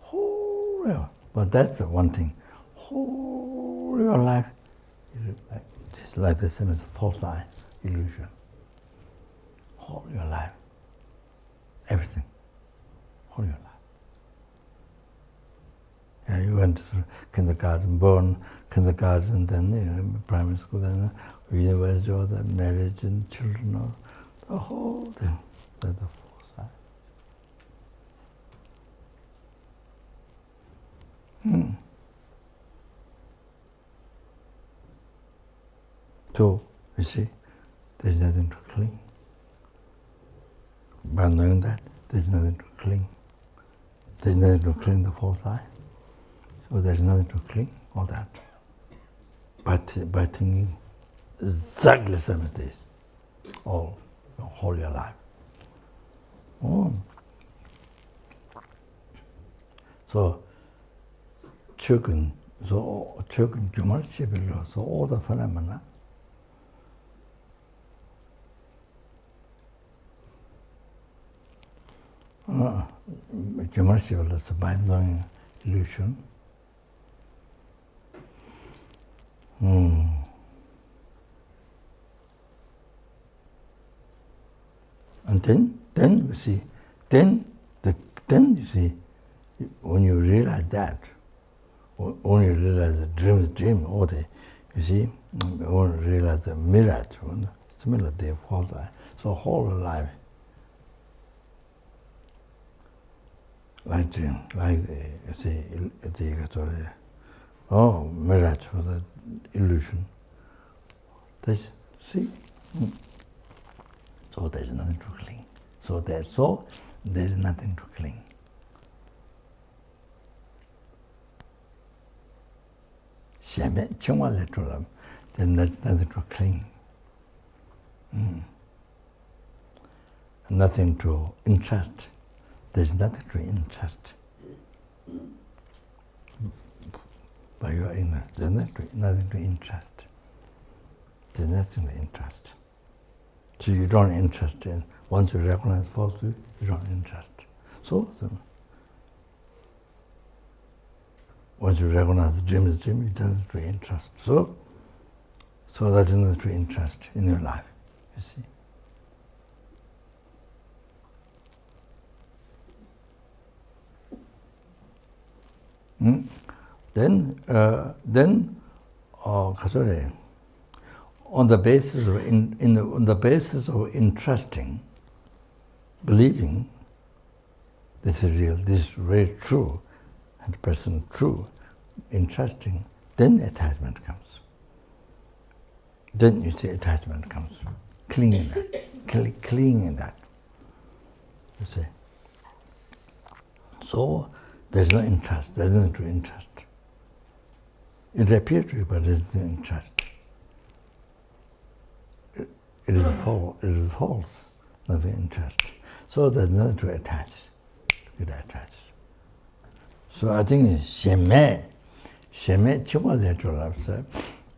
whole, but that's the one thing. Whole your life is like the same as a false eye, illusion. Whole your life, everything, whole your life. Yeah, you went to kindergarten, born kindergarten, then primary school, then university, or the marriage and children, or the whole thing. That's the false eye. So, you see, there's nothing to cling. By knowing that, there's nothing to cling. There's nothing to cling the false eye. So there's nothing to cling, all that. By thinking exactly same as this, all your life. Oh. So, choking, so all the phenomena. Jumarshivil is a mind-blowing illusion. And then you see, then you see, when you realize that, when you realize the dream is dream, or you see, when you realize the mirage, similar day falls eye. So whole life, like dream, like you see, mirage or the illusion. This, see. So there is nothing to cling. So there is nothing to cling. There's nothing to cling. Nothing to entrust. There's nothing to entrust. By your ignorance, there's nothing to entrust. There's nothing to entrust. So you don't entrust in. Once you recognize falsehood, you don't entrust. So once you recognize the dream is dream, you don't have to entrust. So that is not to entrust in your life, you see. Then, on the basis of on the basis of entrusting, believing this is real, this is very true, 100% true, entrusting, then attachment comes. Then you see attachment comes, clinging that, you see. So there's no interest, there's nothing to entrust. It appears to you, but there's no interest. It is false, nothing interest. So there's nothing to attach, to get attached. So I think sheme chima lateral,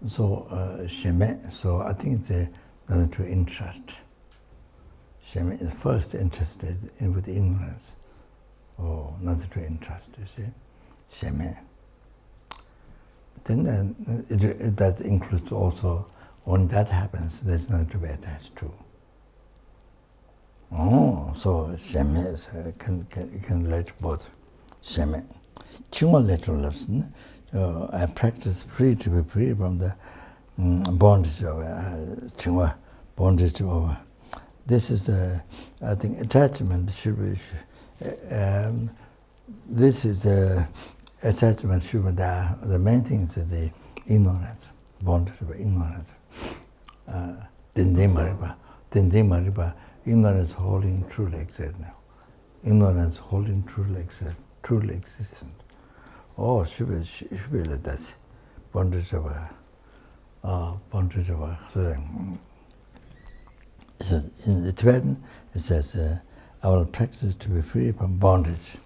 so sheme, so I think it's nothing to interest. Sheme is first interested in with ignorance. Oh, nothing to entrust, you see. Sheme. Then that includes also, when that happens, there's nothing to be attached to. Oh, so sheme can relate both. Sheme. Chingwa lateral lesson, I practice free to be free from the bondage of Chingwa, bondage of. This is, I think, attachment should be. This is attachment should be there. The main thing is the ignorance, bondage of ignorance. Dendin mariba, ignorance holding truly exists now. Ignorance holding truly existent. Oh, should be like that. Bondage of it says, in the Tibetan, it says, I will practice to be free from bondage.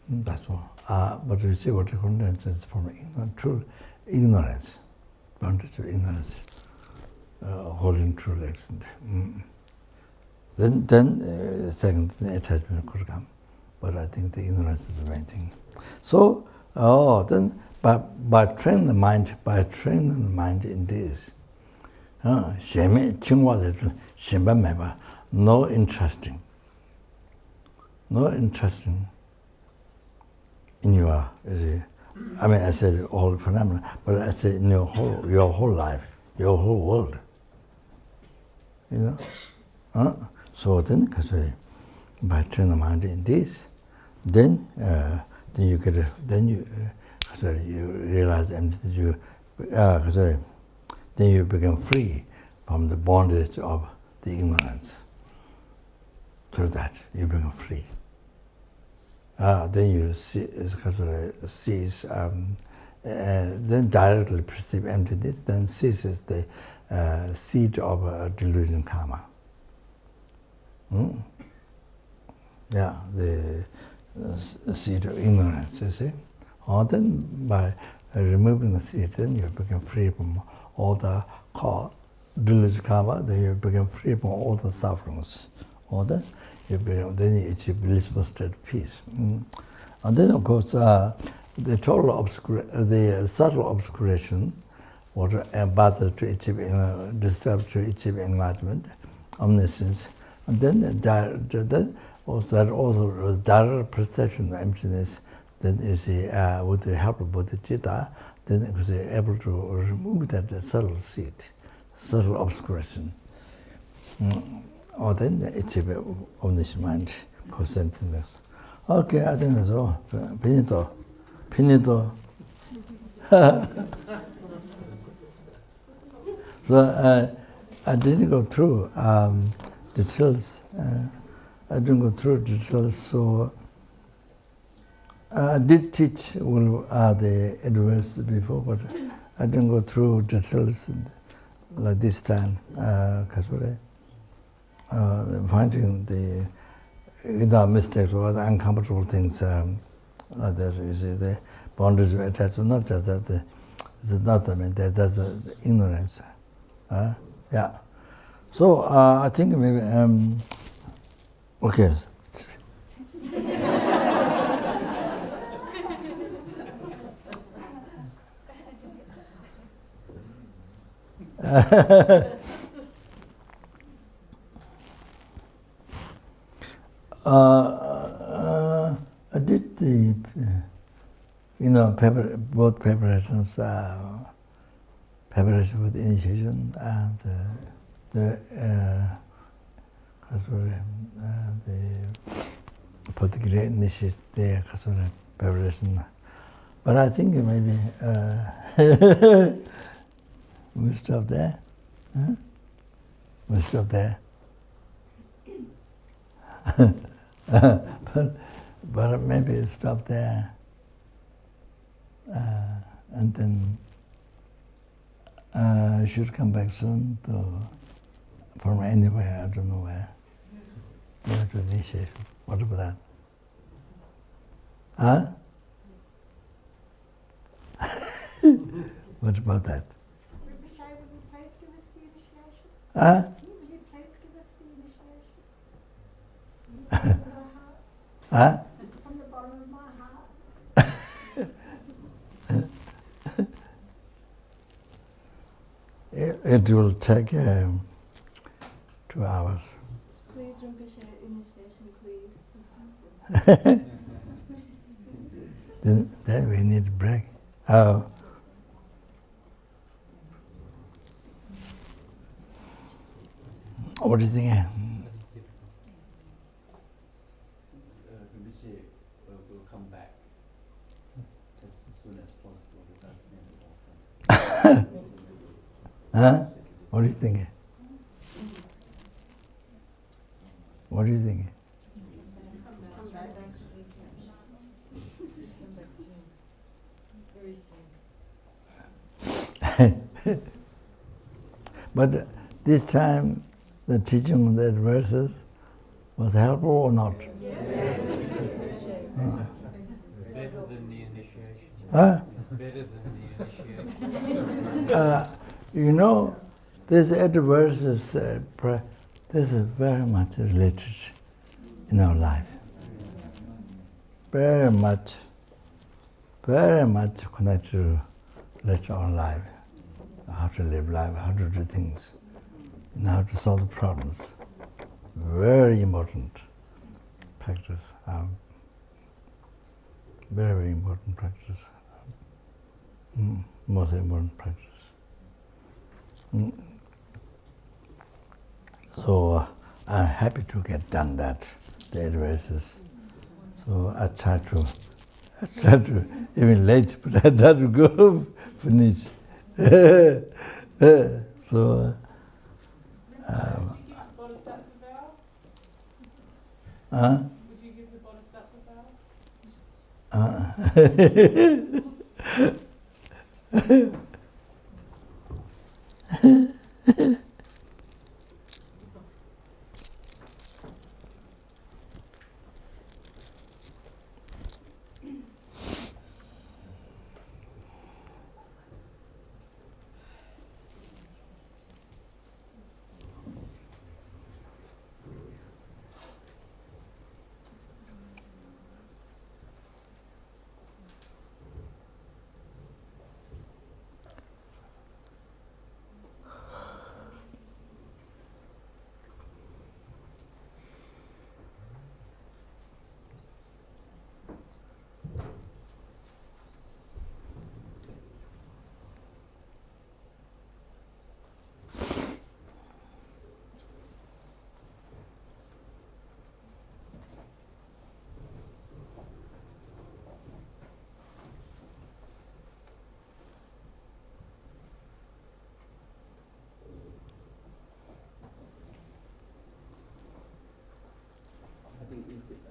That's all. But you see what the content is from true ignorance, bondage of ignorance, holding true existent. Then second, the attachment could come. But I think the ignorance is the main thing. So, then by training the mind in this, no interesting in your, I mean, I said all phenomena, but I said in your whole life, your whole world. You know? So then, by training the mind in this, then you realize emptiness. Then you become free from the bondage of the ignorance. Through that, you become free. Then you cease, then directly perceive emptiness, then ceases the seed of delusion karma. Yeah, the seed of ignorance, you see. Or then by removing the seed, then you become free from all the delusion karma, then you become free from all the sufferings. Or then you achieve blissful state of peace. And then, of course, the subtle obscuration, or battle to achieve, disturb to achieve enlightenment, omniscience, and then also direct perception of emptiness. Then you see, with the help of bodhichitta, then you see able to remove that subtle seed, subtle obscuration. Or then achieve omniscient mind, consciousness. Okay, I think that's all. Finito. So I didn't go through details. I didn't go through details, so I did teach the adverse before, but I didn't go through details like this time. Because finding the mistakes or the uncomfortable things like that, you see, the boundaries of attachment, not just that, it's not, that's ignorance. Yeah. So I think maybe, okay. I did the, both preparations, preparation for the initiation and the particular initiate the preparation. But I think maybe we'll stop there. Huh? We'll stop there. but maybe stop there. And then I should come back soon from anywhere, I don't know where. To initiation. What about that? Huh? What about that? Rinpoche, will you please give us the initiation? Huh? Will you please give us the initiation? From my heart. Huh? From the bottom of my heart. It will take 2 hours. Please, Rinpoche, initiation, please. Then we need a break. Oh. What do you think? Rinpoche will come back as soon as possible with us. Huh? What do you think? What do you think? Come back. Please come back soon. Very soon. But this time, the teaching of the verses was helpful or not? Better than the initiation. Huh? Better than the initiation. This verses, this is very much related in our life. Very much connected to our life. How to live life, how to do things, and how to solve the problems. Very important practice. Very important practice. Most important practice. So I'm happy to get done that, the advices. So I try to even late, but I try to go finish. So. Bodhisattva vow? Huh? Would you give the Bodhisattva vow? I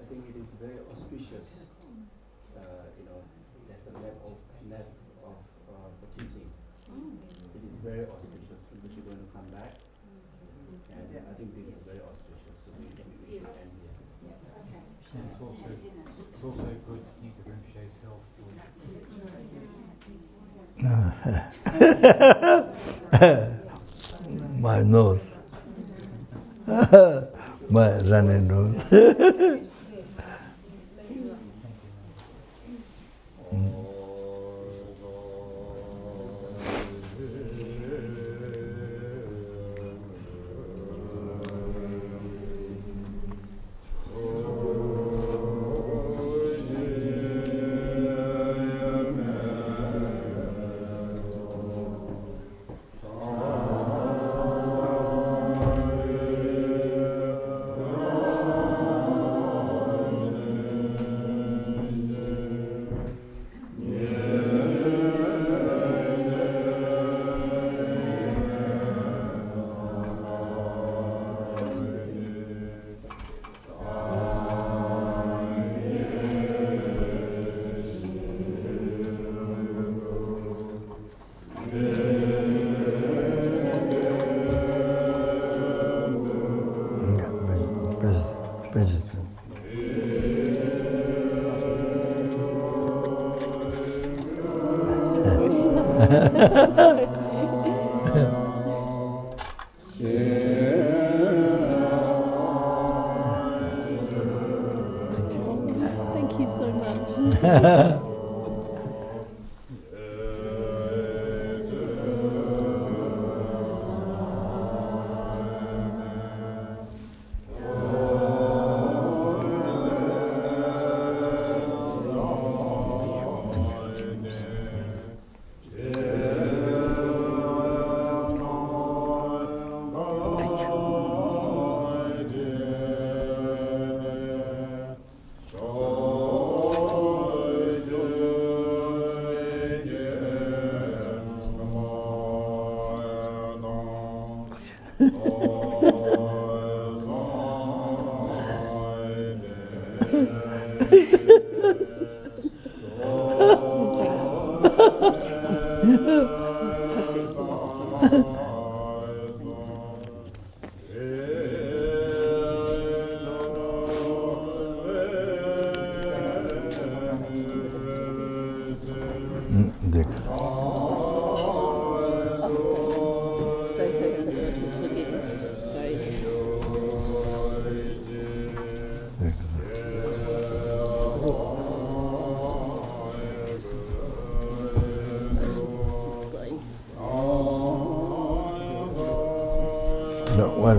think it is very auspicious. There's a lack of the teaching. It is very auspicious because you're going to come back, and I think this is very auspicious. So we should end here. It's also good to think of Rinpoche's health. My nose. My running nose. Thank you so much. No, what